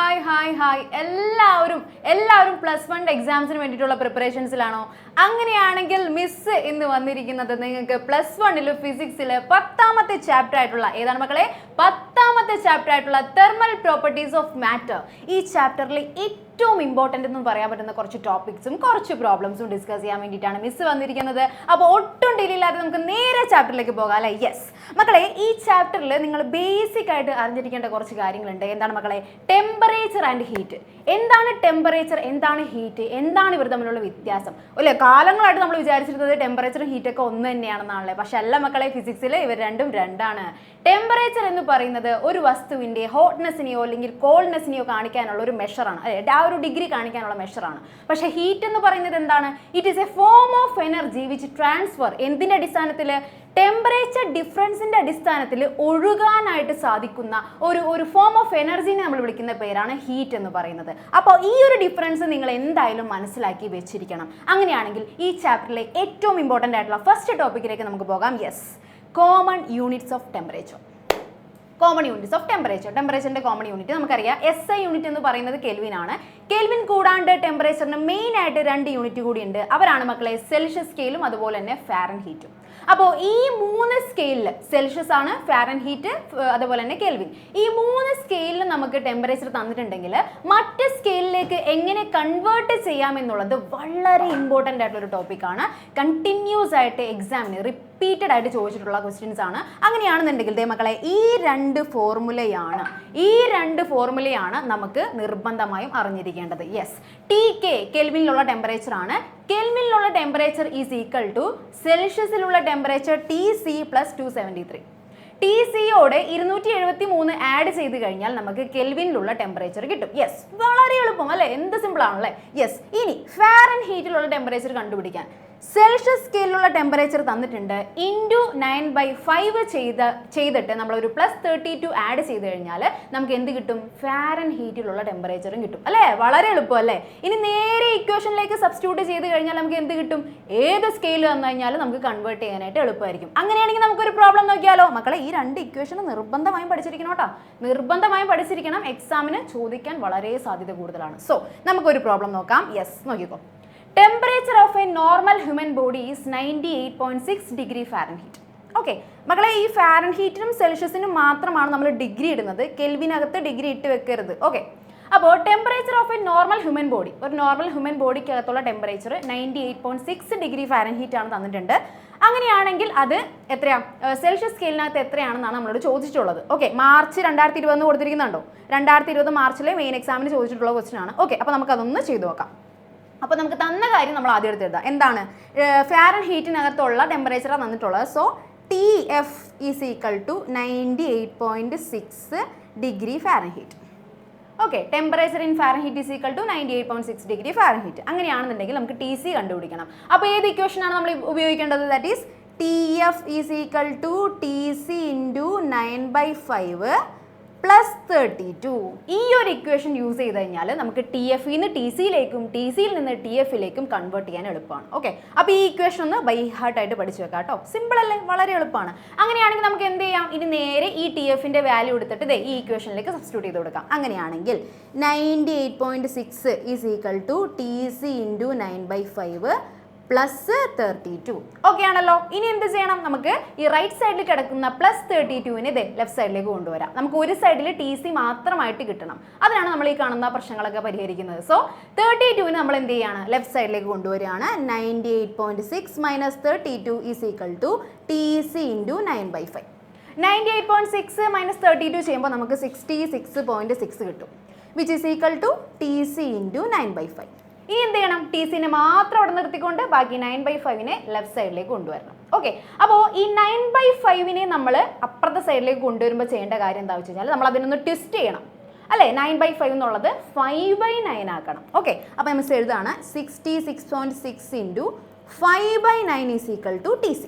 Hi എല്ലാവരും +1 എക്സാംസിന് വേണ്ടിയിട്ടുള്ള പ്രിപ്പറേഷൻസിലാണോ? അങ്ങനെയാണെങ്കിൽ മിസ് ഇന്ന് വന്നിരിക്കുന്നത് നിങ്ങൾക്ക് +1 ഫിസിക്സിലെ 10ാമത്തെ ചാപ്റ്റർ ആയിട്ടുള്ള ഏതാണ് മക്കളെ? 10ാമത്തെ ചാപ്റ്റർ ആയിട്ടുള്ള തെർമൽ പ്രോപ്പർട്ടീസ് ഓഫ് മാറ്റർ. ഈ ചാപ്റ്ററിൽ ഏറ്റവും ഇമ്പോർട്ടൻ്റ് എന്ന് പറയാൻ പറ്റുന്ന കുറച്ച് ടോപ്പിക്സും കുറച്ച് പ്രോബ്ലംസും ഡിസ്കസ് ചെയ്യാൻ വേണ്ടിയിട്ടാണ് മിസ് വന്നിരിക്കുന്നത്. അപ്പോൾ ഒട്ടും ഡിലേ ഇല്ലാതെ നമുക്ക് നേരെ ചാപ്റ്ററിലേക്ക് പോകാം അല്ലേ? യെസ് മക്കളെ, ഈ ചാപ്റ്ററിൽ നിങ്ങൾ ബേസിക് ആയിട്ട് അറിഞ്ഞിരിക്കേണ്ട കുറച്ച് കാര്യങ്ങളുണ്ട്. എന്താണ് മക്കളെ? Temperature and heat. എന്താണ് ടെമ്പറേച്ചർ, എന്താണ് ഹീറ്റ്, എന്താണ് ഇവർ തമ്മിലുള്ള വ്യത്യാസം? അല്ലേ, കാലങ്ങളായിട്ട് നമ്മൾ വിചാരിച്ചിരുന്നത് ടെമ്പറേച്ചറും ഹീറ്റൊക്കെ ഒന്ന് തന്നെയാണെന്നാണല്ലേ. പക്ഷെ അല്ല മക്കളെ, ഫിസിക്സിൽ ഇവർ രണ്ടും രണ്ടാണ്. ടെമ്പറേച്ചർ എന്ന് പറയുന്നത് ഒരു വസ്തുവിൻ്റെ ഹോട്ട്നെസ്സിനെയോ അല്ലെങ്കിൽ കോൾഡ്നെസ്സിനെയോ കാണിക്കാനുള്ള ഒരു മെഷറാണ്, അല്ലെ, ആ ഒരു ഡിഗ്രി കാണിക്കാനുള്ള മെഷറാണ്. പക്ഷെ ഹീറ്റ് എന്ന് പറയുന്നത് എന്താണ്? It is A form of energy which transfer. എന്തിൻ്റെ അടിസ്ഥാനത്തിൽ? ടെമ്പറേച്ചർ ഡിഫറൻസിൻ്റെ അടിസ്ഥാനത്തിൽ ഒഴുകാനായിട്ട് സാധിക്കുന്ന ഒരു ഫോം ഓഫ് എനർജീനെ നമ്മൾ വിളിക്കുന്ന പേരാണ് ഹീറ്റ് എന്ന് പറയുന്നത്. അപ്പോൾ ഈ ഒരു ഡിഫറൻസ് നിങ്ങൾ എന്തായാലും മനസ്സിലാക്കി വെച്ചിരിക്കണം. അങ്ങനെയാണെങ്കിൽ ഈ ചാപ്റ്ററിലെ ഏറ്റവും ഇമ്പോർട്ടൻ്റ് ആയിട്ടുള്ള ഫസ്റ്റ് ടോപ്പിക്കിലേക്ക് നമുക്ക് പോകാം. Yes, common units of temperature. Common units of temperature. ടെമ്പറേച്ചറിന്റെ കോമൺ യൂണിറ്റ് നമുക്കറിയാം. SI യൂണിറ്റ് എന്ന് പറയുന്നത് കെൽവിൻ ആണ്. കെൽവിൻ കൂടാണ്ട് ടെമ്പറേച്ചറിന് മെയിൻ ആയിട്ട് 2 യൂണിറ്റ് കൂടി ഉണ്ട്. അവരാണ് മക്കളെ സെൽഷ്യസ് സ്കെയിലും അതുപോലെ തന്നെ ഫാരൻഹീറ്റും. അപ്പോൾ ഈ 3 സ്കെയിലിൽ, സെൽഷ്യസ് ആണ്, ഫാരൻഹീറ്റ്, അതുപോലെ തന്നെ കെൽവിൻ, ഈ 3 സ്കെയിലിൽ നമുക്ക് ടെമ്പറേച്ചർ തന്നിട്ടുണ്ടെങ്കിൽ മറ്റ് സ്കെയിലിലേക്ക് എങ്ങനെ കൺവേർട്ട് ചെയ്യാമെന്നുള്ളത് വളരെ ഇമ്പോർട്ടൻ്റ് ആയിട്ടുള്ള ഒരു ടോപ്പിക്കാണ്. കണ്ടിന്യൂസ് ആയിട്ട് എക്സാമിന് റിപ്പീറ്റഡ് ആയിട്ട് ചോദിച്ചിട്ടുള്ള ക്വസ്റ്റ്യൻസ് ആണ്. അങ്ങനെയാണെന്നുണ്ടെങ്കിൽ ദേ മക്കളെ, ഈ രണ്ട് ഫോർമുലയാണ് നമുക്ക് നിർബന്ധമായും അറിഞ്ഞിരിക്കേണ്ടത്. യെസ്, TK കെൽവിനിലുള്ള ടെമ്പറേച്ചർ ആണ്. കെൽവിനിലുള്ള ടെമ്പറേച്ചർ ഈസ് ഈക്വൽ ടു സെൽഷ്യസിലുള്ള ടെമ്പറേച്ചർ TC + 273. TCയോട് 273 ആഡ് ചെയ്ത് കഴിഞ്ഞാൽ നമുക്ക് കെൽവിനിലുള്ള ടെമ്പറേച്ചർ കിട്ടും. യെസ്, വളരെ എളുപ്പം അല്ലേ? എന്ത് സിമ്പിൾ ആണല്ലേ? യെസ്, ഇനി ഫാരൻഹീറ്റിലുള്ള ടെമ്പറേച്ചർ കണ്ടുപിടിക്കാൻ സെൽഷ്യസ് സ്കെയിലുള്ള ടെമ്പറേച്ചർ തന്നിട്ടുണ്ട്. ഇൻറ്റു 9/5 ചെയ്തിട്ട് നമ്മളൊരു +32 ആഡ് ചെയ്ത് കഴിഞ്ഞാൽ നമുക്ക് എന്ത് കിട്ടും? ഫാരൻഹീറ്റിലുള്ള ടെമ്പറേച്ചറും കിട്ടും അല്ലേ? വളരെ എളുപ്പം അല്ലേ? ഇനി നേരെ ഇക്വേഷനിലേക്ക് സബ്സ്റ്റിറ്റ്യൂട്ട് ചെയ്ത് കഴിഞ്ഞാൽ നമുക്ക് എന്ത് കിട്ടും? ഏത് സ്കെയിൽ വന്നു കഴിഞ്ഞാലും നമുക്ക് കൺവേർട്ട് ചെയ്യാനായിട്ട് എളുപ്പമായിരിക്കും. അങ്ങനെയാണെങ്കിൽ നമുക്കൊരു പ്രോബ്ലം നോക്കിയാലോ? മക്കളെ, ഈ 2 ഇക്വേഷൻ നിർബന്ധമായും പഠിച്ചിരിക്കണം കേട്ടോ. നിർബന്ധമായും പഠിച്ചിരിക്കണം. എക്സാമിന് ചോദിക്കാൻ വളരെ സാധ്യത കൂടുതലാണ്. സോ നമുക്കൊരു പ്രോബ്ലം നോക്കാം. യെസ്, നോക്കിക്കോ. Temperature of a normal human body is 98.6 degree Fahrenheit. Okay മക്കളെ, ഈ ഫാരൻഹീറ്റിനും സെൽഷ്യസിനും മാത്രമാണ് നമ്മൾ ഡിഗ്രി ഇടുന്നത്. കെൽവിനകത്ത് ഡിഗ്രി ഇട്ട് വെക്കരുത്. ഓക്കെ, അപ്പോൾ temperature of a normal human body, ഒരു നോർമൽ ഹ്യൂമൻ ബോഡിക്കകത്തുള്ള ടെമ്പറേച്ചർ 98.6 ഡിഗ്രി ഫാരൻഹീറ്റ് ആണ് തന്നിട്ടുണ്ട്. അങ്ങനെയാണെങ്കിൽ അത് എത്രയാണ്? സെൽഷ്യസ് സ്കെയിലിനകത്ത് എത്രയാണെന്നാണ് നമ്മളോട് ചോദിച്ചിട്ടുള്ളത്. Okay, March 2020 കൊടുത്തിരിക്കുന്നുണ്ടോ? 2020 മാർച്ചിലെ മെയിൻ എക്സാമിന് ചോദിച്ചിട്ടുള്ള ക്വസ്റ്റ്യൻ ആണ്. ഓക്കെ, അപ്പോൾ നമുക്കതൊന്ന് ചെയ്തു നോക്കാം. അപ്പോൾ നമുക്ക് തന്ന കാര്യം നമ്മൾ ആദ്യം എടുത്ത് എഴുതാം. എന്താണ്? ഫാരൻഹീറ്റിനകത്തുള്ള ടെമ്പറേച്ചറാണ് തന്നിട്ടുള്ളത്. So TF is equal to 98.6 degree Fahrenheit. Okay, temperature in Fahrenheit is equal to 98.6 degree Fahrenheit. അങ്ങനെയാണെന്നുണ്ടെങ്കിൽ നമുക്ക് TC കണ്ടുപിടിക്കണം. അപ്പോൾ ഏത് ഇക്വേഷനാണ് നമ്മൾ ഉപയോഗിക്കേണ്ടത്? That is TF is equal to TC into 9/5 +32. ഈ ഒരു ഇക്വേഷൻ യൂസ് ചെയ്ത് കഴിഞ്ഞാൽ നമുക്ക് TFയിൽ നിന്ന് TCയിലേക്കും TCയിൽ നിന്ന് TFയിലേക്കും കൺവേർട്ട് ചെയ്യാൻ എളുപ്പമാണ്. ഓക്കെ, അപ്പോൾ ഈ ഇക്വേഷൻ ഒന്ന് ബൈ ഹാർട്ട് ആയിട്ട് പഠിച്ചു വെക്കാം കേട്ടോ. സിമ്പിൾ അല്ലേ? വളരെ എളുപ്പമാണ്. അങ്ങനെയാണെങ്കിൽ നമുക്ക് എന്ത് ചെയ്യാം? ഇനി നേരെ ഈ TFൻ്റെ വാല്യൂ എടുത്തിട്ട് ഈ ഇക്വേഷനിലേക്ക് സബ്സ്റ്റിറ്റ്യൂട്ട് ചെയ്ത് കൊടുക്കാം. അങ്ങനെയാണെങ്കിൽ 98.6 is equal to TC into 9/5 +32. Okay ആണല്ലോ? ഇനി എന്ത് ചെയ്യണം? നമുക്ക് ഈ റൈറ്റ് സൈഡിൽ കിടക്കുന്ന +32നെ ലെഫ്റ്റ് സൈഡിലേക്ക് കൊണ്ടുവരാം. നമുക്ക് ഒരു സൈഡിൽ TC മാത്രമായിട്ട് കിട്ടണം. അതിനാണ് നമ്മൾ ഈ കാണുന്ന പ്രശ്നങ്ങളൊക്കെ പരിഹരിക്കുന്നത്. സോ 32നെ നമ്മൾ എന്ത് ചെയ്യാണ്? ലെഫ്റ്റ് സൈഡിലേക്ക് കൊണ്ടുവരികയാണ്. 98.6 - 32 is equal to TC into 9/5. 98.6 - 32 ചെയ്യുമ്പോൾ നമുക്ക് 66.6 കിട്ടും, which is equal to TC into 9/5. ഇനി എന്ത് ചെയ്യണം? TCനെ മാത്രം അവിടെ നിർത്തിക്കൊണ്ട് ബാക്കി 9/5നെ ലെഫ്റ്റ് സൈഡിലേക്ക് കൊണ്ടുവരണം. ഓക്കെ, അപ്പോൾ ഈ 9/5നെ നമ്മൾ അപ്പുറത്തെ സൈഡിലേക്ക് കൊണ്ടുവരുമ്പോൾ ചെയ്യേണ്ട കാര്യം എന്താ വെച്ച് കഴിഞ്ഞാൽ നമ്മൾ അതിനൊന്ന് ട്വിസ്റ്റ് ചെയ്യണം അല്ലേ? 9/5 എന്നുള്ളത് 5/9 ആക്കണം. ഓക്കെ, അപ്പോൾ നമ്മൾ എഴുതാണ് 66.6 into 5/9 is equal to TC.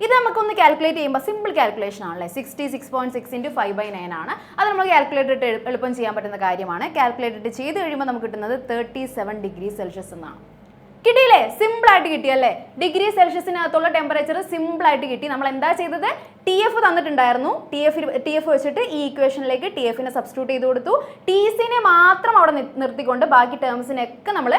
ഇത് നമുക്കൊന്ന് കാൽക്കുലേറ്റ് ചെയ്യുമ്പോൾ സിമ്പിൾ കാൽക്കുലേഷൻ ആണല്ലേ? 66.6 ഇൻറ്റു 5/9 ആണ്. അത് നമ്മൾ കാൽക്കുലേറ്റ് ഇട്ട് എളുപ്പം ചെയ്യാൻ പറ്റുന്ന കാര്യമാണ്. കാൽക്കുലേറ്റ് ഇട്ട് ചെയ്ത് കഴിയുമ്പോൾ നമുക്ക് കിട്ടുന്നത് 37 ഡിഗ്രി സെൽഷ്യസ് എന്നാണ്. കിട്ടിയില്ലേ? സിമ്പിൾ ആയിട്ട് കിട്ടിയല്ലേ, ഡിഗ്രി സെൽഷ്യസിനകത്തുള്ള ടെമ്പറേച്ചർ സിമ്പിൾ ആയിട്ട് കിട്ടി. നമ്മൾ എന്താ ചെയ്തത്, ടി എഫ് തന്നിട്ടുണ്ടായിരുന്നു, ടി എഫ് വെച്ചിട്ട് ഈ ഇക്വേഷനിലേക്ക് ടി എഫിനെ സബ്സ്റ്റിറ്റ്യൂട്ട് ചെയ്ത് കൊടുത്തു. ടി സിനെ മാത്രം അവിടെ നിർത്തിക്കൊണ്ട് ബാക്കി ടേംസിനൊക്കെ നമ്മൾ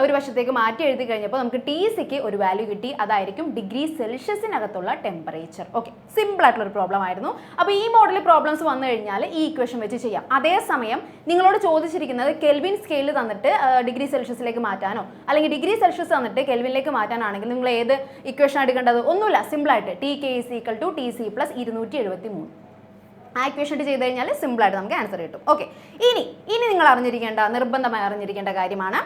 ഒരു വശത്തേക്ക് മാറ്റി എഴുതി കഴിഞ്ഞപ്പോൾ നമുക്ക് ടി സിക്ക് ഒരു വാല്യൂ കിട്ടി. അതായിരിക്കും ഡിഗ്രി സെൽഷ്യസിനകത്തുള്ള ടെമ്പറേച്ചർ. ഓക്കെ, സിമ്പിൾ ആയിട്ടുള്ള ഒരു പ്രോബ്ലം ആയിരുന്നു. അപ്പോൾ ഈ മോഡലിൽ പ്രോബ്ലംസ് വന്നു കഴിഞ്ഞാൽ ഈ ഇക്വേഷൻ വെച്ച് ചെയ്യാം. അതേസമയം നിങ്ങളോട് ചോദിച്ചിരിക്കുന്നത് കെൽവിൻ സ്കെയിൽ തന്നിട്ട് ഡിഗ്രി സെൽഷ്യസിലേക്ക് മാറ്റാനോ അല്ലെങ്കിൽ ഡിഗ്രി സെൽഷ്യസ് തന്നിട്ട് കെൽവിനിലേക്ക് മാറ്റാനാണെങ്കിൽ നിങ്ങൾ ഏത് ഇക്വേഷൻ എടുക്കേണ്ടത്? ഒന്നുമില്ല, സിമ്പിൾ ആയിട്ട് T K is equal to T C plus 273 ആ ഇക്വേഷൻ ചെയ്ത് കഴിഞ്ഞാൽ സിമ്പിൾ ആയിട്ട് നമുക്ക് ആൻസർ കിട്ടും. ഓക്കെ, ഇനി നിങ്ങൾ അറിഞ്ഞിരിക്കേണ്ട, നിർബന്ധമായി അറിഞ്ഞിരിക്കേണ്ട കാര്യമാണ്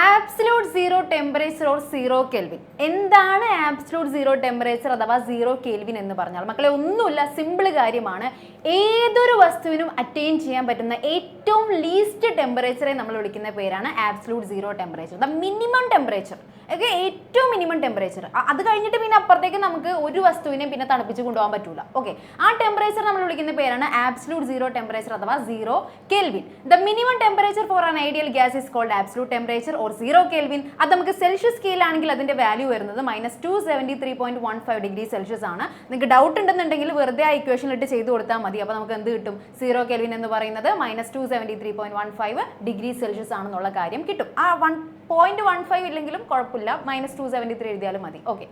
absolute zero temperature or zero kelvin. എന്താണ് ആബ്സല്യൂട്ട് സീറോ ടെമ്പറേച്ചർ അഥവാ സീറോ കെൽവിൻ എന്ന് പറഞ്ഞാൽ മക്കളെ ഒന്നുമില്ല, സിമ്പിൾ കാര്യമാണ്. ഏതൊരു വസ്തുവിനും അറ്റൈൻ ചെയ്യാൻ പറ്റുന്ന ഏറ്റവും ലീസ്റ്റ് ടെമ്പറേച്ചറെ നമ്മൾ വിളിക്കുന്ന പേരാണ് absolute zero temperature, the minimum temperature. Okay, ഏറ്റവും മിനിമം ടെമ്പറേച്ചർ. അത് കഴിഞ്ഞിട്ട് പിന്നെ അപ്പുറത്തേക്ക് നമുക്ക് ഒരു വസ്തുവിനെ പിന്നെ തണുപ്പിച്ച് കൊണ്ടുപോകാൻ പറ്റൂല. ഓക്കെ, ആ ടെമ്പറേച്ചർ നമ്മൾ വിളിക്കുന്ന പേരാണ് ആബ്സല്യൂട്ട് സീറോ ടെമ്പറേച്ചർ അഥവാ zero kelvin. The minimum temperature for an ideal gas is cold absolute temperature or zero kelvin. അത് നമുക്ക് സെൽഷ്യസ് സ്കെയിലാണെങ്കിൽ അതിന്റെ വാല്യൂ വരുന്നത് -273.15 ഡിഗ്രി സെൽഷ്യസ് ആണ്. നിങ്ങൾക്ക് ഡൗട്ട് ഉണ്ടെന്നുണ്ടെങ്കിൽ വെറുതെ ആ ഇക്വേഷൻ ഇട്ട് ചെയ്ത് കൊടുത്താൽ മതി. അപ്പോൾ നമുക്ക് എന്ത് കിട്ടും? സീറോ കെൽവിൻ എന്ന് പറയുന്നത് -273.15 ഡിഗ്രി സെൽഷ്യസ് ആണെന്നുള്ള കാര്യം കിട്ടും. ആ 0.15 ഇല്ലെങ്കിലും കുഴപ്പമില്ല, -273 എഴുതിയാലും മതി. ഓക്കെ,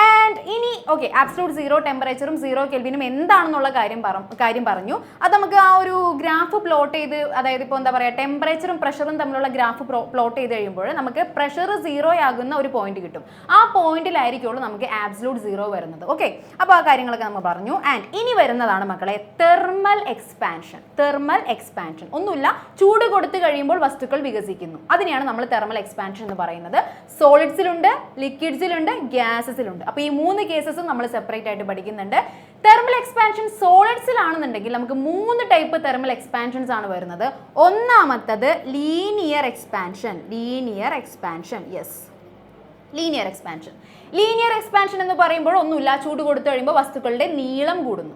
ആൻഡ് ഇനി ഓക്കെ, ആബ്സല്യൂട്ട് സീറോ ടെമ്പറേച്ചറും സീറോ കെൽവിനും എന്താണെന്നുള്ള കാര്യം പറഞ്ഞു. അത് നമുക്ക് ആ ഒരു ഗ്രാഫ് പ്ലോട്ട് ചെയ്ത്, അതായത് ഇപ്പോൾ എന്താ പറയുക, ടെമ്പറേച്ചറും പ്രഷറും തമ്മിലുള്ള ഗ്രാഫ് പ്ലോട്ട് ചെയ്ത് കഴിയുമ്പോൾ നമുക്ക് പ്രഷർ 0 ആകുന്ന ഒരു പോയിന്റ് കിട്ടും. ആ പോയിന്റിലായിരിക്കുള്ളൂ നമുക്ക് ആബ്സല്യൂട്ട് സീറോ വരുന്നത്. ഓക്കെ, അപ്പോൾ ആ കാര്യങ്ങളൊക്കെ നമ്മൾ പറഞ്ഞു. ആൻഡ് ഇനി വരുന്നതാണ് മക്കളെ തെർമൽ എക്സ്പാൻഷൻ. തെർമൽ എക്സ്പാൻഷൻ ഒന്നുമില്ല, ചൂട് കൊടുത്തു കഴിയുമ്പോൾ വസ്തുക്കൾ വികസിക്കുന്നു. അതിനെയാണ് നമ്മൾ തെർമൽ എക്സ്പാൻഷൻ എന്ന് പറയുന്നത്. സോളിഡ്സിലുണ്ട്, ലിക്വിഡ്സിലുണ്ട്, ഗ്യാസസിലുണ്ട്. അപ്പോൾ ഈ 3 കേസസും നമ്മൾ സെപ്പറേറ്റ് ആയിട്ട് പഠിക്കുന്നുണ്ട്. തെർമൽ എക്സ്പാൻഷൻ സോളിഡ്സിലാണെന്നുണ്ടെങ്കിൽ നമുക്ക് 3 ടൈപ്പ് തെർമൽ എക്സ്പാൻഷൻസ് ആണ് വരുന്നത്. ഒന്നാമത്തത് linear expansion. Linear expansion, yes, linear expansion. Linear expansion എന്ന് പറയുമ്പോൾ ഒന്നുമില്ല, ചൂട് കൊടുത്തു കഴിയുമ്പോൾ വസ്തുക്കളുടെ നീളം കൂടുന്നു.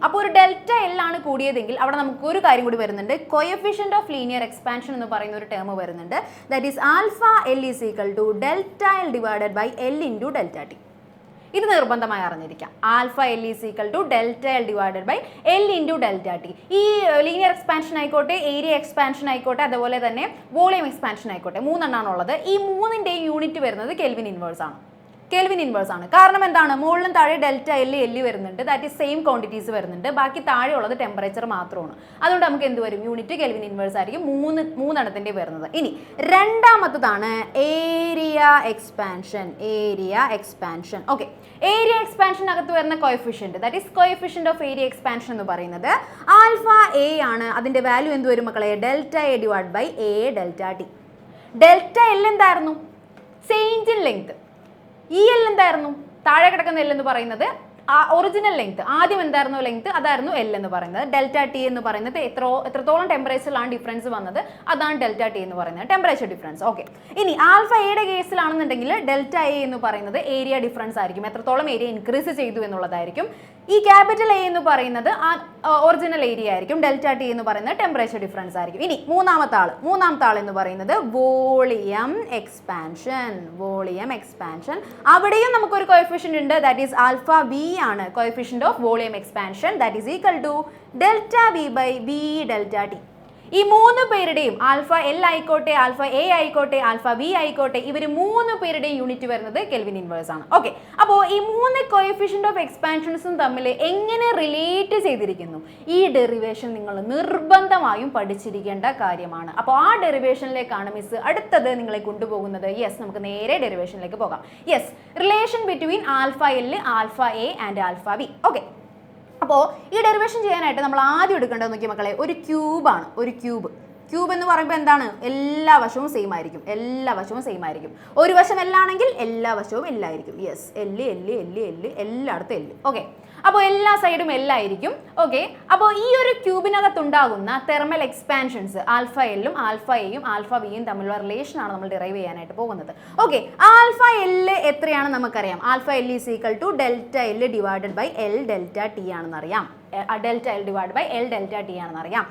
അപ്പോൾ ഒരു ഡെൽറ്റ എൽ ആണ് കൂടിയതെങ്കിൽ അവിടെ നമുക്ക് ഒരു കാര്യം കൂടി വരുന്നുണ്ട്, കോഎഫിഷ്യന്റ് ഓഫ് ലീനിയർ എക്സ്പാൻഷൻ എന്ന് പറയുന്ന ഒരു ടേം വരുന്നുണ്ട്. That is alpha L is equal to delta L divided by L into delta T. ഇത് നിർബന്ധമായി അറിഞ്ഞിരിക്കാം. Alpha L is equal to delta L divided by L into delta T. ഈ linear expansion ആയിക്കോട്ടെ, area expansion ആയിക്കോട്ടെ, അതുപോലെ തന്നെ volume expansion ആയിക്കോട്ടെ, 3 എണ്ണാണുള്ളത്. ഈ 3ൻ്റെയും യൂണിറ്റ് വരുന്നത് കെൽവിൻ ഇൻവേഴ്സ് ആണ്. കെൽവിൻ ഇൻവേഴ്സ് ആണ്. കാരണം എന്താണ്, മുകളിലും താഴെ ഡെൽറ്റ എൽ വരുന്നുണ്ട്, ദാറ്റ് ഈസ് സെയിം ക്വാണ്ടിറ്റീസ് വരുന്നുണ്ട്. ബാക്കി താഴെ ഉള്ളത് ടെമ്പറേച്ചർ മാത്രമാണ്. അതുകൊണ്ട് നമുക്ക് എന്ത് വരും? യൂണിറ്റ് കെൽവിൻ ഇൻവേഴ്സ് ആയിരിക്കും 3 വരുന്നത്. ഇനി രണ്ടാമത്തതാണ് area expansion. Area expansion. Okay, area എക്സ്പാൻഷനകത്ത് വരുന്ന coefficient, that is coefficient of area expansion എന്ന് പറയുന്നത് ആൽഫ എ ആണ്. അതിന്റെ വാല്യൂ എന്ത് വരും മക്കളെ? Delta A divide by A delta T. Delta L എന്തായിരുന്നു? Change in length. ഈ എൽ എന്തായിരുന്നു? താഴെ കിടക്കുന്ന എൽ എന്ന് പറയുന്നത് ഒറിജിനൽ ലെങ്ത്. ആദ്യം എന്തായിരുന്നു ലെങ്ത്? അതായിരുന്നു എൽ എന്ന് പറയുന്നത്. ഡെൽറ്റ ടി എന്ന് പറയുന്നത് എത്രത്തോളം ടെമ്പറേച്ചറിലാണ് ഡിഫറൻസ് വന്നത്, അതാണ് ഡെൽറ്റ ടി എന്ന് പറയുന്നത്, ടെമ്പറേച്ചർ ഡിഫറൻസ്. ഓക്കെ, ഇനി ആൽഫ എയുടെ കേസിലാണെന്നുണ്ടെങ്കിൽ ഡെൽറ്റ എ എന്ന് പറയുന്നത് ഏരിയ ഡിഫറൻസ് ആയിരിക്കും, എത്രത്തോളം ഏരിയ ഇൻക്രീസ് ചെയ്തു എന്നുള്ളതായിരിക്കും. ഈ ക്യാപിറ്റൽ എ എന്ന് പറയുന്നത് ഒറിജിനൽ ഏരിയ ആയിരിക്കും. ഡെൽറ്റ ടി എന്ന് പറയുന്നത് ടെമ്പറേച്ചർ ഡിഫറൻസ് ആയിരിക്കും. ഇനി മൂന്നാമത്തെ ആൾ എന്ന് പറയുന്നത് വോളിയം എക്സ്പാൻഷൻ. വോളിയം എക്സ്പാൻഷൻ, അവിടെയും നമുക്കൊരു കോഎഫിഷ്യന്റ് ഉണ്ട്, ദാറ്റ് ഈസ് ആൽഫ വി ആണ്. Coefficient of volume expansion that is equal to delta V by V delta T. ഈ 3 പേരുടെയും ആൽഫ എൽ ആയിക്കോട്ടെ, ആൽഫ എ ആയിക്കോട്ടെ, ആൽഫ വി ആയിക്കോട്ടെ, ഇവർ 3 പേരുടെയും യൂണിറ്റ് വരുന്നത് കെൽവിൻ ഇൻവേഴ്സ് ആണ്. ഓക്കെ, അപ്പോൾ ഈ 3 കോഎഫിഷ്യന്റ് ഓഫ് എക്സ്പാൻഷൻസും തമ്മിൽ എങ്ങനെ റിലേറ്റ് ചെയ്തിരിക്കുന്നു, ഈ ഡെറിവേഷൻ നിങ്ങൾ നിർബന്ധമായും പഠിച്ചിരിക്കേണ്ട കാര്യമാണ്. അപ്പോൾ ആ ഡെറിവേഷനിലേക്കാണ് മിസ് അടുത്തത് നിങ്ങളെ കൊണ്ടുപോകുന്നത്. യെസ്, നമുക്ക് നേരെ ഡെറിവേഷനിലേക്ക് പോകാം. Yes, relation between alpha L, alpha A and alpha V. Okay, അപ്പോൾ ഈ ഡെറിവേഷൻ ചെയ്യാനായിട്ട് നമ്മൾ ആദ്യം എടുക്കേണ്ടത് നോക്കിയ മക്കളെ, ഒരു ക്യൂബാണ്. ഒരു ക്യൂബ് എന്ന് പറയുമ്പോൾ എന്താണ്? എല്ലാ വശവും സെയിം ആയിരിക്കും. ഒരു വശം എല്ലാണെങ്കിൽ എല്ലാ വശവും എല്ലായിരിക്കും. യെസ്, എല്ലായിടത്തും എല്ല്. ഓക്കെ, അപ്പോൾ എല്ലാ സൈഡും എല്ലായിരിക്കും. ഓക്കെ, അപ്പോൾ ഈ ഒരു ക്യൂബിനകത്തുണ്ടാകുന്ന തെർമൽ എക്സ്പാൻഷൻസ് ആൽഫ എല്ലും ആൽഫ എയും ആൽഫ വിയും തമ്മിലുള്ള റിലേഷനാണ് നമ്മൾ ഡിറൈവ് ചെയ്യാനായിട്ട് പോകുന്നത്. ഓക്കെ, ആൽഫ എല്ല് എത്രയാണ് നമുക്കറിയാം. Alpha L is equal to delta L divided by L delta T ആണെന്നറിയാം. Delta L divide by L delta T ആണെന്ന് അറിയാം.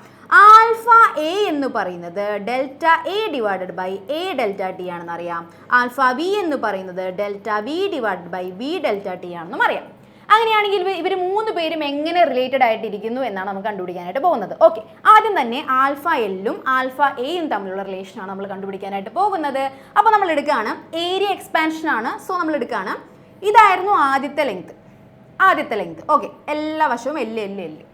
ആൽഫ എ എന്ന് പറയുന്നത് delta A divided by A delta T ആണെന്ന് അറിയാം. Alpha B എന്ന് പറയുന്നത് delta B divided by B delta T ആണെന്നും അറിയാം. അങ്ങനെയാണെങ്കിൽ ഇവർ 3 പേരും എങ്ങനെ റിലേറ്റഡ് ആയിട്ടിരിക്കുന്നു എന്നാണ് നമുക്ക് കണ്ടുപിടിക്കാനായിട്ട് പോകുന്നത്. ഓക്കെ, ആദ്യം തന്നെ ആൽഫ എല്ലും ആൽഫ എയും തമ്മിലുള്ള റിലേഷനാണ് നമ്മൾ കണ്ടുപിടിക്കാനായിട്ട് പോകുന്നത്. അപ്പോൾ നമ്മൾ എടുക്കുകയാണ് ഏരിയ എക്സ്പാൻഷൻ ആണ്. സോ നമ്മൾ എടുക്കുകയാണ്, ഇതായിരുന്നു ആദ്യത്തെ ലെങ്ത്. ഓക്കെ, എല്ലാ വശവും എല്ല്.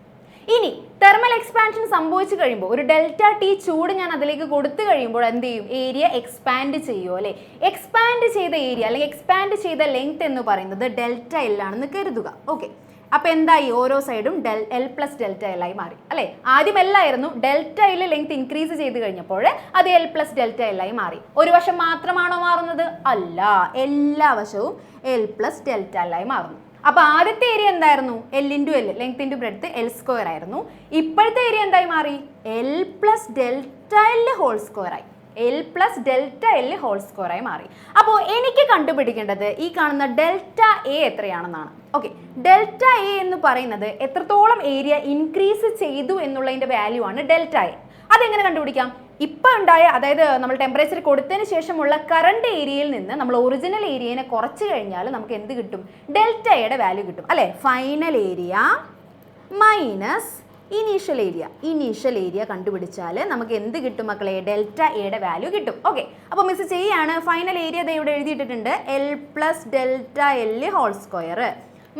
ഇനി തെർമൽ എക്സ്പാൻഷൻ സംഭവിച്ചു കഴിയുമ്പോൾ ഒരു ഡെൽറ്റ ടി ചൂട് ഞാൻ അതിലേക്ക് കൊടുത്തു കഴിയുമ്പോൾ എന്ത് ചെയ്യും? ഏരിയ എക്സ്പാൻഡ് ചെയ്യുമോ അല്ലേ? എക്സ്പാൻഡ് ചെയ്ത ഏരിയ അല്ലെങ്കിൽ എക്സ്പാൻഡ് ചെയ്ത ലെങ്ത് എന്ന് പറയുന്നത് ഡെൽറ്റ എൽ ആണെന്ന് കരുതുക. ഓക്കെ, അപ്പോൾ എന്തായി? ഓരോ സൈഡും എൽ പ്ലസ് ഡെൽറ്റ എൽ ആയി മാറി അല്ലേ? ആദ്യം എല്ലായിരുന്നു, ഡെൽറ്റ എൽ ലെങ്ത് ഇൻക്രീസ് ചെയ്ത് കഴിഞ്ഞപ്പോൾ അത് എൽ പ്ലസ് ഡെൽറ്റ എൽ ആയി മാറി. ഒരു വശം മാത്രമാണോ മാറുന്നത്? അല്ല, എല്ലാ വശവും എൽ പ്ലസ് ഡെൽറ്റ എൽ ആയി മാറുന്നു. അപ്പോൾ ആദ്യത്തെ ഏരിയ എന്തായിരുന്നു? L into L, length into breadth L square ആയിരുന്നു. ഇപ്പോഴത്തെ ഏരിയ എന്തായി മാറി? L plus delta L whole square ആയി. L plus delta L whole square ആയി മാറി. അപ്പോൾ എനിക്ക് കണ്ടുപിടിക്കേണ്ടത് ഈ കാണുന്ന ഡെൽറ്റ എ എത്രയാണെന്നാണ്. ഓക്കെ, ഡെൽറ്റ എ എന്ന് പറയുന്നത് എത്രത്തോളം ഏരിയ ഇൻക്രീസ് ചെയ്തു എന്നുള്ളതിൻ്റെ വാല്യൂ ആണ് ഡെൽറ്റ എ. അതെങ്ങനെ കണ്ടുപിടിക്കാം? ഇപ്പം ഉണ്ടായ, അതായത് നമ്മൾ ടെമ്പറേച്ചർ കൊടുത്തതിന് ശേഷമുള്ള കറണ്ട് ഏരിയയിൽ നിന്ന് നമ്മൾ ഒറിജിനൽ ഏരിയനെ കുറച്ച് കഴിഞ്ഞാൽ നമുക്ക് എന്ത് കിട്ടും? ഡെൽറ്റ എയുടെ വാല്യൂ കിട്ടും അല്ലേ? Final area minus initial area കണ്ടുപിടിച്ചാൽ നമുക്ക് എന്ത് കിട്ടും മക്കളെ? ഡെൽറ്റ എയുടെ വാല്യൂ കിട്ടും. ഓക്കെ, അപ്പോൾ മിസ് ചെയ്യാണ്, ഫൈനൽ ഏരിയ ഇവിടെ എഴുതിയിട്ടിട്ടുണ്ട്, L plus delta L whole square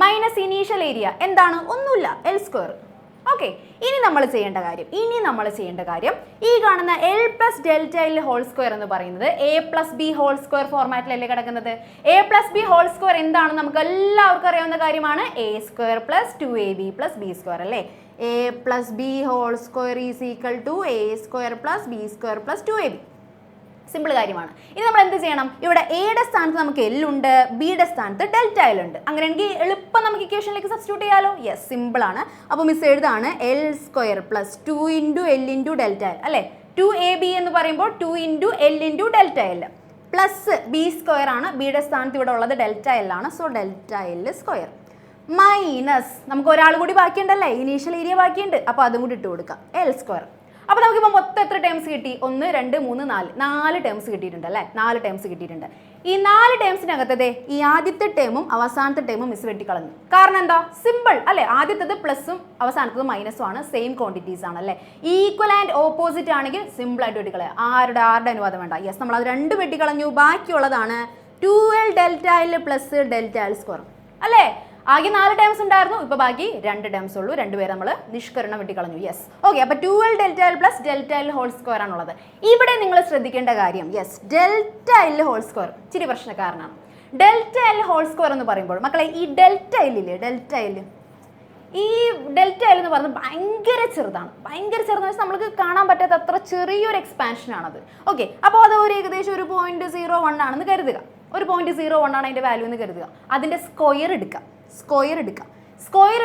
minus initial area എന്താണ്? ഒന്നുമില്ല, എൽ സ്ക്വയർ. ഓക്കെ, ഇനി നമ്മൾ ചെയ്യേണ്ട കാര്യം ഈ കാണുന്ന L plus delta L whole square എന്ന് പറയുന്നത് A plus B whole square ഫോർമാറ്റിലല്ലേ കിടക്കുന്നത്? A plus B whole square എന്താണെന്ന് നമുക്ക് എല്ലാവർക്കും അറിയാവുന്ന കാര്യമാണ്. A square plus 2ab plus B square അല്ലേ? A plus B whole square is equal to A square plus B square plus 2ab. Simple കാര്യമാണ്. ഇനി നമ്മൾ എന്ത് ചെയ്യണം? ഇവിടെ എയുടെ സ്ഥാനത്ത് നമുക്ക് എൽ ഉണ്ട്, ബിയുടെ സ്ഥാനത്ത് ഡെൽറ്റ എൽ ഉണ്ട്. അങ്ങനെയാണെങ്കിൽ എളുപ്പം നമുക്ക് ഇക്വേഷനിലേക്ക് സബ്സ്റ്റിറ്റ്യൂട്ട് ചെയ്യാലോ. യെസ്, സിമ്പിൾ ആണ്. അപ്പോൾ മിസ് എഴുതാണ് L square plus 2 into L into delta L അല്ലേ? 2ab എന്ന് പറയുമ്പോൾ 2 into L into delta L plus B square ആണ്. ബിയുടെ സ്ഥാനത്ത് ഇവിടെ ഉള്ളത് ഡെൽറ്റ എൽ ആണ്. So delta L square minus നമുക്ക് ഒരാൾ കൂടി ബാക്കിയുണ്ടല്ലേ, ഇനീഷ്യൽ ഏരിയ ബാക്കിയുണ്ട്. അപ്പോൾ അതും കൂടി ഇട്ട് കൊടുക്കാം, എൽ സ്ക്വയർ. അപ്പോൾ നമുക്കിപ്പോൾ മൊത്തം എത്ര ടേംസ് കിട്ടി? 1 2 3 4 ടേംസ് കിട്ടിയിട്ടുണ്ട് അല്ലേ? 4 ടേംസ് കിട്ടിയിട്ടുണ്ട്. ഈ 4 ടേംസിനകത്തത് ഈ ആദ്യത്തെ ടേമും അവസാനത്തെ ടേമും മിസ് വെട്ടിക്കളഞ്ഞു. കാരണം എന്താ? സിമ്പിൾ അല്ലേ? ആദ്യത്തത് പ്ലസും അവസാനത്തത് മൈനസും ആണ്, സെയിം ക്വാണ്ടിറ്റീസ് ആണ് അല്ലേ? ഈക്വൽ ആൻഡ് ഓപ്പോസിറ്റ് ആണെങ്കിൽ സിമ്പിൾ ആയിട്ട് വെട്ടിക്കളയാം. ആരുടെ അനുവാദം വേണ്ട. യെസ്, നമ്മൾ അത് 2 വെട്ടിക്കളഞ്ഞു. ബാക്കിയുള്ളതാണ് 2l delta L plus delta L square അല്ലേ? ആകെ 4 ടേംസ് ഉണ്ടായിരുന്നു, ഇപ്പോൾ ബാക്കി 2 ടേംസ് ഉള്ളൂ. 2 പേര് നമ്മൾ നിഷ്കരണം വെട്ടിക്കളഞ്ഞു. Yes, okay. അപ്പോൾ 2l delta L plus delta L whole square ആണുള്ളത്. ഇവിടെ നിങ്ങൾ ശ്രദ്ധിക്കേണ്ട കാര്യം, yes, delta L whole square ഇച്ചിരി പ്രശ്നക്കാരനാണ്. ഡെൽറ്റ എൽ ഹോൾ സ്ക്വയർ എന്ന് പറയുമ്പോൾ മക്കളെ ഈ ഡെൽറ്റ എല്ലില്ലേ, ഈ ഡെൽറ്റ എൽ എന്ന് പറയുന്നത് ഭയങ്കര ചെറുതാണെന്ന് വെച്ചാൽ നമ്മൾക്ക് കാണാൻ പറ്റാത്ത അത്ര ചെറിയൊരു എക്സ്പാൻഷനാണത്. ഓക്കെ, അപ്പോൾ അത് ഒരു ഏകദേശം ഒരു 0.01 ആണെന്ന് കരുതുക. ഒരു 0.01 ആണ് അതിൻ്റെ വാല്യൂ എന്ന് കരുതുക. അതിൻ്റെ സ്ക്വയർ എടുക്കുക. സ്ക്വയർ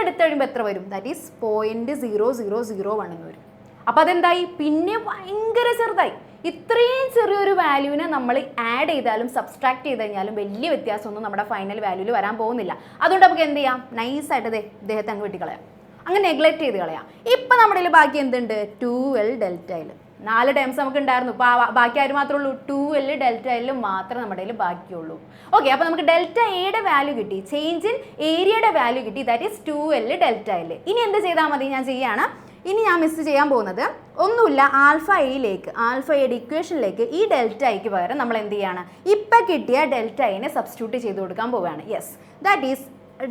എടുത്ത് കഴിയുമ്പോൾ എത്ര വരും? ദാറ്റ് ഈസ് 0.0001 എന്ന് വരും. അപ്പോൾ അതെന്തായി? പിന്നെ ഭയങ്കര ചെറുതായി. ഇത്രയും ചെറിയൊരു വാല്യൂവിനെ നമ്മൾ ആഡ് ചെയ്താലും സബ്സ്ട്രാക്ട് ചെയ്ത് കഴിഞ്ഞാലും വലിയ വ്യത്യാസമൊന്നും നമ്മുടെ ഫൈനൽ വാല്യൂവിൽ വരാൻ പോകുന്നില്ല. അതുകൊണ്ട് നമുക്ക് എന്ത് ചെയ്യാം? നൈസായിട്ട് ഇദ്ദേഹത്തെ അങ്ങ് വെട്ടിക്കളയാം, അങ്ങ് നെഗ്ലക്ട് ചെയ്ത് കളയാം. ഇപ്പം നമ്മുടെ കയ്യിൽ ബാക്കി എന്തുണ്ട്? 2l delta L. 4 ടേംസ് നമുക്ക് ഉണ്ടായിരുന്നു. ഇപ്പോൾ ബാക്കി ആര് മാത്രമേ ഉള്ളൂ? 2l ഡെൽറ്റ എല്ലും മാത്രമേ നമ്മുടെ കയ്യിൽ ബാക്കിയുള്ളൂ. ഓക്കെ, അപ്പോൾ നമുക്ക് ഡെൽറ്റ എയുടെ വാല്യൂ കിട്ടി, ചേഞ്ച് ഇൻ ഏരിയയുടെ വാല്യൂ കിട്ടി, that is 2l delta L. ഇനി എന്ത് ചെയ്താൽ മതി? ഞാൻ ചെയ്യാണ്. ഇനി ഞാൻ മിസ് ചെയ്യാൻ പോകുന്നത് ഒന്നുമില്ല, ആൽഫയുടെ ഇക്വേഷനിലേക്ക് ഈ ഡെൽറ്റ ഐക്ക് പകരം നമ്മൾ എന്ത് ചെയ്യാണ്? ഇപ്പം കിട്ടിയ ഡെൽറ്റ ഐനെ സബ്സ്റ്റിറ്റ്യൂട്ട് ചെയ്ത് കൊടുക്കാൻ പോവുകയാണ്. Yes, that is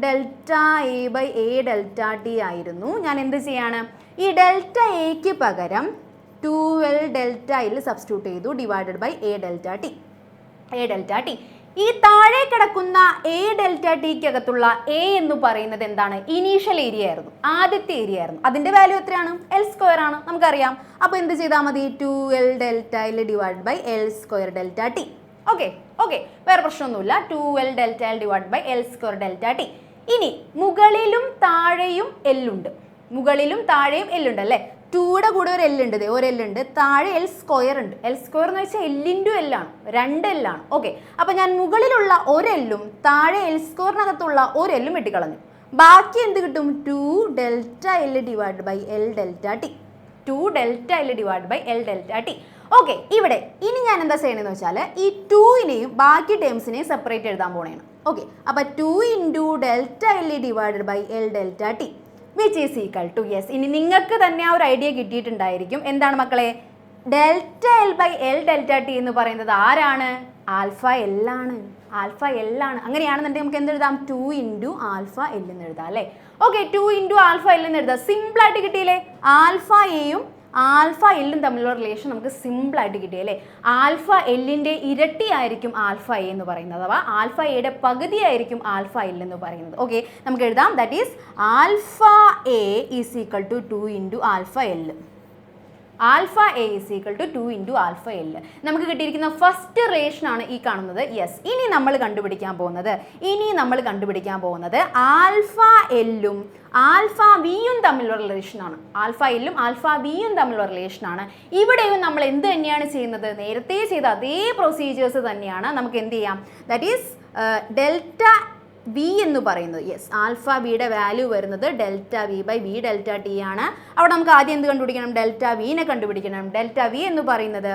delta A by A delta T ആയിരുന്നു. ഞാൻ എന്ത് ചെയ്യാണ്? ഈ ഡെൽറ്റ എക്ക് പകരം 2l ഡെൽറ്റ എൽ സബ്സ്റ്റിറ്റ്യൂട്ട് ചെയ്തു, divided by A delta T. ഈ താഴെ കിടക്കുന്ന എ ഡെൽറ്റ ടിക്കകത്തുള്ള എ എന്ന് പറയുന്നത് എന്താണ്? ഇനീഷ്യൽ ഏരിയ ആയിരുന്നു, ആദ്യത്തെ ഏരിയ ആയിരുന്നു. അതിൻ്റെ വാല്യൂ എത്രയാണ്? എൽ സ്ക്വയർ ആണ്, നമുക്കറിയാം. അപ്പോൾ എന്ത് ചെയ്താൽ മതി? 2l delta L divide by L square delta T. Okay, വേറെ പ്രശ്നമൊന്നുമില്ല. 2l delta L divide by L square delta T. ഇനി മുകളിലും താഴെയും എല്ലുണ്ട് അല്ലേ? 2യുടെ കൂടെ ഒരു എല്ലുണ്ട്, ഒരു എല്ലുണ്ട്. താഴെ എൽ സ്ക്വയർ ഉണ്ട്. എൽ സ്ക്വയർ എന്ന് വെച്ചാൽ എല്ലിൻറ്റു എല്ലാണ്, 2 എല്ലാണ്. ഓക്കെ, അപ്പോൾ ഞാൻ മുകളിലുള്ള ഒരെല്ലും താഴെ എൽ സ്ക്വയറിനകത്തുള്ള ഒരെല്ലും വെട്ടിക്കളഞ്ഞു. ബാക്കി എന്ത് കിട്ടും? 2 delta L divide by L delta T. 2 delta L divide by L delta T. Okay, ഇവിടെ ഇനി ഞാൻ എന്താ ചെയ്യണമെന്ന് വെച്ചാൽ ഈ 2നെയും ബാക്കി ടേംസിനെയും സെപ്പറേറ്റ് എഴുതാൻ പോണേണ്. ഓക്കെ, അപ്പോൾ 2 into delta L divided by L delta T which is equal to yes. ഇനി നിങ്ങൾക്ക് തന്നെ ആ ഒരു ഐഡിയ കിട്ടിയിട്ടുണ്ടായിരിക്കും. എന്താണ് മക്കളെ? Delta L by L delta T എന്ന് പറയുന്നത് ആരാണ്? ആൽഫ എൽ ആണ്. ആൽഫ എൽ ആണ്. അങ്ങനെയാണെന്നുണ്ടെങ്കിൽ നമുക്ക് എന്തെഴുതാം? 2 ഇൻറ്റു ആൽഫ എൽ എന്ന് എഴുതാം അല്ലേ? ഓക്കെ, 2 ഇൻറ്റു ആൽഫ എൽ എന്ന് എഴുതാം. സിമ്പിളായിട്ട് കിട്ടിയില്ലേ? ആൽഫ എയും ആൽഫ എല്ലും തമ്മിലുള്ള റിലേഷൻ നമുക്ക് സിമ്പിളായിട്ട് കിട്ടിയല്ലേ? ആൽഫ എല്ലിൻ്റെ ഇരട്ടിയായിരിക്കും ആൽഫ എ എന്ന് പറയുന്നത്, അഥവാ ആൽഫ എയുടെ പകുതിയായിരിക്കും ആൽഫ എൽ എന്ന് പറയുന്നത്. ഓക്കെ, നമുക്ക് എഴുതാം. That is alpha A is equal to 2 into alpha L. Alpha A is equal to 2 into alpha L. നമുക്ക് കിട്ടിയിരിക്കുന്ന ഫസ്റ്റ് റിലേഷനാണ് ഈ കാണുന്നത്. യെസ്, ഇനി നമ്മൾ കണ്ടുപിടിക്കാൻ പോകുന്നത് ആൽഫ എല്ലും ആൽഫ വിയും തമ്മിലുള്ള റിലേഷനാണ്. ആൽഫ എല്ലും ആൽഫ വിയും തമ്മിലുള്ള റിലേഷനാണ്. ഇവിടെയും നമ്മൾ എന്ത് തന്നെയാണ് ചെയ്യുന്നത്? നേരത്തെ ചെയ്ത അതേ പ്രൊസീജിയേഴ്സ് തന്നെയാണ്. നമുക്ക് എന്ത് ചെയ്യാം? ദാറ്റ് ഈസ് ഡെൽറ്റ വി എന്ന് പറയുന്നത്, യെസ്, ആൽഫ വിയുടെ വാല്യൂ വരുന്നത് delta V by V delta T ആണ്. അവിടെ നമുക്ക് ആദ്യം എന്ത് കണ്ടുപിടിക്കണം? ഡെൽറ്റ വിനെ കണ്ടുപിടിക്കണം. ഡെൽറ്റ വി എന്ന് പറയുന്നത്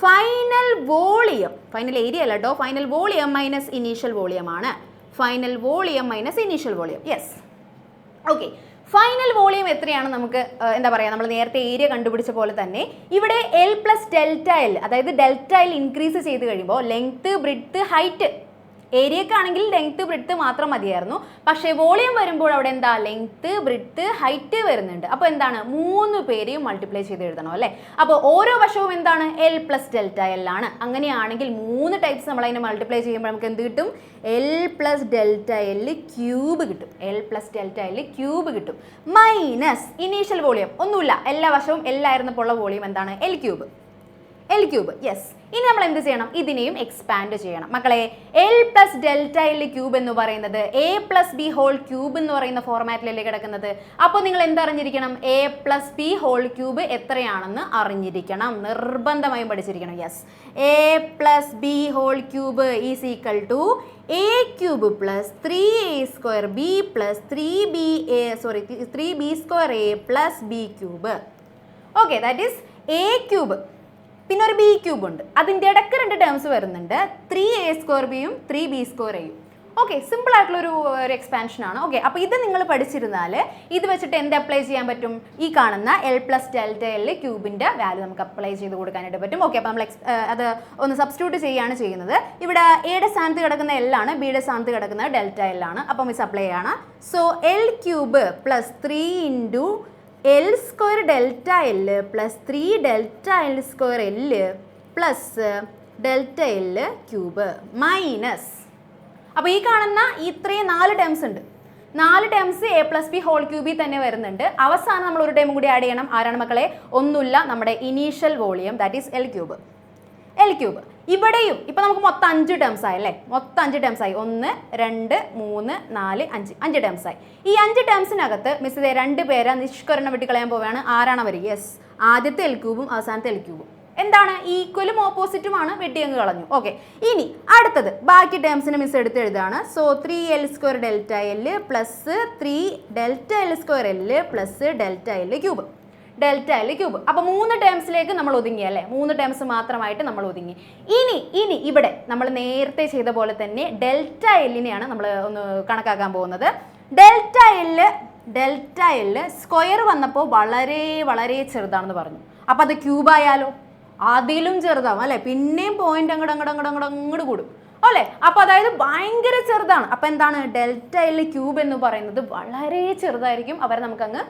ഫൈനൽ വോളിയം, ഫൈനൽ ഏരിയ അല്ല കേട്ടോ, final volume minus initial volume ആണ്. Final volume minus initial volume. Yes, okay. Final volume എത്രയാണ്? നമുക്ക് എന്താ പറയുക, നമ്മൾ നേരത്തെ ഏരിയ കണ്ടുപിടിച്ച പോലെ തന്നെ ഇവിടെ എൽ പ്ലസ് ഡെൽറ്റ എൽ, അതായത് ഡെൽറ്റ എൽ ഇൻക്രീസ് ചെയ്ത് കഴിയുമ്പോൾ ലെങ്ത്, ബ്രിഡ്ത്ത്, ഹൈറ്റ്, ഏരിയക്കാണെങ്കിൽ ലെങ്ത് ബ്രിഡ്ത്ത് മാത്രം മതിയായിരുന്നു. പക്ഷേ വോളിയം വരുമ്പോൾ അവിടെ എന്താ? ലെങ്ത്, ബ്രിഡ്ത്ത്, ഹൈറ്റ് വരുന്നുണ്ട്. അപ്പോൾ എന്താണ്? 3 പേരെയും മൾട്ടിപ്ലൈ ചെയ്ത് എഴുതണം അല്ലേ? അപ്പോൾ ഓരോ വശവും എന്താണ്? എൽ പ്ലസ് ഡെൽറ്റ എൽ ആണ്. അങ്ങനെയാണെങ്കിൽ 3 ടൈപ്സ് നമ്മൾ അതിനെ മൾട്ടിപ്ലൈ ചെയ്യുമ്പോൾ നമുക്ക് എന്ത് കിട്ടും? L plus delta L cube കിട്ടും. L plus delta L cube കിട്ടും. മൈനസ് ഇനീഷ്യൽ വോളിയം ഒന്നുമില്ല, എല്ലാ വശവും എല്ലായിരുന്നപ്പോൾ ഉള്ള വോളിയം എന്താണ്? L cube. L cube. Yes, ഇനി നമ്മൾ എന്ത് ചെയ്യണം? ഇതിനെയും എക്സ്പാൻഡ് ചെയ്യണം മക്കളെ. L plus delta L cube എന്ന് പറയുന്നത് A plus B whole cube എന്ന് പറയുന്ന ഫോർമാറ്റിലല്ലേ കിടക്കുന്നത്. അപ്പോൾ നിങ്ങൾ എന്തറിഞ്ഞിരിക്കണം? A plus B whole cube എത്രയാണെന്ന് അറിഞ്ഞിരിക്കണം, നിർബന്ധമായും പഠിച്ചിരിക്കണം. Yes, A plus B whole cube is equal to A cube plus 3a square B plus 3b square A plus B cube. Okay, that is A cube, പിന്നെ ഒരു B cube ഉണ്ട്. അതിൻ്റെ ഇടയ്ക്ക് 2 terms വരുന്നുണ്ട്, 3a സ്ക്വയർ ബിയും 3b square എയും. Okay, simple ആയിട്ടുള്ളൊരു expansion ആണ്. ഓക്കെ, അപ്പോൾ ഇത് നിങ്ങൾ പഠിച്ചിരുന്നാൽ ഇത് വെച്ചിട്ട് എന്ത് അപ്ലൈ ചെയ്യാൻ പറ്റും? ഈ കാണുന്ന എൽ പ്ലസ് ഡെൽറ്റ എൽ ക്യൂബിൻ്റെ വാല്യൂ നമുക്ക് അപ്ലൈ ചെയ്ത് കൊടുക്കാനായിട്ട് പറ്റും. ഓക്കെ, അപ്പോൾ നമ്മൾ അത് ഒന്ന് സബ്സ്റ്റിറ്റ്യൂട്ട് ചെയ്യുകയാണ് ചെയ്യുന്നത്. ഇവിടെ എയുടെ സ്ഥാനത്ത് കിടക്കുന്ന എൽ ആണ്, ബിയുടെ സ്ഥാനത്ത് കിടക്കുന്നത് ഡെൽറ്റ എൽ ആണ്. അപ്പോൾ മിസ് അപ്ലൈ ചെയ്യാണ്. So L cube plus 3 into L square delta L plus 3 delta L square L plus delta L cube minus, അപ്പോൾ ഈ കാണുന്ന ഇത്രയും 4 ടേംസ് ഉണ്ട്. 4 terms A plus B whole ക്യൂബിൽ തന്നെ വരുന്നുണ്ട്. അവസാനം നമ്മൾ ഒരു ടൈം കൂടി ആഡ് ചെയ്യണം. ആരാണ് മക്കളെ? ഒന്നുമില്ല, നമ്മുടെ initial volume, that is L cube. L cube ഇവിടെയും ഇപ്പോൾ നമുക്ക് മൊത്തം 5 ടേംസ് ആയി അല്ലേ? മൊത്തം 5 ടേംസ് ആയി. 1 2 3 4 5 ടേംസ് ആയി. ഈ 5 ടേംസിനകത്ത് മിസ് ഇതേ 2 പേരെ നിഷ്കരണം വെട്ടിക്കളയാൻ പോവുകയാണ്. ആരാണ് അവർ? യെസ്, ആദ്യത്തെ എൽ ക്യൂബും അവസാനത്തെ എൽ ക്യൂബും എന്താണ്? ഈക്വലും ഓപ്പോസിറ്റുമാണ്, വെട്ടിയങ്ങ് കളഞ്ഞു. ഓക്കെ, ഇനി അടുത്തത് ബാക്കി ടേംസിന് മിസ് എടുത്ത് എഴുതാണ്. So 3l square delta L plus 3 delta L square L plus delta L cube. Delta L cube. അപ്പോൾ 3 ടേംസിലേക്ക് നമ്മൾ ഒതുങ്ങി അല്ലേ? 3 ടേംസ് മാത്രമായിട്ട് നമ്മൾ ഒതുങ്ങി. ഇനി ഇവിടെ നമ്മൾ നേരത്തെ ചെയ്ത പോലെ തന്നെ ഡെൽറ്റ എല്ലിനെയാണ് നമ്മൾ ഒന്ന് കണക്കാക്കാൻ പോകുന്നത്. ഡെൽറ്റ എൽ സ്ക്വയർ വന്നപ്പോൾ വളരെ വളരെ ചെറുതാണെന്ന് പറഞ്ഞു. അപ്പോൾ അത് ക്യൂബായാലോ? അതിലും ചെറുതാവും അല്ലേ? പിന്നെയും പോയിന്റ് അങ്ങോട്ട് കൂടും അല്ലേ? അപ്പോൾ അതായത് ഭയങ്കര ചെറുതാണ്. അപ്പോൾ എന്താണ്? ഡെൽറ്റ എൽ ക്യൂബ് എന്ന് പറയുന്നത് വളരെ ചെറുതായിരിക്കും. അവരെ നമുക്കങ്ങ്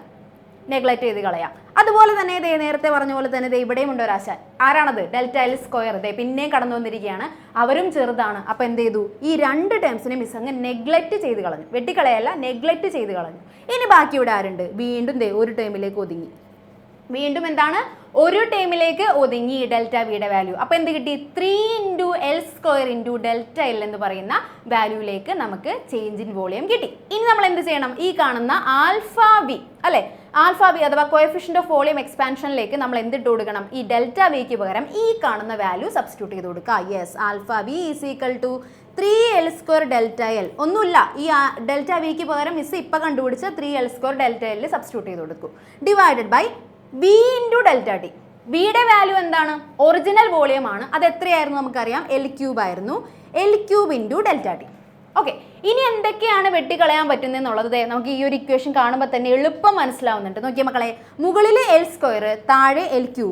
നെഗ്ലക്റ്റ് ചെയ്ത് കളയാം. അതുപോലെ തന്നെ നേരത്തെ പറഞ്ഞ പോലെ തന്നെ ഇവിടെയും ഉണ്ട് ഒരാശാൻ. ആരാണത്? Delta L square. പിന്നെയും കടന്നു വന്നിരിക്കുകയാണ്. അവരും ചെറുതാണ്. അപ്പോൾ എന്ത് ചെയ്തു? ഈ 2 ടേംസിനെ മിസ് അങ്ങ് നെഗ്ലക്റ്റ് ചെയ്ത് കളഞ്ഞു. വെട്ടിക്കളയല്ല, നെഗ്ലക്റ്റ് ചെയ്ത് കളഞ്ഞു. ഇനി ബാക്കി ഇവിടെ ആരുണ്ട്? വീണ്ടും ഒരു ടേമിലേക്ക് ഒതുങ്ങി. വീണ്ടും എന്താണ്? ഒരു ടേമിലേക്ക് ഒതുങ്ങി ഡെൽറ്റ വിയുടെ വാല്യൂ. അപ്പോൾ എന്ത് കിട്ടി? 3 into L square into delta L എന്ന് പറയുന്ന വാല്യൂയിലേക്ക് നമുക്ക് ചേഞ്ച് ഇൻ വോളിയം കിട്ടി. ഇനി നമ്മൾ എന്ത് ചെയ്യണം? ഈ കാണുന്ന ആൽഫ വി അല്ലേ, ആൽഫ ബി അഥവാ കോഎഫിഷ്യന്റ് ഓഫ് വോളിയം എക്സ്പാൻഷനിലേക്ക് നമ്മൾ എന്തിട്ട് കൊടുക്കണം? ഈ ഡെൽറ്റ വിക്ക് പകരം ഈ കാണുന്ന വാല്യൂ സബ്സ്റ്റിറ്റ്യൂട്ട് ചെയ്ത് കൊടുക്കുക. Yes, alpha B is equal to 3L² delta L. ഒന്നുമില്ല, ഈ ഡെൽറ്റ വിക്ക് പകരം മിസ് ഇപ്പം കണ്ടുപിടിച്ച 3L² ഡെൽറ്റ എൽ സബ്സ്റ്റിറ്റ്യൂട്ട് ചെയ്ത് കൊടുക്കും. Divided by B into delta T. ബിയുടെ വാല്യൂ എന്താണ്? ഒറിജിനൽ വോളിയം ആണ്. അത് എത്രയായിരുന്നു നമുക്കറിയാം? L³ ആയിരുന്നു. L³ into delta T. Okay, ഇനി എന്തൊക്കെയാണ് വെട്ടിക്കളയാൻ പറ്റുന്നതെന്നുള്ളത് നമുക്ക് ഈ ഒരു ഇക്വേഷൻ കാണുമ്പോൾ തന്നെ എളുപ്പം മനസ്സിലാവുന്നുണ്ട്. നോക്കിയ മക്കളെ, മുകളിൽ L², താഴെ L³.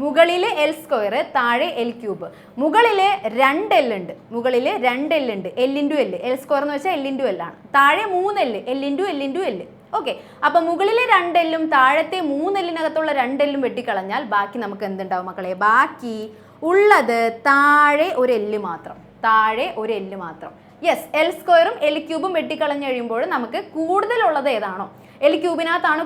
മുകളിൽ L² താഴെ L³. മുകളിൽ 2L ഉണ്ട്. മുകളിൽ 2L ഉണ്ട്. L into L. L² എന്ന് വെച്ചാൽ L ഇൻറ്റു L ആണ്. താഴെ 3L. L into L into L. Okay, അപ്പം മുകളിലെ 2L താഴത്തെ 3L വെട്ടിക്കളഞ്ഞാൽ ബാക്കി നമുക്ക് എന്തുണ്ടാവും മക്കളെ? ബാക്കി ഉള്ളത് താഴെ ഒരു L മാത്രം. താഴെ ഒരു L മാത്രം. യെസ്, L² L³ വെട്ടിക്കളഞ്ഞ് കഴിയുമ്പോൾ നമുക്ക് കൂടുതലുള്ളത് ഏതാണോ? L³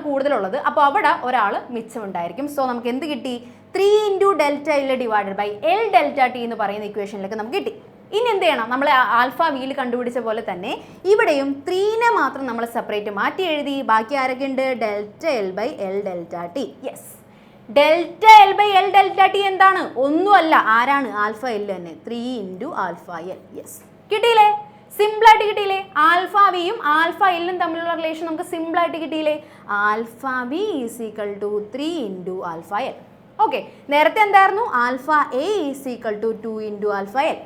കൂടുതലുള്ളത്. അപ്പോൾ അവിടെ ഒരാൾ മിച്ചമുണ്ടായിരിക്കും. സോ നമുക്ക് എന്ത് കിട്ടി? 3 into delta L divided by L delta T എന്ന് പറയുന്ന ഇക്വേഷനിലേക്ക് നമുക്ക് കിട്ടി. ഇനി എന്ത് ചെയ്യണം? നമ്മൾ ആൽഫ വിയിൽ കണ്ടുപിടിച്ച പോലെ തന്നെ ഇവിടെയും 3നെ മാത്രം നമ്മൾ സെപ്പറേറ്റ് മാറ്റി എഴുതി. ബാക്കി ആരൊക്കെ ഉണ്ട്? Delta L by L delta T. Yes, delta L by L delta T എന്താണ്? ഒന്നുമല്ല, ആരാണ്? ആൽഫ എൽ തന്നെ. 3 ഇൻറ്റു ആൽഫ എൽ. യെസ്, കിട്ടിയില്ലേ? സിമ്പിളായിട്ട് കിട്ടിയില്ലേ? ആൽഫ വിയും ആൽഫ എല്ലും തമ്മിലുള്ള റിലേഷൻ നമുക്ക് സിമ്പിളായിട്ട് കിട്ടിയില്ലേ? Alpha B is equal to 3 into alpha L. Okay, നേരത്തെ എന്തായിരുന്നു? Alpha A is equal to 2 into alpha L.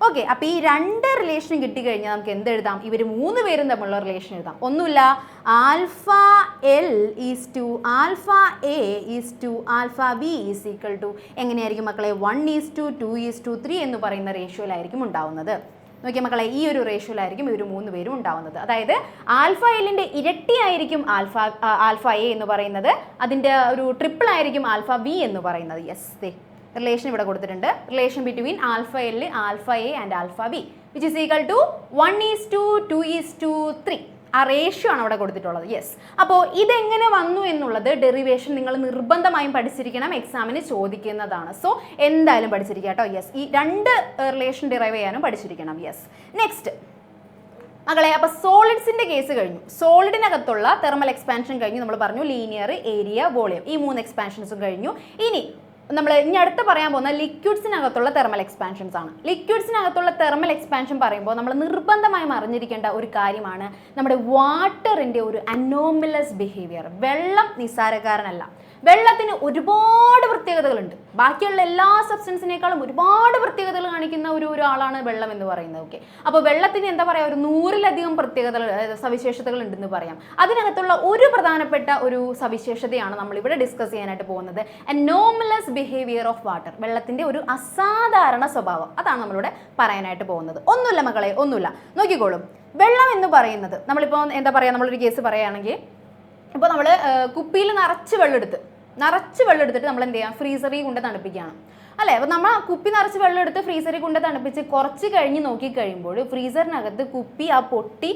Okay, അപ്പോൾ ഈ രണ്ട് റിലേഷൻ കിട്ടിക്കഴിഞ്ഞാൽ നമുക്ക് എന്തെഴുതാം? ഇവർ 3 പേരും തമ്മിലുള്ള റിലേഷൻ എഴുതാം. ഒന്നുമില്ല, alpha L is to alpha A is to alpha B is equal to എങ്ങനെയായിരിക്കും മക്കളെ? 1:2:3 എന്ന് പറയുന്ന റേഷ്യോയിലായിരിക്കും ഉണ്ടാവുന്നത്. നോക്കിയ മക്കളെ, ഈ ഒരു റേഷ്യോയിലായിരിക്കും ഇവർ 3 പേരും ഉണ്ടാവുന്നത്. അതായത് ആൽഫ എല്ലിൻ്റെ ഇരട്ടിയായിരിക്കും ആൽഫ എ എന്ന് പറയുന്നത്. അതിൻ്റെ ഒരു ട്രിപ്പിൾ ആയിരിക്കും ആൽഫ ബി എന്ന് പറയുന്നത്. യെസ്, റിലേഷൻ ഇവിടെ കൊടുത്തിട്ടുണ്ട്. Relation between alpha L, alpha A and alpha B which is equal to 1:2:3. ആ റേഷ്യോ ആണ് അവിടെ കൊടുത്തിട്ടുള്ളത്. യെസ്, അപ്പോൾ ഇതെങ്ങനെ വന്നു എന്നുള്ളത് ഡെറിവേഷൻ നിങ്ങൾ നിർബന്ധമായും പഠിച്ചിരിക്കണം. എക്സാമിന് ചോദിക്കുന്നതാണ്. സോ എന്തായാലും പഠിച്ചിരിക്കുക കേട്ടോ. യെസ്, ഈ രണ്ട് റിലേഷൻ ഡിറൈവ് ചെയ്യാനും പഠിച്ചിരിക്കണം. യെസ്, നെക്സ്റ്റ് മകളെ, അപ്പോൾ സോളിഡ്സിൻ്റെ കേസ് കഴിഞ്ഞു. സോളിഡിനകത്തുള്ള തെർമൽ എക്സ്പാൻഷൻ കഴിഞ്ഞു. നമ്മൾ പറഞ്ഞു ലീനിയർ, ഏരിയ, വോളിയം, ഈ 3 എക്സ്പാൻഷൻസും കഴിഞ്ഞു. ഇനി അടുത്ത് പറയാൻ പോകുന്ന ലിക്വിഡ്സിനകത്തുള്ള തെർമൽ എക്സ്പാൻഷൻസ് ആണ്. ലിക്വിഡ്സിനകത്തുള്ള തെർമൽ എക്സ്പാൻഷൻ പറയുമ്പോൾ നമ്മൾ നിർബന്ധമായും അറിഞ്ഞിരിക്കേണ്ട ഒരു കാര്യമാണ് നമ്മുടെ വാട്ടറിൻ്റെ ഒരു അനോമലസ് ബിഹേവിയർ. വെള്ളം നിസ്സാരക്കാരനല്ല. വെള്ളത്തിന് ഒരുപാട് പ്രത്യേകതകളുണ്ട്. ബാക്കിയുള്ള എല്ലാ സബ്സ്റ്റൻസിനേക്കാളും ഒരുപാട് പ്രത്യേകതകൾ കാണിക്കുന്ന ഒരാളാണ് വെള്ളം എന്ന് പറയുന്നത്. ഓക്കെ, അപ്പോൾ വെള്ളത്തിന് എന്താ പറയുക, ഒരു 100-ലധികം സവിശേഷതകൾ ഉണ്ടെന്ന് പറയാം. അതിനകത്തുള്ള ഒരു പ്രധാനപ്പെട്ട ഒരു സവിശേഷതയാണ് നമ്മളിവിടെ ഡിസ്കസ് ചെയ്യാനായിട്ട് പോകുന്നത്. Anomalous behaviour of water. വെള്ളത്തിൻ്റെ ഒരു അസാധാരണ സ്വഭാവം, അതാണ് നമ്മളിവിടെ പറയാനായിട്ട് പോകുന്നത്. ഒന്നുമില്ല മക്കളെ, ഒന്നുമില്ല. നോക്കിക്കോളും, വെള്ളം എന്ന് പറയുന്നത് നമ്മളിപ്പോൾ എന്താ പറയുക, നമ്മളൊരു കേസ് പറയുകയാണെങ്കിൽ, ഇപ്പോൾ നമ്മൾ കുപ്പിയിൽ നിറച്ച് വെള്ളം എടുത്തിട്ട് നമ്മൾ എന്ത് ചെയ്യാം? ഫ്രീസറിൽ കൊണ്ട് തണുപ്പിക്കുകയാണ് അല്ലേ? അപ്പോൾ നമ്മൾ കുപ്പി നിറച്ച് വെള്ളം എടുത്ത് ഫ്രീസറിൽ കൊണ്ട് തണുപ്പിച്ച് കുറച്ച് കഴിഞ്ഞ് നോക്കിക്കഴിയുമ്പോൾ ഫ്രീസറിനകത്ത് കുപ്പി ആ പൊട്ടി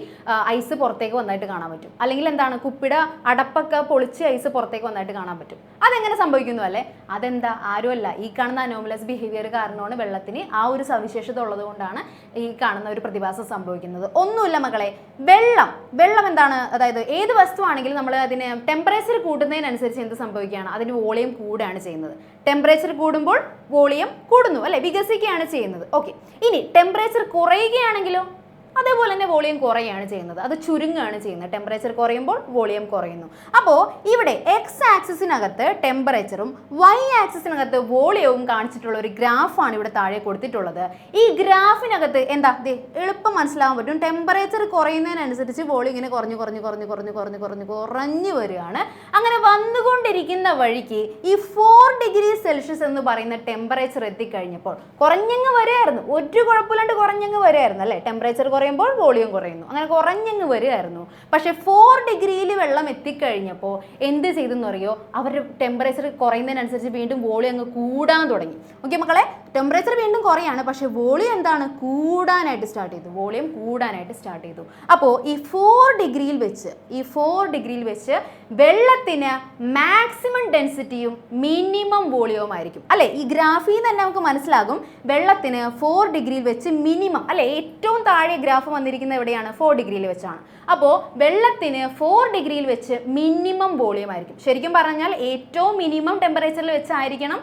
ഐസ് പുറത്തേക്ക് വന്നായിട്ട് കാണാൻ പറ്റും. അല്ലെങ്കിൽ എന്താണ്, കുപ്പിയുടെ അടപ്പൊക്കെ പൊളിച്ച് ഐസ് പുറത്തേക്ക് വന്നായിട്ട് കാണാൻ പറ്റും. അതെങ്ങനെ സംഭവിക്കുന്നു അല്ലേ? അതെന്താ, ആരുമല്ല, ഈ കാണുന്ന അനോമലസ് ബിഹേവിയർ കാരണമാണ് വെള്ളത്തിന് ആ ഒരു സവിശേഷത ഉള്ളത് കൊണ്ടാണ് ഈ കാണുന്ന ഒരു പ്രതിഭാസം സംഭവിക്കുന്നത്. ഒന്നുമില്ല മക്കളെ, വെള്ളം എന്താണ്, അതായത് ഏത് വസ്തുവാണെങ്കിലും നമ്മൾ അതിന് ടെമ്പറേച്ചർ കൂട്ടുന്നതിനനുസരിച്ച് എന്ത് സംഭവിക്കുകയാണ്? അതിന് വോളിയം കൂടുകയാണ് ചെയ്യുന്നത്. ടെമ്പറേച്ചർ കൂടുമ്പോൾ വോളിയം കൂടുന്നു അല്ലേ, വികസിക്കുകയാണ് ചെയ്യുന്നത്. ഓക്കെ, ഇനി ടെമ്പറേച്ചർ കുറയുകയാണെങ്കിലോ അതേപോലെ തന്നെ വോളിയം കുറയുകയാണ് ചെയ്യുന്നത്, അത് ചുരുങ്ങുകയാണ് ചെയ്യുന്നത്. ടെമ്പറേച്ചർ കുറയുമ്പോൾ വോളിയം കുറയുന്നു. അപ്പോൾ ഇവിടെ എക്സ് ആക്സിസിനകത്ത് ടെമ്പറേച്ചറും വൈ ആക്സിസിനകത്ത് വോളിയവും കാണിച്ചിട്ടുള്ള ഒരു ഗ്രാഫാണ് ഇവിടെ താഴെ കൊടുത്തിട്ടുള്ളത്. ഈ ഗ്രാഫിനകത്ത് എന്താ എളുപ്പം മനസ്സിലാവാൻ പറ്റും. ടെമ്പറേച്ചർ കുറയുന്നതിനനുസരിച്ച് വോളിയം ഇങ്ങനെ കുറഞ്ഞു വരികയാണ്. അങ്ങനെ വന്നുകൊണ്ടിരിക്കുന്ന വഴിക്ക് ഈ 4 ഡിഗ്രി സെൽഷ്യസ് എന്ന് പറയുന്ന ടെമ്പറേച്ചർ എത്തിക്കഴിഞ്ഞപ്പോൾ കുറഞ്ഞങ്ങ് വരികയായിരുന്നു. ഒരു കുഴപ്പമില്ലാണ്ട് കുറഞ്ഞങ്ങ് വരികയായിരുന്നു അല്ലേ? ടെമ്പറേച്ചർ കുറയുമ്പോൾ വോളിയം കുറയുന്നു, അങ്ങനെ കുറഞ്ഞങ്ങ് വരികയായിരുന്നു. പക്ഷേ 4 ഡിഗ്രിയിൽ വെള്ളം എത്തിക്കഴിഞ്ഞപ്പോൾ എന്ത് ചെയ്തെന്ന് അറിയോ? അവരുടെ ടെമ്പറേച്ചർ കുറയുന്നതിനനുസരിച്ച് വീണ്ടും വോളിയം അങ്ങ് കൂടാൻ തുടങ്ങി. ഓക്കെ മക്കളെ, ടെമ്പറേച്ചർ വീണ്ടും കുറയാണ്, പക്ഷേ വോളിയം എന്താണ് കൂടാനായിട്ട് സ്റ്റാർട്ട് ചെയ്തു, വോളിയം കൂടാനായിട്ട് സ്റ്റാർട്ട് ചെയ്തു. അപ്പോൾ ഈ 4 ഡിഗ്രിയിൽ വെച്ച് വെള്ളത്തിന് മാക്സിമം ഡെൻസിറ്റിയും മിനിമം വോളിയവും ആയിരിക്കും അല്ലേ. ഈ ഗ്രാഫിൽ നിന്ന് തന്നെ നമുക്ക് മനസ്സിലാകും വെള്ളത്തിന് 4 ഡിഗ്രിയിൽ വെച്ച് മിനിമം അല്ലെ, ഏറ്റവും താഴെ ഗ്രാഫ് വന്നിരിക്കുന്നത് എവിടെയാണ്, 4 ഡിഗ്രിയിൽ വെച്ചാണ്. അപ്പോൾ വെള്ളത്തിന് 4 ഡിഗ്രിയിൽ വെച്ച് മിനിമം വോളിയം ആയിരിക്കും. ശരിക്കും പറഞ്ഞാൽ ഏറ്റവും മിനിമം ടെമ്പറേച്ചറിൽ വെച്ചായിരിക്കണം.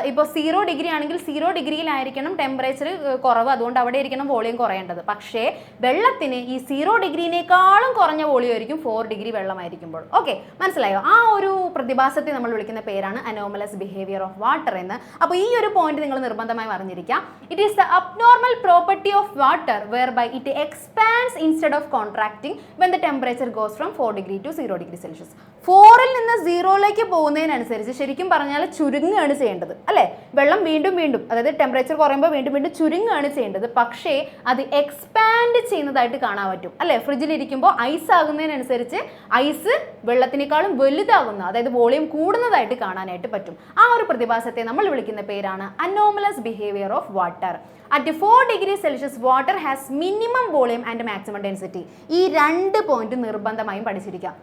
ഇപ്പോൾ 0 ഡിഗ്രി ആണെങ്കിൽ 0 ഡിഗ്രിയിലായിരിക്കണം ടെമ്പറേച്ചർ കുറവ്, അതുകൊണ്ട് അവിടെ ആയിരിക്കണം വോളിയം കുറയേണ്ടത്. പക്ഷേ വെള്ളത്തിന് ഈ 0 ഡിഗ്രിനേക്കാളും കുറഞ്ഞ വോളിയം ആയിരിക്കും 4 ഡിഗ്രി വെള്ളമായിരിക്കുമ്പോൾ. ഓക്കെ, മനസ്സിലായോ? ആ ഒരു പ്രതിഭാസത്തെ നമ്മൾ വിളിക്കുന്ന പേരാണ് അനോമലസ് ബിഹേവിയർ ഓഫ് വാട്ടർ എന്ന്. അപ്പോൾ ഈ ഒരു പോയിന്റ് നിങ്ങൾ നിർബന്ധമായും അറിഞ്ഞിരിക്കാം. It is the abnormal property of water whereby it expands instead of contracting when the temperature goes from 4 degree to 0 degree Celsius. 4ൽ നിന്ന് 0ലേക്ക് പോകുന്നതിനനുസരിച്ച് ശരിക്കും പറഞ്ഞാൽ ചുരുങ്ങുകയാണ് ചെയ്യേണ്ടത് അല്ലേ. വെള്ളം വീണ്ടും അതായത് ടെമ്പറേച്ചർ കുറയുമ്പോൾ വീണ്ടും ചുരുങ്ങുകയാണ് ചെയ്യേണ്ടത്. പക്ഷേ അത് എക്സ്പാൻഡ് ചെയ്യുന്നതായിട്ട് കാണാൻ പറ്റും അല്ലേ. ഫ്രിഡ്ജിലിരിക്കുമ്പോൾ ഐസ് ആകുന്നതിനനുസരിച്ച് ഐസ് വെള്ളത്തിനേക്കാളും വലുതാകുന്ന, അതായത് വോളിയം കൂടുന്നതായിട്ട് കാണാനായിട്ട് പറ്റും. ആ ഒരു പ്രതിഭാസത്തെ നമ്മൾ വിളിക്കുന്ന പേരാണ് anomalous behaviour of water. At 4 degrees Celsius, water has minimum volume and maximum density. ഈ 2 പോയിന്റ് നിർബന്ധമായും പഠിച്ചിരിക്കാം.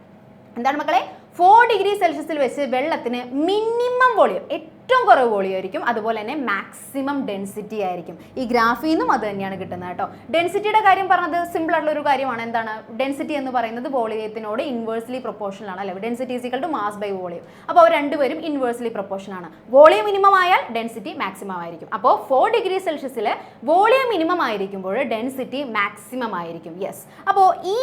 എന്താണ് മക്കളെ? 4 ഡിഗ്രി സെൽഷ്യസിൽ വെച്ച് വെള്ളത്തിന് മിനിമം വോളിയം, ഏറ്റവും കുറവ് വോളിയം ആയിരിക്കും, അതുപോലെ തന്നെ മാക്സിമം ഡെൻസിറ്റി ആയിരിക്കും. ഈ ഗ്രാഫിൽ നിന്നും അത് തന്നെയാണ് കിട്ടുന്നത് കേട്ടോ. ഡെൻസിറ്റിയുടെ കാര്യം പറഞ്ഞത് സിമ്പിൾ ആയിട്ടുള്ള ഒരു കാര്യമാണ്. എന്താണ് ഡെൻസിറ്റി എന്ന് പറയുന്നത്? വോളിയത്തിനോട് ഇൻവേഴ്സ്ലി പ്രൊപ്പോർഷണൽ ആണ് അല്ലേ. Density is equal to mass by volume. അപ്പോൾ അവർ രണ്ടുപേരും ഇൻവേഴ്സ്ലി പ്രൊപ്പോർഷണൽ ആണ്. വോളിയം മിനിമം ആയാൽ ഡെൻസിറ്റി മാക്സിമം ആയിരിക്കും. അപ്പോൾ 4 ഡിഗ്രി സെൽഷ്യസിൽ വോളിയം മിനിമം ആയിരിക്കുമ്പോൾ ഡെൻസിറ്റി മാക്സിമം ആയിരിക്കും. യെസ്, അപ്പോൾ ഈ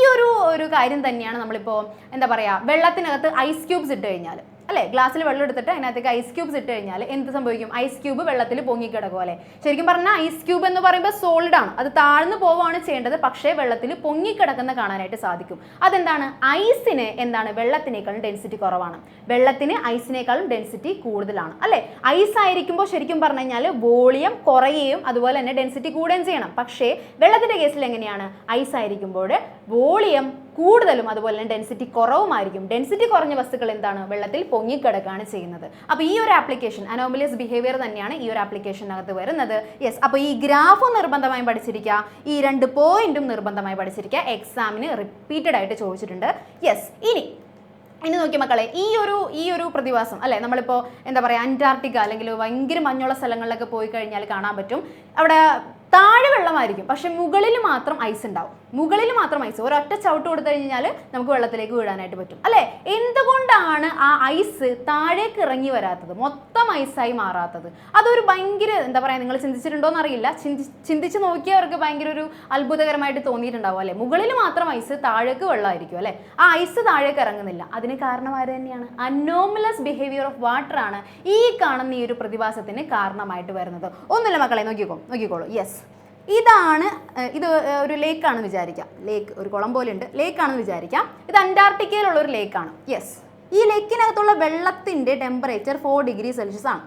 ഒരു കാര്യം തന്നെയാണ് നമ്മളിപ്പോൾ എന്താ പറയുക, വെള്ളത്തിനകത്ത് ഐസ് ക്യൂബ്സ് ഇട്ട് കഴിഞ്ഞാൽ അല്ലേ, ഗ്ലാസ്സിൽ വെള്ളം എടുത്തിട്ട് അതിനകത്തേക്ക് ഐസ് ക്യൂബ്സ് ഇട്ട് കഴിഞ്ഞാൽ എന്ത് സംഭവിക്കും? ഐസ് ക്യൂബ് വെള്ളത്തിൽ പൊങ്ങിക്കിടക്കും അല്ലേ. ശരിക്കും പറഞ്ഞാൽ ഐസ് ക്യൂബ് എന്ന് പറയുമ്പോൾ സോളിഡ് ആണ്, അത് താഴ്ന്നു പോവുകയാണ് ചെയ്യേണ്ടത്, പക്ഷേ വെള്ളത്തിൽ പൊങ്ങിക്കിടക്കുന്ന കാണാനായിട്ട് സാധിക്കും. അതെന്താണ്? ഐസിന് എന്താണ് വെള്ളത്തിനേക്കാളും ഡെൻസിറ്റി കുറവാണ്, വെള്ളത്തിന് ഐസിനേക്കാളും ഡെൻസിറ്റി കൂടുതലാണ് അല്ലേ. ഐസ് ആയിരിക്കുമ്പോൾ ശരിക്കും പറഞ്ഞു കഴിഞ്ഞാൽ വോളിയം കുറയുകയും അതുപോലെ തന്നെ ഡെൻസിറ്റി കൂടുകയും ചെയ്യണം. പക്ഷേ വെള്ളത്തിൻ്റെ കേസിൽ എങ്ങനെയാണ്? ഐസ് ആയിരിക്കുമ്പോൾ വോളിയം കൂടുതലും അതുപോലെ തന്നെ ഡെൻസിറ്റി കുറവുമായിരിക്കും. ഡെൻസിറ്റി കുറഞ്ഞ വസ്തുക്കൾ എന്താണ്? വെള്ളത്തിൽ പൊങ്ങിക്കിടക്കുകയാണ് ചെയ്യുന്നത്. അപ്പോൾ ഈ ഒരു ആപ്ലിക്കേഷൻ അനോമലിയസ് ബിഹേവിയർ തന്നെയാണ് ഈ ഒരു ആപ്ലിക്കേഷനകത്ത് വരുന്നത്. യെസ്, അപ്പോൾ ഈ ഗ്രാഫും നിർബന്ധമായും പഠിച്ചിരിക്കുക, ഈ 2 പോയിന്റും നിർബന്ധമായി പഠിച്ചിരിക്കുക. എക്സാമിന് റിപ്പീറ്റഡ് ആയിട്ട് ചോദിച്ചിട്ടുണ്ട്. യെസ്, ഇനി നോക്കി മക്കളെ, ഈ ഒരു പ്രതിഭാസം അല്ലേ, നമ്മളിപ്പോൾ എന്താ പറയുക, അന്റാർട്ടിക്ക അല്ലെങ്കിൽ ഭയങ്കര മഞ്ഞുള്ള സ്ഥലങ്ങളിലൊക്കെ പോയി കഴിഞ്ഞാൽ കാണാൻ പറ്റും. അവിടെ താഴെ വെള്ളമായിരിക്കും, പക്ഷെ മുകളിൽ മാത്രം ഐസ് ഉണ്ടാവും. മുകളിൽ മാത്രം ഐസ്, ഒരൊറ്റ ചവിട്ട് കൊടുത്തു കഴിഞ്ഞാൽ നമുക്ക് വെള്ളത്തിലേക്ക് വീഴാനായിട്ട് പറ്റും അല്ലേ. എന്തുകൊണ്ടാണ് ആ ഐസ് താഴേക്ക് ഇറങ്ങി വരാത്തത്, മൊത്തം ഐസായി മാറാത്തത്? അതൊരു ഭയങ്കര എന്താ പറയുക, നിങ്ങൾ ചിന്തിച്ചിട്ടുണ്ടോ എന്നറിയില്ല, ചിന്തിച്ച് നോക്കിയവർക്ക് ഭയങ്കര ഒരു അത്ഭുതകരമായിട്ട് തോന്നിയിട്ടുണ്ടാവും അല്ലേ. മുകളിൽ മാത്രം ഐസ്, താഴേക്ക് വെള്ളമായിരിക്കും അല്ലേ. ആ ഐസ് താഴേക്ക് ഇറങ്ങുന്നില്ല. അതിന് കാരണം ആര് തന്നെയാണ്? അനോമലസ് ബിഹേവിയർ ഓഫ് വാട്ടർ ആണ് ഈ കാണുന്ന ഈ ഒരു പ്രതിഭാസത്തിന് കാരണമായിട്ട് വരുന്നത്. ഒന്നുമില്ല മക്കളെ, നോക്കിക്കോളൂ. യെസ്, ഇതാണ്, ഇത് ഒരു ലേക്കാണെന്ന് വിചാരിക്കാം. ലേക്ക് ഒരു കുളം പോലെ ഉണ്ട്, ലേക്കാണെന്ന് വിചാരിക്കാം. ഇത് അന്റാർട്ടിക്കയിലുള്ള ഒരു ലേക്കാണ്. യെസ്, ഈ ലേക്കിനകത്തുള്ള വെള്ളത്തിൻ്റെ ടെമ്പറേച്ചർ 4 ഡിഗ്രി സെൽഷ്യസ് ആണ്.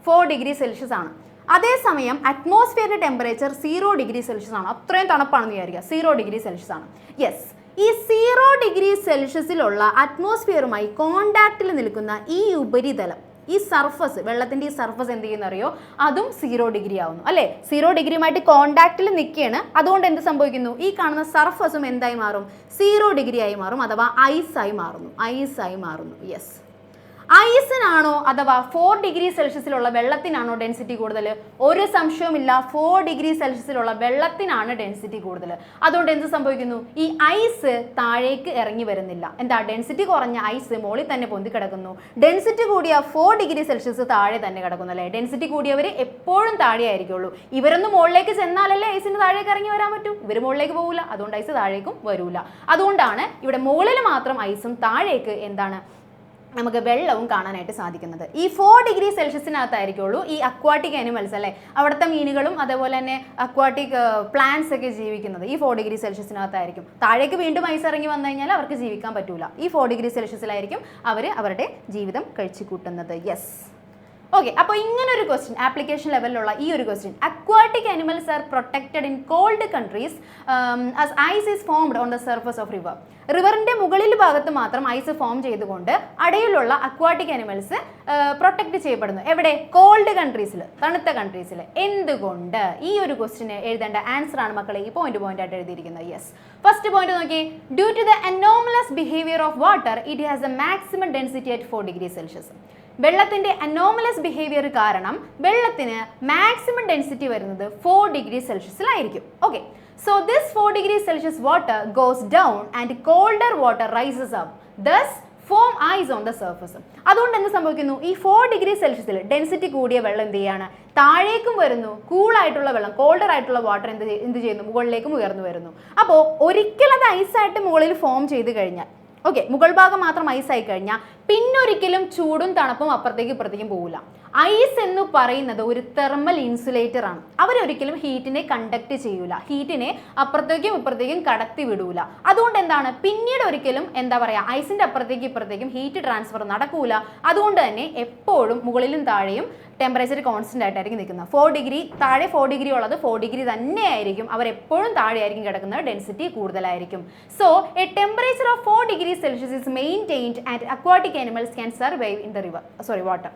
4 ഡിഗ്രി സെൽഷ്യസ് ആണ്. അതേസമയം അറ്റ്മോസ്ഫിയറിൻ്റെ ടെമ്പറേച്ചർ 0 ഡിഗ്രി സെൽഷ്യസ് ആണ്. അത്രയും തണുപ്പാണെന്ന് വിചാരിക്കുക. 0 ഡിഗ്രി സെൽഷ്യസ് ആണ്. യെസ്, ഈ 0 ഡിഗ്രി സെൽഷ്യസിലുള്ള അറ്റ്മോസ്ഫിയറുമായി കോണ്ടാക്റ്റിൽ നിൽക്കുന്ന ഈ ഉപരിതലം, ഈ സർഫസ്, വെള്ളത്തിൻ്റെ ഈ സർഫസ് എന്ത് ചെയ്യുന്ന അറിയോ? അതും 0 ഡിഗ്രി ആവുന്നു അല്ലേ. 0 ഡിഗ്രിയുമായിട്ട് കോണ്ടാക്റ്റിൽ നിൽക്കുകയാണ്. അതുകൊണ്ട് എന്ത് സംഭവിക്കുന്നു? ഈ കാണുന്ന സർഫസും എന്തായി മാറും? 0 ഡിഗ്രി ആയി മാറും, അഥവാ ഐസായി മാറുന്നു. യെസ്, ഐസിനാണോ അഥവാ 4 ഡിഗ്രി സെൽഷ്യസിലുള്ള വെള്ളത്തിനാണോ ഡെൻസിറ്റി കൂടുതൽ? ഒരു സംശയവുമില്ല, 4 ഡിഗ്രി സെൽഷ്യസിലുള്ള വെള്ളത്തിനാണ് ഡെൻസിറ്റി കൂടുതൽ. അതുകൊണ്ട് എന്ത് സംഭവിക്കുന്നു? ഈ ഐസ് താഴേക്ക് ഇറങ്ങി വരുന്നില്ല. എന്താ? ഡെൻസിറ്റി കുറഞ്ഞ ഐസ് മുകളിൽ തന്നെ പൊന്തി കിടക്കുന്നു. ഡെൻസിറ്റി കൂടിയ 4 ഡിഗ്രി സെൽഷ്യസ് താഴെ തന്നെ കിടക്കുന്നു അല്ലേ. ഡെൻസിറ്റി കൂടിയവർ എപ്പോഴും താഴെ ആയിരിക്കുള്ളൂ. ഇവരൊന്നും മുകളിലേക്ക് ചെന്നാലല്ലേ ഐസിന് താഴേക്ക് ഇറങ്ങി വരാൻ പറ്റൂ. ഇവർ മുകളിലേക്ക് പോകില്ല, അതുകൊണ്ട് ഐസ് താഴേക്കും വരൂല. അതുകൊണ്ടാണ് ഇവിടെ മുകളിൽ മാത്രം ഐസും താഴേക്ക് എന്താണ് നമുക്ക് വെള്ളവും കാണാനായിട്ട് സാധിക്കുന്നത്. ഈ 4 ഡിഗ്രി സെൽഷ്യസിനകത്തായിരിക്കുള്ളൂ ഈ അക്വാട്ടിക് ആനിമൽസ് അല്ലേ, അവിടുത്തെ മീനുകളും അതേപോലെ തന്നെ അക്വാട്ടിക് പ്ലാന്റ്സ് ഒക്കെ ജീവിക്കുന്നത് ഈ 4 ഡിഗ്രി സെൽഷ്യസിനകത്തായിരിക്കും. താഴേക്ക് വീണ്ടും ഐസ് ഇറങ്ങി വന്നു കഴിഞ്ഞാൽ അവർക്ക് ജീവിക്കാൻ പറ്റൂല. ഈ 4 ഡിഗ്രി സെൽഷ്യസിലായിരിക്കും അവർ അവരുടെ ജീവിതം കഴിച്ചു കൂട്ടുന്നത്. യെസ്, ഓക്കെ, അപ്പോൾ ഇങ്ങനെ ഒരു ക്വസ്റ്റ്യൻ, ആപ്ലിക്കേഷൻ ലെവലിലുള്ള ഈ ഒരു question, aquatic animals are protected in cold countries as ice is formed on the surface of river. റിവറിന്റെ മുകളിൽ ഭാഗത്ത് മാത്രം ഐസ് ഫോം ചെയ്തുകൊണ്ട് അടയിലുള്ള അക്വാട്ടിക് അനിമൽസ് പ്രൊട്ടക്ട് ചെയ്യപ്പെടുന്നു. എവിടെ? കോൾഡ് കൺട്രീസിൽ, തണുത്ത കൺട്രീസിൽ. എന്തുകൊണ്ട്? ഈ ഒരു ക്വസ്റ്റിന് എഴുതേണ്ട ആൻസർ ആണ് മക്കളെ ഈ പോയിന്റ് ആയിട്ട് എഴുതിയിരിക്കുന്നത്. യെസ്, ഫസ്റ്റ് പോയിന്റ് നോക്കി. Due to the anomalous behaviour of water it has a maximum density at 4 degree Celsius. വെള്ളത്തിന്റെ അനോമലസ് ബിഹേവിയർ കാരണം വെള്ളത്തിന് മാക്സിമം ഡെൻസിറ്റി വരുന്നത് 4 ഡിഗ്രി സെൽഷ്യസിലായിരിക്കും. Okay, so this 4 degree Celsius water goes down and colder water rises up, thus form ice on the surface. അതുകൊണ്ട് എന്ത് സംഭവിക്കുന്നു? ഈ 4 degree സെൽഷ്യസിൽ density കൂടിയ വെള്ളം എന്ത് ചെയ്യാണ്? താഴേക്കും വരുന്നു. കൂളായിട്ടുള്ള വെള്ളം, കോൾഡർ ആയിട്ടുള്ള വാട്ടർ എന്ത് ചെയ്യുന്നു? മുകളിലേക്കും ഉയർന്നു വരുന്നു. അപ്പോൾ ഒരിക്കൽ അത് ഐസായിട്ട് മുകളിൽ ഫോം ചെയ്ത് കഴിഞ്ഞാൽ, ഓക്കെ, മുകൾ ഭാഗം മാത്രം ഐസ് ആയി കഴിഞ്ഞാൽ പിന്നൊരിക്കലും ചൂടും തണുപ്പും അപ്പുറത്തേക്കും ഇപ്പുറത്തേക്കും പോകില്ല. ഐസ് എന്ന് പറയുന്നത് ഒരു തെർമൽ ഇൻസുലേറ്റർ ആണ്. അവരൊരിക്കലും ഹീറ്റിനെ കണ്ടക്ട് ചെയ്യൂല, ഹീറ്റിനെ അപ്പുറത്തേക്കും ഇപ്പുറത്തേക്കും കടത്തി വിടൂല. അതുകൊണ്ട് എന്താണ്, പിന്നീട് ഒരിക്കലും എന്താ പറയുക, ഐസിന്റെ അപ്പുറത്തേക്കും ഇപ്പുറത്തേക്കും ഹീറ്റ് ട്രാൻസ്ഫർ നടക്കൂല. അതുകൊണ്ട് തന്നെ എപ്പോഴും മുകളിലും താഴെയും ടെമ്പറേച്ചർ കോൺസ്റ്റന്റ് ആയിട്ടായിരിക്കും നിൽക്കുന്നത്. 4 ഡിഗ്രി താഴെ 4 ഡിഗ്രി ഉള്ളത് 4 ഡിഗ്രി തന്നെയായിരിക്കും. അവരെപ്പോഴും താഴെയായിരിക്കും കിടക്കുന്നത്, ഡെൻസിറ്റി കൂടുതലായിരിക്കും. So A temperature of 4 degree Celsius is maintained and aquatic animals can survive in the water.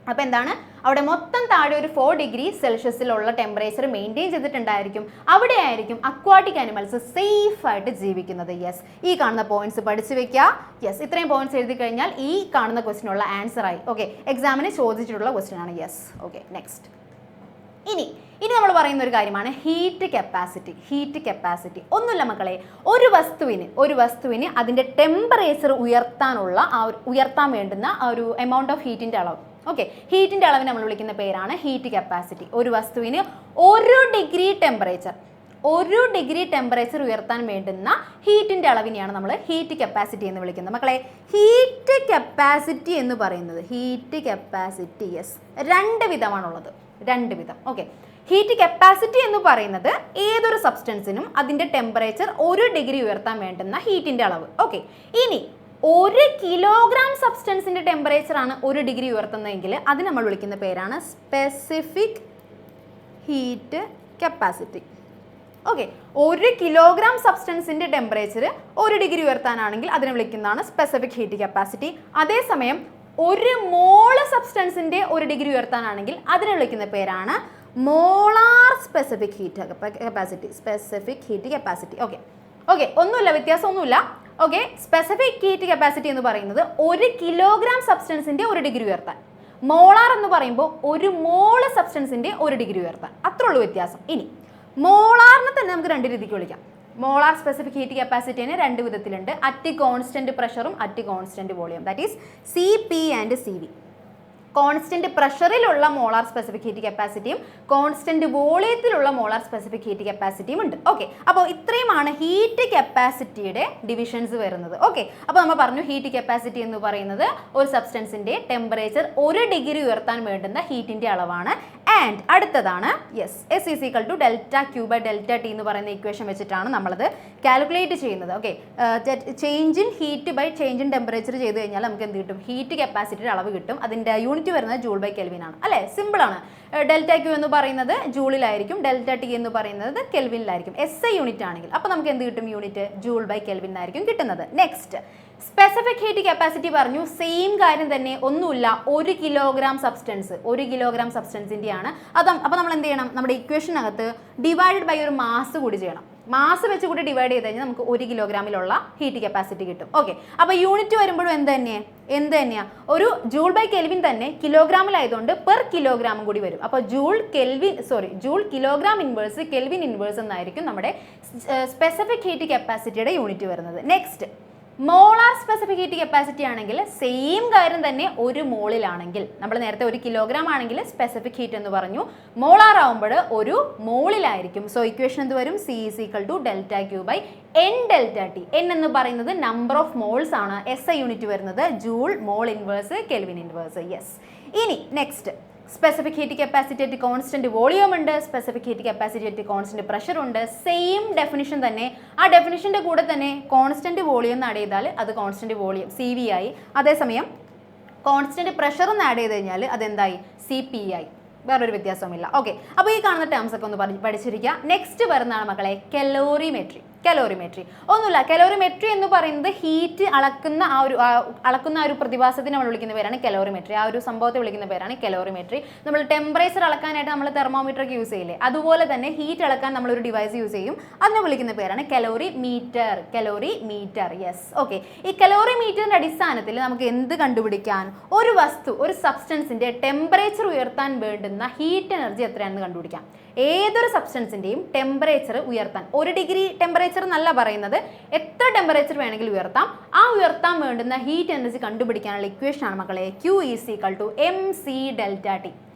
അപ്പോൾ എന്താണ്, അവിടെ മൊത്തം താഴെ ഒരു 4 ഡിഗ്രി സെൽഷ്യസിലുള്ള ടെമ്പറേച്ചർ മെയിൻറ്റെയിൻ ചെയ്തിട്ടുണ്ടായിരിക്കും. അവിടെ ആയിരിക്കും അക്വാട്ടിക് അനിമൽസ് സേഫ് ആയിട്ട് ജീവിക്കുന്നത്. യെസ്, ഈ കാണുന്ന പോയിന്റ്സ് പഠിച്ചു വെക്കുക. യെസ്, ഇത്രയും പോയിന്റ്സ് എഴുതി കഴിഞ്ഞാൽ ഈ കാണുന്ന ക്വസ്റ്റിനുള്ള ആൻസർ ആയി. ഓക്കെ, എക്സാമിന് ചോദിച്ചിട്ടുള്ള ക്വസ്റ്റ്യൻ ആണ്. Yes, okay, next. ഇനി നമ്മൾ പറയുന്ന ഒരു കാര്യമാണ് ഹീറ്റ് കപ്പാസിറ്റി. ഹീറ്റ് കപ്പാസിറ്റി ഒന്നുമില്ല മക്കളെ, ഒരു വസ്തുവിന് അതിൻ്റെ ടെമ്പറേച്ചർ ഉയർത്താൻ വേണ്ടുന്ന ആ ഒരു എമൗണ്ട് ഓഫ് ഹീറ്റിൻ്റെ അളവ്. ഓക്കെ, ഹീറ്റിൻ്റെ അളവിന് നമ്മൾ വിളിക്കുന്ന പേരാണ് ഹീറ്റ് കപ്പാസിറ്റി. ഒരു വസ്തുവിന് 1 ഡിഗ്രി ടെമ്പറേച്ചർ ഉയർത്താൻ വേണ്ടുന്ന ഹീറ്റിൻ്റെ അളവിനെയാണ് നമ്മൾ ഹീറ്റ് കപ്പാസിറ്റി എന്ന് വിളിക്കുന്നത്. മക്കളെ, ഹീറ്റ് കപ്പാസിറ്റി എന്ന് പറയുന്നത്, ഹീറ്റ് കപ്പാസിറ്റി യെസ് 2 വിധമാണുള്ളത്. 2 വിധം. ഓക്കെ, ഹീറ്റ് കപ്പാസിറ്റി എന്ന് പറയുന്നത് ഏതൊരു സബ്സ്റ്റൻസിനും അതിൻ്റെ ടെമ്പറേച്ചർ 1 ഡിഗ്രി ഉയർത്താൻ വേണ്ടുന്ന ഹീറ്റിൻ്റെ അളവ്. ഓക്കെ, ഇനി 1 കിലോഗ്രാം സബ്സ്റ്റൻസിൻ്റെ ടെമ്പറേച്ചർ ആണ് 1 ഡിഗ്രി ഉയർത്തുന്നതെങ്കിൽ അതിന് നമ്മൾ വിളിക്കുന്ന പേരാണ് specific heat capacity. Okay, 1 kilogram സബ്സ്റ്റൻസിൻ്റെ ടെമ്പറേച്ചർ 1 ഡിഗ്രി ഉയർത്താനാണെങ്കിൽ അതിനെ വിളിക്കുന്നതാണ് സ്പെസിഫിക് ഹീറ്റ് കപ്പാസിറ്റി. അതേസമയം 1 മോള് സബ്സ്റ്റൻസിൻ്റെ 1 ഡിഗ്രി ഉയർത്താനാണെങ്കിൽ അതിനെ വിളിക്കുന്ന പേരാണ് molar specific heat capacity. Specific heat capacity. Okay, ഒന്നുമില്ല, വ്യത്യാസമൊന്നുമില്ല. ഓക്കെ, സ്പെസിഫിക് ഹീറ്റ് കപ്പാസിറ്റി എന്ന് പറയുന്നത് 1 കിലോഗ്രാം സബ്സ്റ്റൻസിൻ്റെ 1 ഡിഗ്രി ഉയർത്താൻ. മോളാർ എന്ന് പറയുമ്പോൾ 1 മോള് സബ്സ്റ്റൻസിൻ്റെ 1 ഡിഗ്രി ഉയർത്താൻ. അത്രേ ഉള്ളൂ വ്യത്യാസം. ഇനി മോളാറിനെ തന്നെ നമുക്ക് 2 രീതിക്ക് വിളിക്കാം. മോളാർ സ്പെസിഫിക് ഹീറ്റ് കപ്പാസിറ്റിനെ 2 വിധത്തിലുണ്ട്. അറ്റ് കോൺസ്റ്റന്റ് പ്രഷറും at constant volume, that is CP and CV. Constant പ്രഷറിലുള്ള മോളാർ സ്പെസിഫിക് ഹീറ്റ് കപ്പാസിറ്റിയും കോൺസ്റ്റന്റ് വോളിയത്തിലുള്ള മോളാർ സ്പെസിഫിക് ഹീറ്റ് കപ്പാസിറ്റിയും ഉണ്ട്. ഓക്കെ, അപ്പോൾ ഇത്രയുമാണ് ഹീറ്റ് കപ്പാസിറ്റിയുടെ ഡിവിഷൻസ് വരുന്നത്. ഓക്കെ, അപ്പോൾ നമ്മൾ പറഞ്ഞു ഹീറ്റ് കപ്പാസിറ്റി എന്ന് പറയുന്നത് ഒരു സബ്സ്റ്റൻസിന്റെ ടെമ്പറേച്ചർ 1 ഡിഗ്രി ഉയർത്താൻ വേണ്ടുന്ന ഹീറ്റിന്റെ അളവാണ്. ആൻഡ് അടുത്തതാണ് yes S is equal to delta Q by delta T എന്ന് പറയുന്ന ഇക്വേഷൻ വെച്ചിട്ടാണ് നമ്മളത് കാൽക്കുലേറ്റ് ചെയ്യുന്നത്. Okay, change in heat by change in temperature ചെയ്ത് കഴിഞ്ഞാൽ നമുക്ക് എന്ത് കിട്ടും? ഹീറ്റ് കപ്പാസിറ്റിയുടെ അളവ് കിട്ടും. അതിൻ്റെ യൂണിറ്റ് വരുന്നത് ജൂൾ ബൈ കെൽവിൻ ആണ്. അല്ലേ, സിമ്പിൾ ആണ്. ഡെൽറ്റ ക്യൂ എന്ന് പറയുന്നത് ജൂളിലായിരിക്കും, ഡെൽറ്റ ടി എന്ന് പറയുന്നത് കെൽവിനിലായിരിക്കും. SI യൂണിറ്റ് ആണെങ്കിൽ അപ്പോൾ നമുക്ക് എന്ത് കിട്ടും? യൂണിറ്റ് ജൂൾ ബൈ കെൽവിൻ ആയിരിക്കും കിട്ടുന്നത്. നെക്സ്റ്റ് സ്പെസിഫിക് ഹീറ്റ് കപ്പാസിറ്റി പറഞ്ഞു. സെയിം കാര്യം തന്നെ, ഒന്നുമില്ല, 1 കിലോഗ്രാം സബ്സ്റ്റൻസിൻ്റെ ആണ്. അപ്പോൾ നമ്മൾ എന്ത് ചെയ്യണം? നമ്മുടെ ഇക്വേഷനകത്ത് ഡിവൈഡഡ് ബൈ ഒരു മാസ് കൂടി ചെയ്യണം. മാസ് വെച്ച് കൂടി ഡിവൈഡ് ചെയ്ത് കഴിഞ്ഞാൽ നമുക്ക് 1 കിലോഗ്രാമിലുള്ള ഹീറ്റ് കപ്പാസിറ്റി കിട്ടും. ഓക്കെ, അപ്പോൾ യൂണിറ്റ് വരുമ്പോഴും എന്ത് തന്നെയാണ്? ഒരു ജൂൾ ബൈ കെൽവിൻ തന്നെ കിലോഗ്രാമിലായതുകൊണ്ട് പെർ കിലോഗ്രാമും കൂടി വരും. അപ്പോൾ joule kilogram inverse kelvin inverse എന്നായിരിക്കും നമ്മുടെ സ്പെസിഫിക് ഹീറ്റ് കപ്പാസിറ്റിയുടെ യൂണിറ്റ് വരുന്നത്. Next molar specific heat capacity ആണെങ്കിൽ സെയിം കാര്യം തന്നെ 1 മോളിലാണെങ്കിൽ, നമ്മൾ നേരത്തെ 1 കിലോഗ്രാം ആണെങ്കിൽ സ്പെസിഫിക് ഹീറ്റ് എന്ന് പറഞ്ഞു, മോളാർ ആവുമ്പോൾ 1 മോളിലായിരിക്കും. സോ ഇക്വേഷൻ എന്ത് വരും? C is equal to delta Q by N delta T. N എന്ന് പറയുന്നത് നമ്പർ ഓഫ് മോൾസ് ആണ്. SI യൂണിറ്റ് വരുന്നത് joule, mole inverse, kelvin inverse. Yes, ഇനി next specific heat capacity at constant volume ഉണ്ട്, specific heat capacity at constant pressure ഉണ്ട്. Same definition തന്നെ. ആ ഡെഫിനിഷൻ്റെ കൂടെ തന്നെ കോൺസ്റ്റന്റ് വോളിയം എന്ന് ആഡ് ചെയ്താൽ അത് കോൺസ്റ്റന്റ് വോളിയം CV ആയി. അതേസമയം കോൺസ്റ്റന്റ് പ്രഷർ ഒന്ന് ആഡ് ചെയ്ത് കഴിഞ്ഞാൽ അതെന്തായി CP ആയി, വേറൊരു വ്യത്യാസവുമില്ല. ഓക്കെ, അപ്പോൾ ഈ കാണുന്ന ടേംസ് ഒക്കെ ഒന്ന് പഠിച്ചിരിക്കുക. നെക്സ്റ്റ് വരുന്നതാണ് മക്കളെ കലോറിമെട്രി. കലോറിമെട്രി ഒന്നുമില്ല, കലോറിമെട്രി എന്ന് പറയുന്നത് ഹീറ്റ് അളക്കുന്ന ആ ഒരു പ്രതിഭാസത്തിന് നമ്മൾ വിളിക്കുന്ന പേരാണ് കലോറിമെട്രി. ആ ഒരു സംഭവത്തെ വിളിക്കുന്ന പേരാണ് കലോറിമെട്രി. നമ്മൾ ടെമ്പറേച്ചർ അളക്കാനായിട്ട് നമ്മൾ തെർമോമീറ്റർ ഒക്കെ യൂസ് ചെയ്യില്ലേ, അതുപോലെ തന്നെ ഹീറ്റ് അളക്കാൻ നമ്മളൊരു ഡിവൈസ് യൂസ് ചെയ്യും, അതിനെ വിളിക്കുന്ന പേരാണ് കലോറിമീറ്റർ. Calorimeter, yes. ഓക്കെ, ഈ കലോറിമീറ്ററിന്റെ അടിസ്ഥാനത്തിൽ നമുക്ക് എന്ത് കണ്ടുപിടിക്കാൻ, ഒരു വസ്തു, ഒരു സബ്സ്റ്റൻസിന്റെ ടെമ്പറേച്ചർ ഉയർത്താൻ വേണ്ടുന്ന ഹീറ്റ് എനർജി എത്രയാണെന്ന് കണ്ടുപിടിക്കാം. ഏതൊരു സബ്സ്റ്റൻസിന്റെയും ടെമ്പറേച്ചർ ഉയർത്താൻ, 1 ഡിഗ്രി ടെമ്പറേച്ചർ എന്നല്ല പറയുന്നത്, എത്ര ടെമ്പറേച്ചർ വേണമെങ്കിലും ഉയർത്താം. ആ ഉയർത്താൻ വേണ്ടുന്ന ഹീറ്റ് എനർജി കണ്ടുപിടിക്കാനുള്ള ഇക്വേഷൻ ആണ് മക്കളെ Q = mc∆T.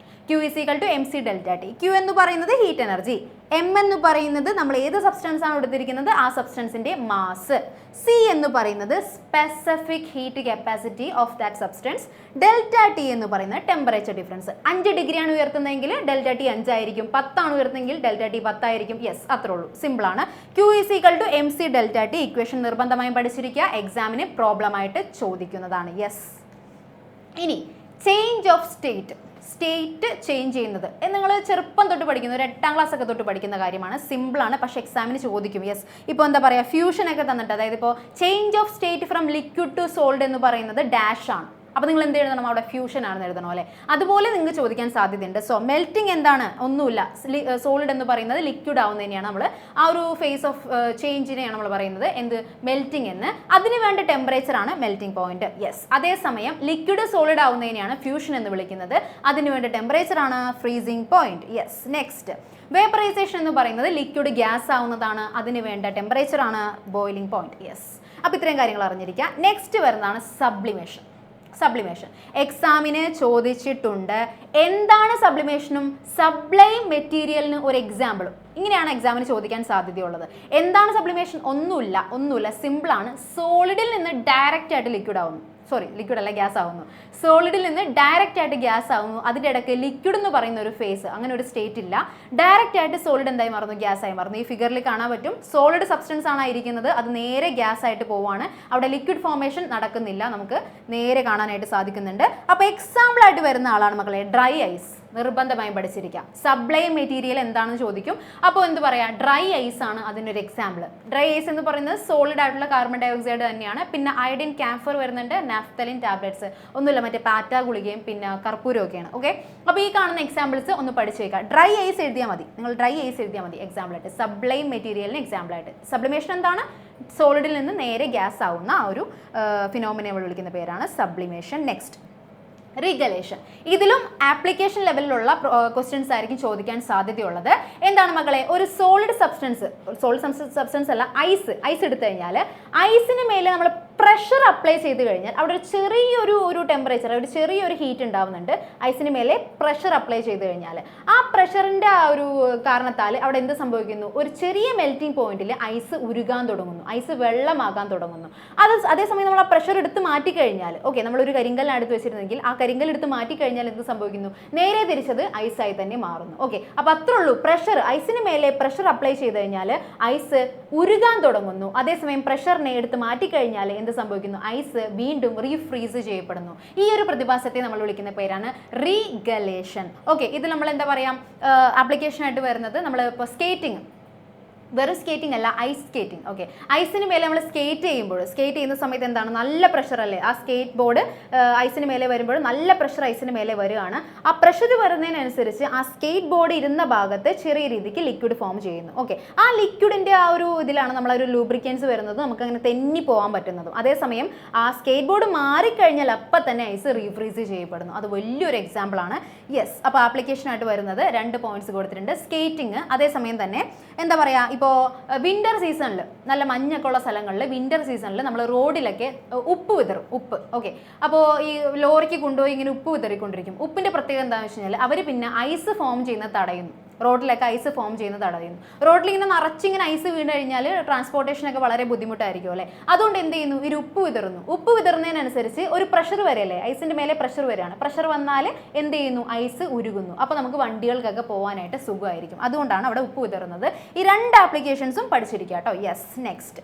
Q = mc∆T. Q എന്ന് പറയുന്നത് ഹീറ്റ് എനർജി, M എന്ന് പറയുന്നത് നമ്മൾ ഏത് സബ്സ്റ്റൻസ് ആണ് എടുത്തിരിക്കുന്നത് ആ സബ്സ്റ്റൻസിന്റെ മാസ്, C എന്ന് പറയുന്നത് specific heat capacity of that substance, ∆T എന്ന് പറയുന്നത് ടെമ്പറേച്ചർ ഡിഫറൻസ്. 5 ഡിഗ്രിയാണ് ഉയർത്തുന്നതെങ്കിൽ ∆T 5 ആയിരിക്കും, 10 ആണ് ഉയർത്തുന്നതെങ്കിൽ ∆T 10 ആയിരിക്കും. യെസ്, അത്രേ ഉള്ളൂ, സിമ്പിൾ ആണ്. Q = mc∆T. ഇക്വേഷൻ നിർബന്ധമായും പഠിച്ചിരിക്കുക, എക്സാമിന് പ്രോബ്ലം ആയിട്ട് ചോദിക്കുന്നതാണ്. യെസ്. ഇനി ചേഞ്ച് ഓഫ് സ്റ്റേറ്റ് ചേഞ്ച് ചെയ്യുന്നത് നിങ്ങൾ ചെറുപ്പം തൊട്ട് പഠിക്കുന്ന, ഒരു 8ാം ക്ലാസ് ഒക്കെ തൊട്ട് പഠിക്കുന്ന കാര്യമാണ്, സിമ്പിളാണ്, പക്ഷേ എക്സാമിന് ചോദിക്കും. യെസ്, ഇപ്പോൾ എന്താ പറയുക, ഫ്യൂഷൻ ഒക്കെ തന്നിട്ട്, അതായത് ഇപ്പോൾ change of state from liquid to solid എന്ന് പറയുന്നത് ഡാഷ് ആണ്. അപ്പോൾ നിങ്ങൾ എന്ത് എഴുതണം, അവിടെ ഫ്യൂഷൻ ആണെന്ന് എഴുതണം അല്ലേ. അതുപോലെ നിങ്ങൾക്ക് ചോദിക്കാൻ സാധ്യതയുണ്ട്. സോ മെൽറ്റിംഗ് എന്താണ്, ഒന്നുമില്ല, സോളിഡ് എന്ന് പറയുന്നത് ലിക്വിഡ് ആവുന്നതിനെയാണ് നമ്മൾ ആ ഒരു ഫേസ് ഓഫ് ചേഞ്ചിനെയാണ് നമ്മൾ പറയുന്നത് എന്ത്, മെൽറ്റിംഗ് എന്ന്. അതിന് വേണ്ട ടെമ്പറേച്ചർ ആണ് മെൽറ്റിംഗ് പോയിന്റ്. യെസ്. അതേസമയം ലിക്വിഡ് സോളിഡ് ആവുന്നതിനെയാണ് ഫ്യൂഷൻ എന്ന് വിളിക്കുന്നത്, അതിന് വേണ്ട ടെമ്പറേച്ചർ ആണ് freezing point. Yes. Next vaporisation എന്ന് പറയുന്നത് ലിക്വിഡ് ഗ്യാസ് ആവുന്നതാണ്, അതിന് വേണ്ട ടെമ്പറേച്ചർ ആണ് ബോയിലിംഗ് പോയിന്റ്. യെസ്. അപ്പോൾ ഇത്രയും കാര്യങ്ങൾ അറിഞ്ഞിരിക്കുക. നെക്സ്റ്റ് വരുന്നതാണ് സബ്ലിമേഷൻ. എക്സാമിന് ചോദിച്ചിട്ടുണ്ട്, എന്താണ് സബ്ലിമേഷനും സബ്ലൈം മെറ്റീരിയലിന് ഒരു എക്സാമ്പിളും. ഇങ്ങനെയാണ് എക്സാമിന് ചോദിക്കാൻ സാധ്യതയുള്ളത്. എന്താണ് സബ്ലിമേഷൻ? ഒന്നുമില്ല, സിമ്പിളാണ്. സോളിഡിൽ നിന്ന് ഡയറക്റ്റ് ആയിട്ട് ലിക്വിഡ് ആവുന്നു, ലിക്വിഡ് അല്ല, ഗ്യാസ് ആവുന്നു. സോളിഡിൽ നിന്ന് ഡയറക്റ്റ് ആയിട്ട് ഗ്യാസ് ആവുന്നു, അതിൻ്റെ ഇടയ്ക്ക് ലിക്വിഡ് എന്ന് പറയുന്ന ഒരു ഫേസ്, അങ്ങനെ ഒരു സ്റ്റേറ്റ് ഇല്ല. ഡയറക്റ്റ് ആയിട്ട് സോളിഡ് എന്തായി മാറുന്നു, ഗ്യാസ് ആയി മാറുന്നു. ഈ ഫിഗറിൽ കാണാൻ പറ്റും, സോളിഡ് സബ്സ്റ്റൻസ് ആണ് ഇരിക്കുന്നത്, അത് നേരെ ഗ്യാസ് ആയിട്ട് പോവാണ്, അവിടെ ലിക്വിഡ് ഫോർമേഷൻ നടക്കുന്നില്ല, നമുക്ക് നേരെ കാണാനായിട്ട് സാധിക്കുന്നുണ്ട്. അപ്പോൾ എക്സാമ്പിൾ ആയിട്ട് വരുന്ന ആളാണ് മക്കളെ ഡ്രൈ ഐസ്. നിർബന്ധമായും പഠിച്ചിരിക്കാം. സബ്ലൈം മെറ്റീരിയൽ എന്താണെന്ന് ചോദിക്കും. അപ്പോൾ എന്ത് പറയാം, ഡ്രൈ ഐസ് ആണ് അതിനൊരു എക്സാമ്പിൾ. ഡ്രൈ ഐസ് എന്ന് പറയുന്നത് സോളിഡ് ആയിട്ടുള്ള കാർബൺ ഡൈ ഓക്സൈഡ് തന്നെയാണ്. പിന്നെ അയഡിൻ ക്യാംഫർ വരുന്നുണ്ട്, നാഫ്തലിൻ ടാബ്ലറ്റ്സ്, ഒന്നുമില്ല, മറ്റേ പാറ്റ ഗുളികയും പിന്നെ കർപ്പൂരം ഒക്കെയാണ്. ഓക്കെ, അപ്പോൾ ഈ കാണുന്ന എക്സാമ്പിൾസ് ഒന്ന് പഠിച്ചു വെക്കാം. ഡ്രൈ ഐസ് എഴുതിയാൽ മതി, നിങ്ങൾ ഡ്രൈ ഐസ് എഴുതിയാൽ മതി എക്സാമ്പിൾ ആയിട്ട്. സബ്ലൈം മെറ്റീരിയലിന് എക്സാമ്പിൾ ആയിട്ട്. സബ്ലിമേഷൻ എന്താണ്, സോളിഡിൽ നിന്ന് നേരെ ഗ്യാസ് ആവുന്ന ആ ഒരു ഫിനോമിനെ വിളിക്കുന്ന പേരാണ് സബ്ലിമേഷൻ. നെക്സ്റ്റ് റീഗലേഷൻ. ഇതിലും ആപ്ലിക്കേഷൻ ലെവലിലുള്ള ക്വസ്റ്റ്യൻസ് ആയിരിക്കും ചോദിക്കാൻ സാധ്യതയുള്ളത്. എന്താണ് മക്കളെ, ഒരു സോളിഡ് സബ്സ്റ്റൻസ് അല്ല, ഐസ് എടുത്തു കഴിഞ്ഞാൽ ഐസിന് മേലെ നമ്മൾ പ്രഷർ അപ്ലൈ ചെയ്ത് കഴിഞ്ഞാൽ അവിടെ ഒരു ചെറിയൊരു ടെമ്പറേച്ചർ, ഒരു ചെറിയൊരു ഹീറ്റ് ഉണ്ടാവുന്നുണ്ട്. ഐസിന് മേലെ പ്രഷർ അപ്ലൈ ചെയ്ത് കഴിഞ്ഞാൽ ആ പ്രഷറിൻ്റെ ആ ഒരു കാരണത്താൽ അവിടെ എന്ത് സംഭവിക്കുന്നു, ഒരു ചെറിയ മെൽറ്റിംഗ് പോയിന്റിൽ ഐസ് ഉരുകാൻ തുടങ്ങുന്നു, ഐസ് വെള്ളമാകാൻ തുടങ്ങുന്നു. അതേസമയം നമ്മൾ ആ പ്രഷർ എടുത്ത് മാറ്റിക്കഴിഞ്ഞാൽ, ഓക്കെ, നമ്മളൊരു കരിങ്കല്ലാണ് എടുത്ത് വെച്ചിരുന്നെങ്കിൽ ആ കരിങ്കൽ എടുത്ത് മാറ്റിക്കഴിഞ്ഞാൽ എന്ത് സംഭവിക്കുന്നു, നേരെ തിരിച്ചത് ഐസായി തന്നെ മാറുന്നു. ഓക്കെ, അപ്പോൾ അത്രേ ഉള്ളൂ. പ്രഷർ, ഐസിന് മേലെ പ്രഷർ അപ്ലൈ ചെയ്ത് കഴിഞ്ഞാൽ ഐസ് ഉരുകാൻ തുടങ്ങുന്നു. അതേസമയം പ്രഷറിനെ എടുത്ത് മാറ്റിക്കഴിഞ്ഞാൽ എന്ത് സംഭവിക്കുന്നു, ഐസ് വീണ്ടും റീഫ്രീസ് ചെയ്യപ്പെടുന്നു. ഈ ഒരു പ്രതിഭാസത്തെ നമ്മൾ വിളിക്കുന്ന പേരാണ് റീഗലേഷൻ. ഓക്കെ, ഇതിൽ നമ്മൾ എന്താ പറയാം, ആപ്ലിക്കേഷൻ ആയിട്ട് വരുന്നത് നമ്മൾ ഇപ്പോൾ സ്കേറ്റിംഗ്, വെറും സ്കേറ്റിംഗ് അല്ല, ഐസ് സ്കേറ്റിംഗ്. ഓക്കെ, ഐസിന് മേലെ നമ്മൾ സ്കേറ്റ് ചെയ്യുന്ന സമയത്ത് എന്താണ്, നല്ല പ്രഷർ അല്ലേ, ആ സ്കേറ്റ് ബോർഡ് ഐസിന് മേലെ വരുമ്പോൾ നല്ല പ്രഷർ ഐസിന് മേലെ വരികയാണ്. ആ പ്രഷർ വരുന്നതിനനുസരിച്ച് ആ സ്കേറ്റ് ബോർഡ് ഇരുന്ന ഭാഗത്ത് ചെറിയ രീതിക്ക് ലിക്വിഡ് ഫോം ചെയ്യുന്നു. ഓക്കെ, ആ ലിക്വിഡിൻ്റെ ആ ഒരു ഇതിലാണ് നമ്മളൊരു ലൂബ്രിക്കൻസ് വരുന്നത്, നമുക്ക് അങ്ങനെ തെന്നി പോകാൻ പറ്റുന്നതും. അതേസമയം ആ സ്കേറ്റ് ബോർഡ് മാറിക്കഴിഞ്ഞാൽ അപ്പം തന്നെ ഐസ് റീഫ്രീസ് ചെയ്യപ്പെടുന്നു. അത് വലിയൊരു എക്സാമ്പിളാണ്. യെസ്. അപ്പോൾ ആപ്ലിക്കേഷനായിട്ട് വരുന്നത് 2 പോയിന്റ്സ് കൊടുത്തിട്ടുണ്ട്. സ്കേറ്റിംഗ്, അതേസമയം തന്നെ എന്താ പറയുക, ഇപ്പോൾ വിൻ്റർ സീസണിൽ, നല്ല മഞ്ഞൊക്കെ ഉള്ള സ്ഥലങ്ങളിൽ വിൻ്റർ സീസണിൽ നമ്മൾ റോഡിലൊക്കെ ഉപ്പ് വിതറും. ഓക്കെ, അപ്പോൾ ഈ ലോറിക്ക് കൊണ്ടുപോയി ഇങ്ങനെ ഉപ്പ് വിതറിക്കൊണ്ടിരിക്കും. ഉപ്പിൻ്റെ പ്രത്യേകത എന്താണെന്ന് വെച്ച് കഴിഞ്ഞാൽ അവർ പിന്നെ ഐസ് ഫോം ചെയ്യുന്നത് തടയുന്നു. റോഡിലൊക്കെ ഐസ് ഫോം ചെയ്യുന്നത് തടയുന്നു. റോഡിൽ ഇങ്ങനെ നിറച്ചിങ്ങനെ ഐസ് വീണ് കഴിഞ്ഞാൽ ട്രാൻസ്പോർട്ടേഷനൊക്കെ വളരെ ബുദ്ധിമുട്ടായിരിക്കും അല്ലേ. അതുകൊണ്ട് എന്ത് ചെയ്യുന്നു, ഒരു ഉപ്പ് വിതറുന്നു. ഉപ്പ് വിതറുന്നതിനനുസരിച്ച് ഒരു പ്രഷർ വരെയല്ലേ, ഐസിൻ്റെ മേലെ പ്രഷർ വരികയാണ്. പ്രഷർ വന്നാൽ എന്ത് ചെയ്യുന്നു, ഐസ് ഉരുകുന്നു. അപ്പോൾ നമുക്ക് വണ്ടികൾക്കൊക്കെ പോകാനായിട്ട് സുഖമായിരിക്കും. അതുകൊണ്ടാണ് അവിടെ ഉപ്പ് വിതറുന്നത്. ഈ 2 ആപ്ലിക്കേഷൻസും പഠിച്ചിരിക്കുക കേട്ടോ. യെസ്. നെക്സ്റ്റ്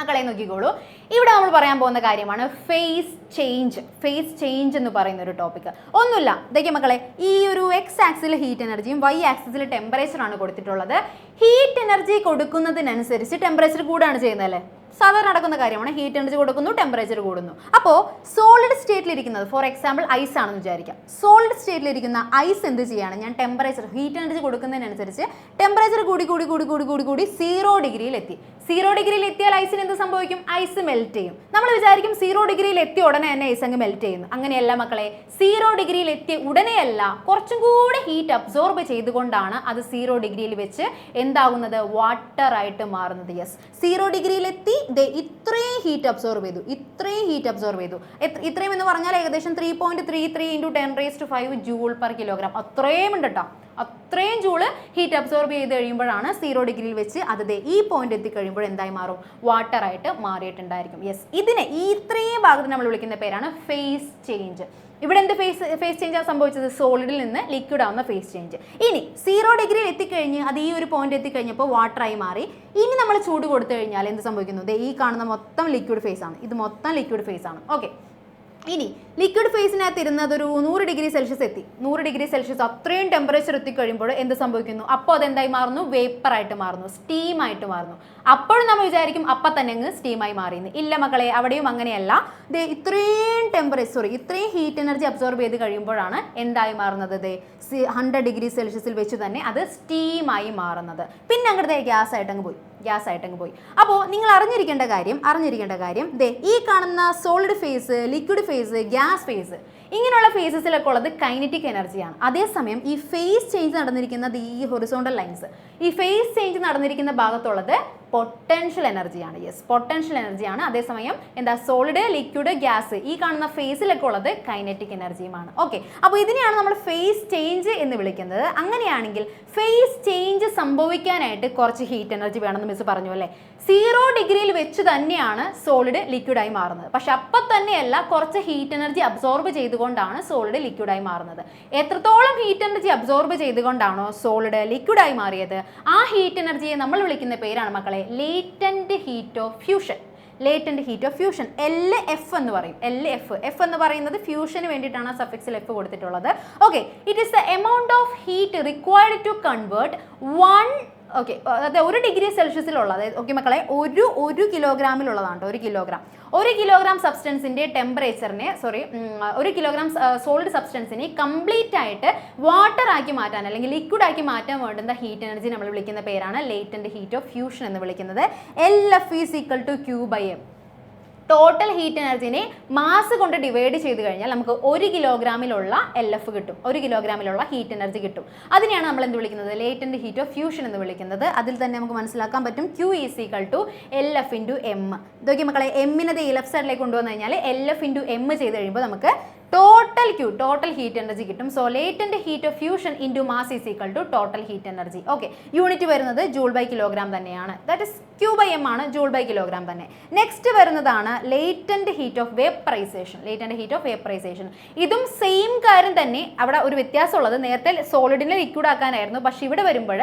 മക്കളെ നോക്കിക്കോളൂ, ഇവിടെ നമ്മൾ പറയാൻ പോകുന്ന കാര്യമാണ് ഫേസ് ചേഞ്ച് എന്ന് പറയുന്ന ഒരു ടോപ്പിക്. ഒന്നുമില്ല, ഇതൊക്കെ മക്കളെ, ഈ ഒരു എക്സ് ആക്സിൽ ഹീറ്റ് എനർജിയും വൈ ആക്സിൽ ടെമ്പറേച്ചറാണ് കൊടുത്തിട്ടുള്ളത്. ഹീറ്റ് എനർജി കൊടുക്കുന്നതിനനുസരിച്ച് ടെമ്പറേച്ചർ കൂടുകയാണ് ചെയ്യുന്നത് അല്ലേ? സാധാരണ നടക്കുന്ന കാര്യമാണ്. ഹീറ്റ് എനർജി കൊടുക്കുന്നു, ടെമ്പറേച്ചർ കൂടുന്നു. അപ്പോൾ സോളിഡ് സ്റ്റേറ്റിലിരിക്കുന്നത്, ഫോർ എക്സാമ്പിൾ ഐസ് ആണെന്ന് വിചാരിക്കാം. സോളിഡ് സ്റ്റേറ്റിലിരിക്കുന്ന ഐസ് എന്ത് ചെയ്യാണ്, ഞാൻ ടെമ്പറേച്ചർ ഹീറ്റ് എനർജി കൊടുക്കുന്നതിനനുസരിച്ച് ടെമ്പറേച്ചർ കൂടി 0 ഡിഗ്രിയിൽ എത്തി. 0 ഡിഗ്രിയിൽ എത്തിയാൽ ഐസിന് എന്ത് സംഭവിക്കും? ഐസ് മെൽറ്റ് ചെയ്യും. നമ്മൾ വിചാരിക്കും 0 ഡിഗ്രിയിൽ എത്തിയ ഉടനെ തന്നെ ഐസ് അങ്ങ് മെൽറ്റ് ചെയ്യുന്നു. അങ്ങനെയല്ല മക്കളെ, 0 ഡിഗ്രിയിൽ എത്തിയ ഉടനെയല്ല, കുറച്ചും കൂടി ഹീറ്റ് അബ്സോർബ് ചെയ്തുകൊണ്ടാണ് അത് 0 ഡിഗ്രിയിൽ വെച്ച് എന്താകുന്നത്? വാട്ടർ ആയിട്ട് മാറുന്നത്. യെസ്, 0 ഡിഗ്രിയിൽ എത്തി, ഇത്രയും ഹീറ്റ് അബ്സോർബ് ചെയ്തു. ഇത്രയും എന്ന് പറഞ്ഞാൽ ഏകദേശം 3.33 × 10⁵ ജൂൾ പെർ കിലോഗ്രാം. അത്രയും ഉണ്ട് കേട്ടോ. അത്രയും ജൂള് ഹീറ്റ് അബ്സോർബ് ചെയ്ത് കഴിയുമ്പോഴാണ് 0 ഡിഗ്രിയിൽ വെച്ച് അത് ഈ പോയിന്റ് എത്തിക്കഴിയുമ്പോൾ എന്തായി മാറും? വാട്ടർ ആയിട്ട് മാറിയിട്ടുണ്ടായിരിക്കും. യെസ്, ഇതിനെ ഇത്രയും ഭാഗത്ത് നമ്മൾ വിളിക്കുന്ന പേരാണ് ഫേസ് ചേഞ്ച്. ഇവിടെ എന്ത് ഫേസ് ചേഞ്ച് ആണ് സംഭവിച്ചത്? സോളിഡിൽ നിന്ന് ലിക്വിഡ് ആവുന്ന ഫേസ് ചേഞ്ച്. ഇനി 0 ഡിഗ്രിയിൽ എത്തിക്കഴിഞ്ഞ് അത് ഈ ഒരു പോയിന്റ് എത്തിക്കഴിഞ്ഞപ്പോൾ വാട്ടറായി മാറി. ഇനി നമ്മൾ ചൂട് കൊടുത്തു കഴിഞ്ഞാൽ എന്ത് സംഭവിക്കുന്നു? ഈ കാണുന്ന മൊത്തം ലിക്വിഡ് ഫേസ് ആണ്. ഇത് മൊത്തം ലിക്വിഡ് ഫേസ് ആണ്. ഓക്കെ, ഇനി ലിക്വിഡ് ഫേസിനകത്ത് ഇരുന്നത് ഒരു 100 ഡിഗ്രി സെൽഷ്യസ് എത്തി. 100 ഡിഗ്രി സെൽഷ്യസ് അത്രയും ടെമ്പറേച്ചർ എത്തിക്കഴിയുമ്പോൾ എന്ത് സംഭവിക്കുന്നു? അപ്പോൾ അതെന്തായി മാറുന്നു? വേപ്പർ ആയിട്ട് മാറുന്നു, സ്റ്റീം ആയിട്ട് മാറുന്നു. അപ്പോഴും നമ്മൾ വിചാരിക്കും അപ്പം തന്നെ അങ്ങ് സ്റ്റീമായി മാറിയെന്ന്. ഇല്ല മക്കളെ, അവിടെയും അങ്ങനെയല്ല. ഇത്രയും ഹീറ്റ് എനർജി അബ്സോർബ് ചെയ്ത് കഴിയുമ്പോഴാണ് എന്തായി മാറുന്നത്? 100 ഡിഗ്രി സെൽഷ്യസിൽ വെച്ച് തന്നെ അത് സ്റ്റീമായി മാറുന്നത്. പിന്നെ അങ്ങോട്ട് ഗ്യാസ് ആയിട്ടങ്ങ് പോയി. അപ്പോൾ നിങ്ങൾ അറിഞ്ഞിരിക്കേണ്ട കാര്യം ഈ കാണുന്ന solid face, liquid face, gas phase, ഇങ്ങനെയുള്ള ഫേസസിലൊക്കെ ഉള്ളത് കൈനറ്റിക് എനർജിയാണ്. അതേസമയം ഈ ഫേസ് ചേഞ്ച് നടന്നിരിക്കുന്നത് ഈ ഹൊറിസോണ്ടൽ ലൈൻസ്, ഈ ഫേസ് ചേഞ്ച് നടന്നിരിക്കുന്ന ഭാഗത്തുള്ളത് പൊട്ടൻഷ്യൽ എനർജിയാണ്. യെസ്, പൊട്ടൻഷ്യൽ എനർജിയാണ്. അതേസമയം എന്താ? സോളിഡ്, ലിക്വിഡ്, ഗ്യാസ്, ഈ കാണുന്ന ഫേസിലൊക്കെ ഉള്ളത് കൈനറ്റിക് എനർജിയുമാണ്. ഓക്കെ, അപ്പോൾ ഇതിനെയാണ് നമ്മൾ ഫേസ് ചേഞ്ച് എന്ന് വിളിക്കുന്നത്. അങ്ങനെയാണെങ്കിൽ ഫേസ് ചേഞ്ച് സംഭവിക്കാനായിട്ട് കുറച്ച് ഹീറ്റ് എനർജി വേണമെന്ന് മിസ് പറഞ്ഞു അല്ലേ? 0 ഡിഗ്രിയിൽ വെച്ച് തന്നെയാണ് സോളിഡ് ലിക്വിഡായി മാറുന്നത്. പക്ഷെ അപ്പം തന്നെയല്ല, കുറച്ച് ഹീറ്റ് എനർജി അബ്സോർബ് ചെയ്തുകൊണ്ടാണ് സോളിഡ് ലിക്വിഡായി മാറുന്നത്. എത്രത്തോളം ഹീറ്റ് എനർജി അബ്സോർബ് ചെയ്തുകൊണ്ടാണോ സോളിഡ് ലിക്വിഡായി മാറിയത്, ആ ഹീറ്റ് എനർജിയെ നമ്മൾ വിളിക്കുന്ന പേരാണ് മക്കളെ latent heat of fusion. LF എന്ന് പറയും. എഫ് എന്ന് പറയുന്നത് ഫ്യൂഷന് വേണ്ടിയിട്ടാണ് സഫിക്സിൽ എഫ് കൊടുത്തിട്ടുള്ളത്. Okay, it is the amount of heat required to convert 1 degree സെൽഷ്യസിലുള്ളത്. ഓക്കെ മക്കളെ, ഒരു കിലോഗ്രാമിലുള്ളതാണ്. 1 കിലോഗ്രാം സബ്സ്റ്റൻസിന്റെ ടെമ്പറേച്ചറിനെ 1 കിലോഗ്രാം സോളിഡ് സബ്സ്റ്റൻസിനെ കംപ്ലീറ്റ് ആയിട്ട് വാട്ടർ ആക്കി മാറ്റാൻ അല്ലെങ്കിൽ ലിക്വിഡ് ആക്കി മാറ്റാൻ വേണ്ടുന്ന ഹീറ്റ് എനർജി നമ്മൾ വിളിക്കുന്ന പേരാണ് ലേറ്റന്റ് ഹീറ്റ് ഓഫ് ഫ്യൂഷൻ എന്ന് വിളിക്കുന്നത്. LF = Q/m. ടോട്ടൽ ഹീറ്റ് എനർജിനെ മാസ് കൊണ്ട് ഡിവൈഡ് ചെയ്ത് കഴിഞ്ഞാൽ നമുക്ക് 1 കിലോഗ്രാമിലുള്ള LF കിട്ടും, 1 കിലോഗ്രാമിലുള്ള ഹീറ്റ് എനർജി കിട്ടും. അതിനെയാണ് നമ്മൾ എന്ത് വിളിക്കുന്നത്? ലേറ്റന്റ് ഹീറ്റ് ഓഫ് ഫ്യൂഷൻ എന്ന് വിളിക്കുന്നത്. അതിൽ തന്നെ നമുക്ക് മനസ്സിലാക്കാൻ പറ്റും Q = LF × M. ഇതൊക്കെ മക്കളെ, എമ്മിനെ ലെഫ്റ്റ് സൈഡിലേക്ക് കൊണ്ടുവന്നു കഴിഞ്ഞാൽ LF × M ചെയ്ത് കഴിയുമ്പോൾ നമുക്ക് ടോട്ടൽ ഹീറ്റ് എനർജി കിട്ടും. So latent heat of fusion into mass = total heat energy. Okay, unit വരുന്നത് ജൂൾ/കിലോഗ്രാം തന്നെയാണ്. ദാറ്റ് ഇസ് Q/m ആണ്, ജൂൾ/കിലോഗ്രാം തന്നെ. നെക്സ്റ്റ് വരുന്നതാണ് ലേറ്റന്റ് ഹീറ്റ് ഓഫ് വേപ്പറൈസേഷൻ. ഇതും സെയിം കാര്യം തന്നെ. അവിടെ ഒരു വ്യത്യാസമുള്ളത്, നേരത്തെ സോളിഡിനെ ലിക്വിഡ് ആക്കാനായിരുന്നു. പക്ഷെ ഇവിടെ വരുമ്പോൾ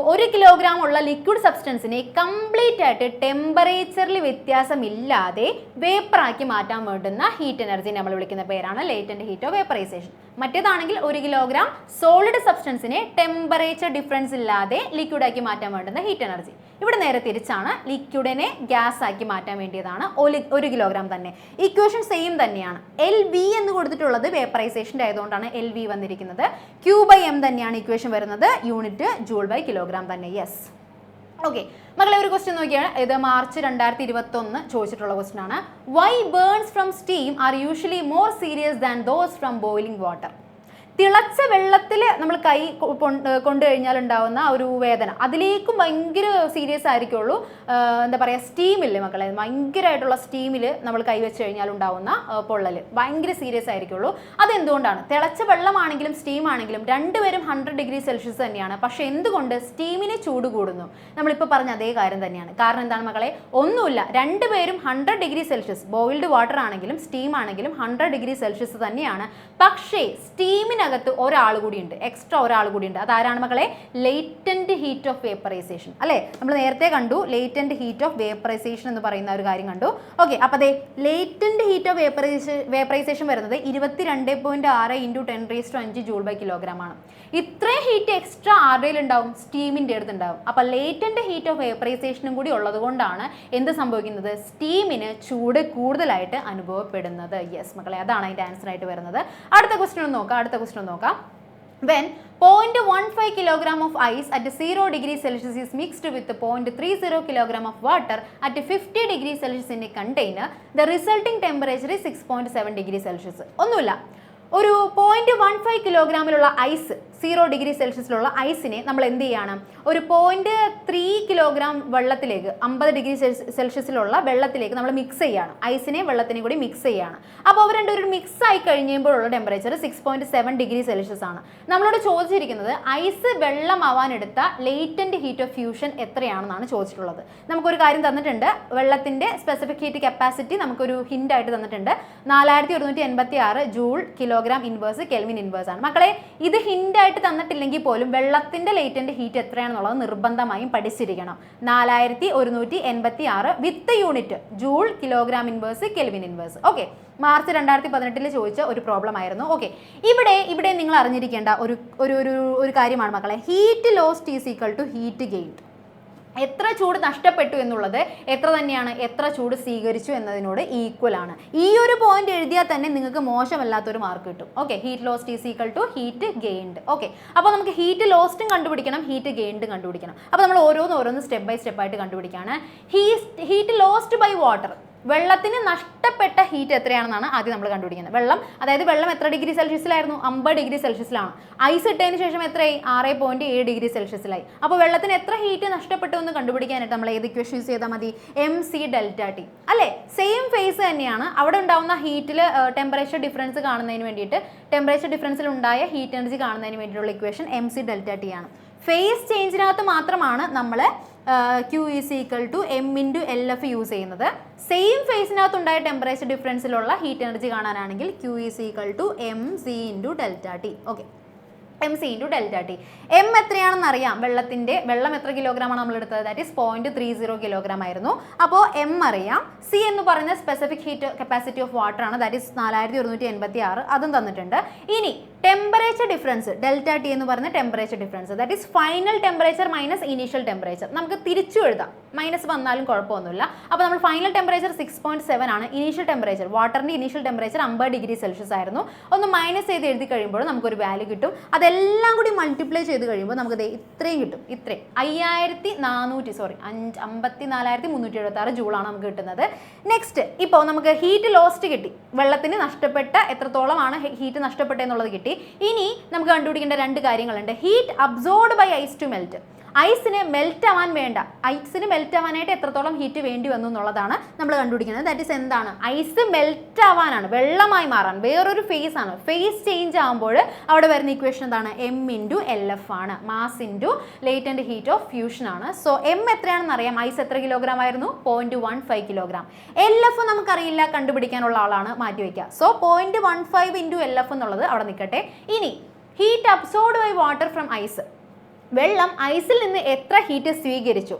1 കിലോഗ്രാം ഉള്ള ലിക്വിഡ് സബ്സ്റ്റൻസിനെ കംപ്ലീറ്റ് ആയിട്ട് ടെമ്പറേച്ചറിൽ വ്യത്യാസമില്ലാതെ വേപ്പറാക്കി മാറ്റാൻ വേണ്ടുന്ന ഹീറ്റ് എനർജി നമ്മൾ വിളിക്കുന്ന പേരാണ് ലേറ്റന്റ് ഹീറ്റ് ഓഫ് വേപ്പറൈസേഷൻ. മറ്റേതാണെങ്കിൽ 1 കിലോഗ്രാം സോളിഡ് സബ്സ്റ്റൻസിനെ ടെമ്പറേച്ചർ ഡിഫറൻസ് ഇല്ലാതെ ലിക്വിഡ് ആക്കി മാറ്റാൻ വേണ്ടുന്ന ഹീറ്റ് എനർജി. ഇവിടെ നേരെ തിരിച്ചാണ്, ലിക്വിഡിനെ ഗ്യാസ് ആക്കി മാറ്റാൻ വേണ്ടിയതാണ് 1 കിലോഗ്രാം തന്നെ. ഇക്വേഷൻ സെയിം തന്നെയാണ്. LV എന്ന് കൊടുത്തിട്ടുള്ളത് വേപ്പറൈസേഷൻ്റെ ആയതുകൊണ്ടാണ് LV വന്നിരിക്കുന്നത്. Q/m തന്നെയാണ് ഇക്വേഷൻ വരുന്നത്, യൂണിറ്റ് ജൂൾ/കിലോഗ്രാം തന്നെ. യെസ്, ഓക്കെ മക്കളെ, ഒരു ക്വസ്റ്റ്യൻ നോക്കിയാണ്. ഇത് മാർച്ച് 2021 ചോദിച്ചിട്ടുള്ള ക്വസ്റ്റ്യൻ ആണ്. Why burns from steam are usually more serious than those from boiling water? തിളച്ച വെള്ളത്തിൽ നമ്മൾ കൈ കൊണ്ടു കഴിഞ്ഞാൽ ഉണ്ടാവുന്ന ഒരു വേദന അതിലേക്കും ഭയങ്കര സീരിയസ് ആയിരിക്കുള്ളൂ. എന്താ പറയുക, സ്റ്റീമില്ലേ മക്കളെ, ഭയങ്കരമായിട്ടുള്ള സ്റ്റീമിൽ നമ്മൾ കൈവച്ച് കഴിഞ്ഞാൽ ഉണ്ടാവുന്ന പൊള്ളൽ ഭയങ്കര സീരിയസ് ആയിരിക്കുള്ളൂ. അതെന്തുകൊണ്ടാണ്? തിളച്ച വെള്ളമാണെങ്കിലും സ്റ്റീം ആണെങ്കിലും രണ്ടുപേരും 100 ഡിഗ്രി സെൽഷ്യസ് തന്നെയാണ്. പക്ഷേ എന്തുകൊണ്ട് സ്റ്റീമിന് ചൂട് കൂടുന്നു? നമ്മളിപ്പോൾ പറഞ്ഞ അതേ കാര്യം തന്നെയാണ്. കാരണം എന്താണ് മക്കളെ? ഒന്നുമില്ല, രണ്ടുപേരും 100 ഡിഗ്രി സെൽഷ്യസ്, ബോയിൽഡ് വാട്ടർ ആണെങ്കിലും സ്റ്റീം ആണെങ്കിലും 100 ഡിഗ്രി സെൽഷ്യസ് തന്നെയാണ്. പക്ഷേ സ്റ്റീമിന് ഇതിനകത്ത് ഒരാൾ കൂടി ഉണ്ട്, എക്സ്ട്രാ ഒരാൾ കൂടി ഉണ്ട്. അതാരാണ് മക്കളെ? ലേറ്റന്റ് ഹീറ്റ് ഓഫ് വേപ്പറൈസേഷൻ അല്ലേ? നമ്മൾ നേരത്തെ കണ്ടു ലേറ്റന്റ് ഹീറ്റ് ഓഫ് വേപ്പറൈസേഷൻ എന്ന് പറയുന്ന ഒരു കാര്യം കണ്ടു. ഓക്കെ, അപ്പോൾ അതെ ലേറ്റന്റ് ഹീറ്റ് ഓഫ് വേപ്പറൈസേഷൻ വരുന്നത് 22.6 × 10⁵ ജൂൾ/കിലോഗ്രാം ആണ്. ഇത്രയും ഹീറ്റ് എക്സ്ട്രാ ആരുടെയിൽ ഉണ്ടാവും? സ്റ്റീമിൻ്റെ അടുത്ത് ഉണ്ടാവും. അപ്പോൾ ലേറ്റന്റ് ഹീറ്റ് ഓഫ് വേപ്പറൈസേഷനും കൂടി ഉള്ളത് കൊണ്ടാണ് എന്ത് സംഭവിക്കുന്നത്? സ്റ്റീമിന് ചൂട് കൂടുതലായിട്ട് അനുഭവപ്പെടുന്നത്. യെസ് മക്കളെ, അതാണ് അതിൻ്റെ ആൻസർ ആയിട്ട് വരുന്നത്. അടുത്ത ക്വസ്റ്റ്യൻ നോക്കാം. When 0.15 kg of ice at 0 degrees Celsius is mixed with 0.30 kg of water at 50 degrees Celsius in a container, the resulting temperature is 6.7 degrees Celsius. ഒന്നുമില്ല, ഒരു 0.15 കിലോഗ്രാമിലുള്ള ഐസ് 0 ഡിഗ്രി സെൽഷ്യസിലുള്ള ഐസിനെ നമ്മൾ എന്ത് ചെയ്യണം? ഒരു 0.3 കിലോഗ്രാം വെള്ളത്തിലേക്ക് 50 ഡിഗ്രി സെൽഷ്യസിലുള്ള വെള്ളത്തിലേക്ക് നമ്മൾ മിക്സ് ചെയ്യാണ്. ഐസിനെ വെള്ളത്തിനെ കൂടി മിക്സ് ചെയ്യാണ്. അപ്പോൾ അവർ രണ്ടുപേരും മിക്സ് ആയി കഴിയുമ്പോഴുള്ള ടെമ്പറേച്ചർ 6.7 ഡിഗ്രി സെൽഷ്യസ് ആണ്. നമ്മളോട് ചോദിച്ചിരിക്കുന്നത് ഐസ് വെള്ളമാവാനെടുത്ത ലേറ്റന്റ് ഹീറ്റ് ഓഫ് ഫ്യൂഷൻ എത്രയാണെന്നാണ് ചോദിച്ചിട്ടുള്ളത്. നമുക്കൊരു കാര്യം തന്നിട്ടുണ്ട്, വെള്ളത്തിൻ്റെ സ്പെസിഫിക് ഹീറ്റ് കപ്പാസിറ്റി നമുക്കൊരു ഹിൻ്റ് ആയിട്ട് തന്നിട്ടുണ്ട്. 4186 joule kilogram inverse kelvin inverse ആണ്. മക്കളെ, ഇത് ഹിൻ്റ് ആയിട്ട് തന്നിട്ടില്ലെങ്കിൽ പോലും വെള്ളത്തിന്റെ ലേറ്റന്റ് ഹീറ്റ് എത്രയാണെന്നുള്ളത് നിർബന്ധമായും പഠിച്ചിരിക്കണം. 4186 വിത്ത് unit joule kilogram inverse kelvin inverse. Okay, March 2018 ചോദിച്ച ഒരു പ്രോബ്ലം ആയിരുന്നു. ഓക്കെ, ഇവിടെ നിങ്ങൾ അറിഞ്ഞിരിക്കേണ്ട ഒരു കാര്യമാണ് മക്കളെ, heat lost is equal to heat gained. എത്ര ചൂട് നഷ്ടപ്പെട്ടു എന്നുള്ളത് എത്ര തന്നെയാണ് എത്ര ചൂട് സ്വീകരിച്ചു എന്നതിനോട് ഈക്വൽ ആണ്. ഈ ഒരു പോയിന്റ് എഴുതിയാൽ തന്നെ നിങ്ങൾക്ക് മോശമല്ലാത്തൊരു മാർക്ക് കിട്ടും. Okay, heat lost is equal to heat gained. Okay, അപ്പോൾ നമുക്ക് ഹീറ്റ് ലോസ്റ്റും കണ്ടുപിടിക്കണം, ഹീറ്റ് ഗെയിൻഡും കണ്ടുപിടിക്കണം. അപ്പോൾ നമ്മൾ ഓരോന്ന് സ്റ്റെപ്പ് ബൈ സ്റ്റെപ്പ് ആയിട്ട് കണ്ടുപിടിക്കുകയാണ്. ഹീറ്റ് ലോസ്റ്റ് ബൈ വാട്ടർ, വെള്ളത്തിന് നഷ്ടപ്പെട്ട ഹീറ്റ് എത്രയാണെന്നാണ് ആദ്യം നമ്മൾ കണ്ടുപിടിക്കുന്നത്. വെള്ളം എത്ര ഡിഗ്രി സെൽഷ്യസിലായിരുന്നു? 50 ഡിഗ്രി സെൽഷ്യസിലാണ്. ഐസ് ഇട്ടതിന് ശേഷം എത്രയായി? 6.7 ഡിഗ്രി സെൽഷ്യസിലായി. അപ്പോൾ വെള്ളത്തിന് എത്ര ഹീറ്റ് നഷ്ടപ്പെട്ടു എന്ന് കണ്ടുപിടിക്കാനായിട്ട് നമ്മൾ ഏത് ഇക്വേഷൻ യൂസ് ചെയ്താൽ മതി? mc∆T അല്ലേ? സെയിം ഫേസ് തന്നെയാണ്. അവിടെ ഉണ്ടാവുന്ന ഹീറ്റിൽ ടെമ്പറേച്ചർ ഡിഫറൻസ് കാണുന്നതിന് വേണ്ടിയിട്ട്, ടെമ്പറേച്ചർ ഡിഫറൻസിൽ ഉണ്ടായ ഹീറ്റ് എനർജി കാണുന്നതിന് വേണ്ടിയിട്ടുള്ള ഇക്വേഷൻ mc∆T ആണ്. ഫേസ് ചേഞ്ചിനകത്ത് മാത്രമാണ് നമ്മൾ Q is equal to M × LF use ചെയ്യുന്നത്. സെയിം ഫേസിനകത്ത് ഉണ്ടായ ടെമ്പറേച്ചർ ഡിഫറൻസിലുള്ള ഹീറ്റ് എനർജി കാണാനാണെങ്കിൽ Q is equal to MC × ∆T. Okay, MC × ∆T. M എത്രയാണെന്ന് അറിയാം. വെള്ളം എത്ര കിലോഗ്രാമാണ് നമ്മൾ എടുത്തത്? ദാറ്റ് ഈസ് 0.30 കിലോഗ്രാം ആയിരുന്നു. അപ്പോൾ M അറിയാം. C എന്ന് പറയുന്ന specific heat capacity of water ആണ്, ദാറ്റ് ഈസ് 4186, അതും തന്നിട്ടുണ്ട്. ഇനി ടെമ്പറേച്ചർ ഡിഫറൻസ് ∆T എന്ന് പറയുന്ന temperature difference, that is final temperature minus initial temperature. നമുക്ക് തിരിച്ചു എഴുതാം, മൈനസ് വന്നാലും കുഴപ്പമൊന്നുമില്ല. അപ്പോൾ നമ്മൾ ഫൈനൽ ടെമ്പറേച്ചർ 6.7 ആണ്. ഇനീഷ്യൽ ടെമ്പറേച്ചർ, വാട്ടറിൻ്റെ ഇനീഷ്യൽ ടെമ്പറേച്ചർ 50 ഡിഗ്രി സെൽഷ്യസ് ആയിരുന്നു. ഒന്ന് മൈനസ് ചെയ്ത് എഴുതി കഴിയുമ്പോൾ നമുക്കൊരു വാല്യൂ കിട്ടും. അതെല്ലാം കൂടി മൾട്ടിപ്ലൈ ചെയ്ത് കഴിയുമ്പോൾ നമുക്ക് ഇത്രയും കിട്ടും. 54,376 ജൂളാണ് നമുക്ക് കിട്ടുന്നത്. നെക്സ്റ്റ്, ഇപ്പോൾ നമുക്ക് ഹീറ്റ് ലോസ്റ്റ് കിട്ടി, വെള്ളത്തിന് നഷ്ടപ്പെട്ട എത്രത്തോളമാണ് ഹീറ്റ് നഷ്ടപ്പെട്ടെന്നുള്ളത് കിട്ടി. ഇനി നമുക്ക് കണ്ടുപിടിക്കേണ്ട രണ്ട് കാര്യങ്ങളുണ്ട്. Heat absorbed by ice to melt, ഐസിന് മെൽറ്റ് ആവാനായിട്ട് എത്രത്തോളം ഹീറ്റ് വേണ്ടി വന്നു എന്നുള്ളതാണ് നമ്മൾ കണ്ടുപിടിക്കുന്നത്. ദാറ്റ് ഈസ് എന്താണ്? ഐസ് മെൽറ്റ് ആവാനാണ്, വെള്ളമായി മാറാൻ വേറൊരു ഫേസ് ആണ്. ഫേസ് ചേഞ്ച് ആകുമ്പോൾ അവിടെ വരുന്ന ഇക്വേഷൻ എന്താണ്? M × LF ആണ്, mass into latent heat of fusion ആണ്. സോ M എത്രയാണെന്ന് അറിയാം. ഐസ് എത്ര കിലോഗ്രാം ആയിരുന്നു? 0.15 കിലോഗ്രാം. LF നമുക്കറിയില്ല, കണ്ടുപിടിക്കാനുള്ള ആളാണ്, മാറ്റിവെക്കുക. സോ 0.15 × LF എന്നുള്ളത് അവിടെ നിൽക്കട്ടെ. ഇനി heat absorbed by water from ice, വെള്ളം ഐസിൽ നിന്ന് എത്ര ഹീറ്റ് സ്വീകരിച്ചു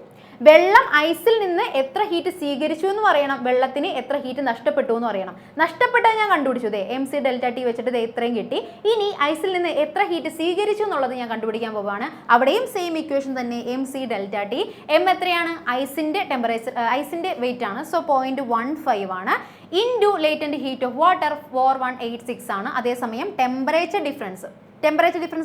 എന്ന് പറയണം. വെള്ളത്തിന് എത്ര ഹീറ്റ് നഷ്ടപ്പെട്ടു എന്ന് പറയണം. നഷ്ടപ്പെട്ടത് ഞാൻ കണ്ടുപിടിച്ചു, mc∆T വെച്ചിട്ട് ഇത്രയും കിട്ടി. ഇനി ഐസിൽ നിന്ന് എത്ര ഹീറ്റ് സ്വീകരിച്ചു എന്നുള്ളത് ഞാൻ കണ്ടുപിടിക്കാൻ പോവുകയാണ്. അവിടെയും സെയിം ഇക്വേഷൻ തന്നെ, mc∆T. M എത്രയാണ്? ഐസിന്റെ ടെമ്പറേച്ചർ, ഐസിന്റെ വെയിറ്റ് ആണ്. സോ 0.15 ആണ്. Into latent heat of water 4186 ആണ്. അതേസമയം ടെമ്പറേച്ചർ ഡിഫറൻസ്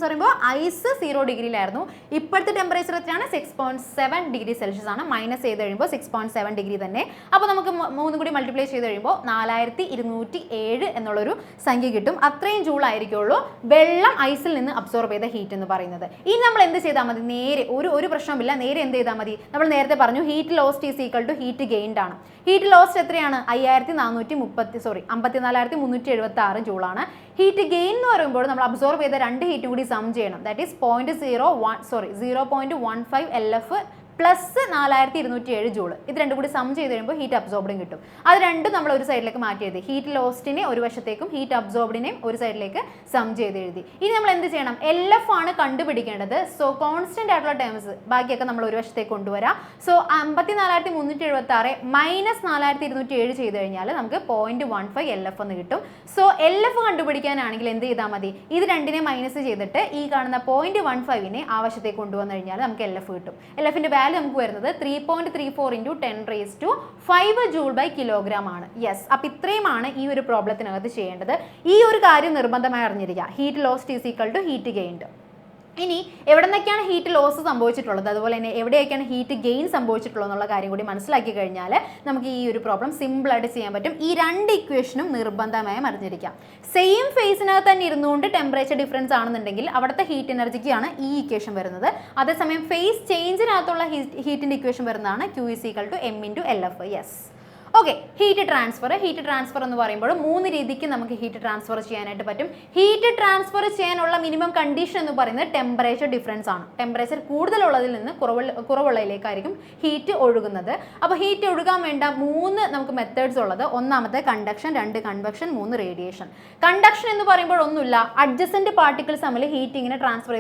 പറയുമ്പോൾ ഐസ് 0 ഡിഗ്രിയിലായിരുന്നു. ഇപ്പോഴത്തെ ടെമ്പറേച്ചർ എത്രയാണ്? 6.7 ഡിഗ്രി സെൽഷ്യസ് ആണ്. മൈനസ് ചെയ്ത് കഴിയുമ്പോൾ 6.7 ഡിഗ്രി തന്നെ. അപ്പോൾ നമുക്ക് മൂന്നും കൂടി മൾട്ടിപ്ലൈ ചെയ്ത് കഴിയുമ്പോൾ 4207 എന്നുള്ളൊരു സംഖ്യ കിട്ടും. അത്രയും ജൂൾ ആയിരിക്കുള്ളൂ വെള്ളം ഐസിൽ നിന്ന് അബ്സോർബ് ചെയ്ത ഹീറ്റ് എന്ന് പറയുന്നത്. ഇനി നമ്മൾ എന്ത് ചെയ്താൽ മതി? നേരെ ഒരു പ്രശ്നമില്ല, നേരെ എന്ത് ചെയ്താൽ മതി? നമ്മൾ നേരത്തെ പറഞ്ഞു heat lost is equal to heat gained ആണ്. ഹീറ്റ് ലോസ്റ്റ് എത്രയാണ്? 54,376 ജൂളാണ്. ഹീറ്റ് ഗെയിൻ എന്ന് പറയുമ്പോൾ നമ്മൾ അബ്സോർബ് ചെയ്ത രണ്ട് ഹീറ്റും കൂടി സം ചെയ്യണം. That is 0.15 LF plus 4207 joule. ഇത് രണ്ടും കൂടി സം ചെയ്ത് കഴിയുമ്പോൾ ഹീറ്റ് അബ്സോർബ്ഡും കിട്ടും. അത് രണ്ടും നമ്മൾ ഒരു സൈഡിലേക്ക് മാറ്റി എഴുതി. ഹീറ്റ് ലോസ്റ്റിനെ ഒരു വശത്തേക്കും ഹീറ്റ് അബ്സോർബ്ഡിനെയും ഒരു സൈഡിലേക്ക് സം ചെയ്ത് എഴുതി. ഇനി നമ്മൾ എന്ത് ചെയ്യണം? LF ആണ് കണ്ടുപിടിക്കേണ്ടത്. സോ കോൺസ്റ്റന്റ് ആയിട്ടുള്ള ടേംസ് ബാക്കിയൊക്കെ നമ്മൾ ഒരു വശത്തേക്ക് കൊണ്ടുവരാം. സോ 54376 മൈനസ് 4207 ചെയ്ത് കഴിഞ്ഞാൽ നമുക്ക് 0.15 LF എന്ന് കിട്ടും. സോ LF കണ്ടുപിടിക്കാനാണെങ്കിൽ എന്ത് ചെയ്താൽ മതി? ഇത് രണ്ടിനെ മൈനസ് ചെയ്തിട്ട് ഈ കാണുന്ന 0.15നെ ആ വശത്തേക്ക് കൊണ്ടുവന്നു കഴിഞ്ഞാൽ നമുക്ക് LF കിട്ടും. LFന്റെ വാല്യൂ നമുക്ക് വരുന്നത് 3.34 × 10⁵ ജൂൾ ബൈ കിലോഗ്രാം ആണ്. യെസ്, അപ്പം ഇത്രയുമാണ് ഈ ഒരു പ്രോബ്ലത്തിനകത്ത് ചെയ്യേണ്ടത്. ഈ ഒരു കാര്യം നിർബന്ധമായി അറിഞ്ഞിരിക്കുക. Heat lost is equal to heat gained. ഇനി എവിടെ നിന്നൊക്കെയാണ് ഹീറ്റ് ലോസ് സംഭവിച്ചിട്ടുള്ളത്, അതുപോലെ തന്നെ എവിടെയൊക്കെയാണ് ഹീറ്റ് ഗെയിൻ സംഭവിച്ചിട്ടുള്ളത് എന്നുള്ള കാര്യം കൂടി മനസ്സിലാക്കി കഴിഞ്ഞാൽ നമുക്ക് ഈ ഒരു പ്രോബ്ലം സിമ്പിളായിട്ട് ചെയ്യാൻ പറ്റും. ഈ രണ്ട് ഇക്വേഷനും നിർബന്ധമായും അറിഞ്ഞിരിക്കാം. സെയിം ഫേസിനകത്ത് തന്നെ ഇരുന്നുകൊണ്ട് ടെമ്പറേച്ചർ ഡിഫറൻസ് ആണെന്നുണ്ടെങ്കിൽ അവിടുത്തെ ഹീറ്റ് എനർജിക്കാണ് ഈ ഇക്വേഷൻ വരുന്നത്. അതേസമയം ഫേസ് ചേഞ്ചിനകത്തുള്ള ഹീറ്റിൻ്റെ ഇക്വേഷൻ വരുന്നതാണ് Q = M × LF. Yes, okay. Heat transfer എന്ന് പറയുമ്പോൾ 3 രീതിക്ക് നമുക്ക് ഹീറ്റ് ട്രാൻസ്ഫർ ചെയ്യാനായിട്ട് പറ്റും. ഹീറ്റ് ട്രാൻസ്ഫർ ചെയ്യാനുള്ള മിനിമം കണ്ടീഷൻ എന്ന് പറയുന്നത് ടെമ്പറേച്ചർ ഡിഫറൻസ് ആണ്. ടെമ്പറേച്ചർ കൂടുതലുള്ളതിൽ നിന്ന് കുറവുള്ളതിലേക്കായിരിക്കും ഹീറ്റ് ഒഴുകുന്നത്. അപ്പോൾ ഹീറ്റ് ഒഴുകാൻ വേണ്ട 3 നമുക്ക് മെത്തേഡ്സ് ഉള്ളത്. ഒന്നാമത്തെ കണ്ടക്ഷൻ, 2 കൺവെക്ഷൻ, 3 റേഡിയേഷൻ. കണ്ടക്ഷൻ എന്ന് പറയുമ്പോൾ ഒന്നുമില്ല, അഡ്ജസന്റ് പാർട്ടിക്കിൾസ് തമ്മിൽ ഹീറ്റ് ഇങ്ങനെ ട്രാൻസ്ഫർ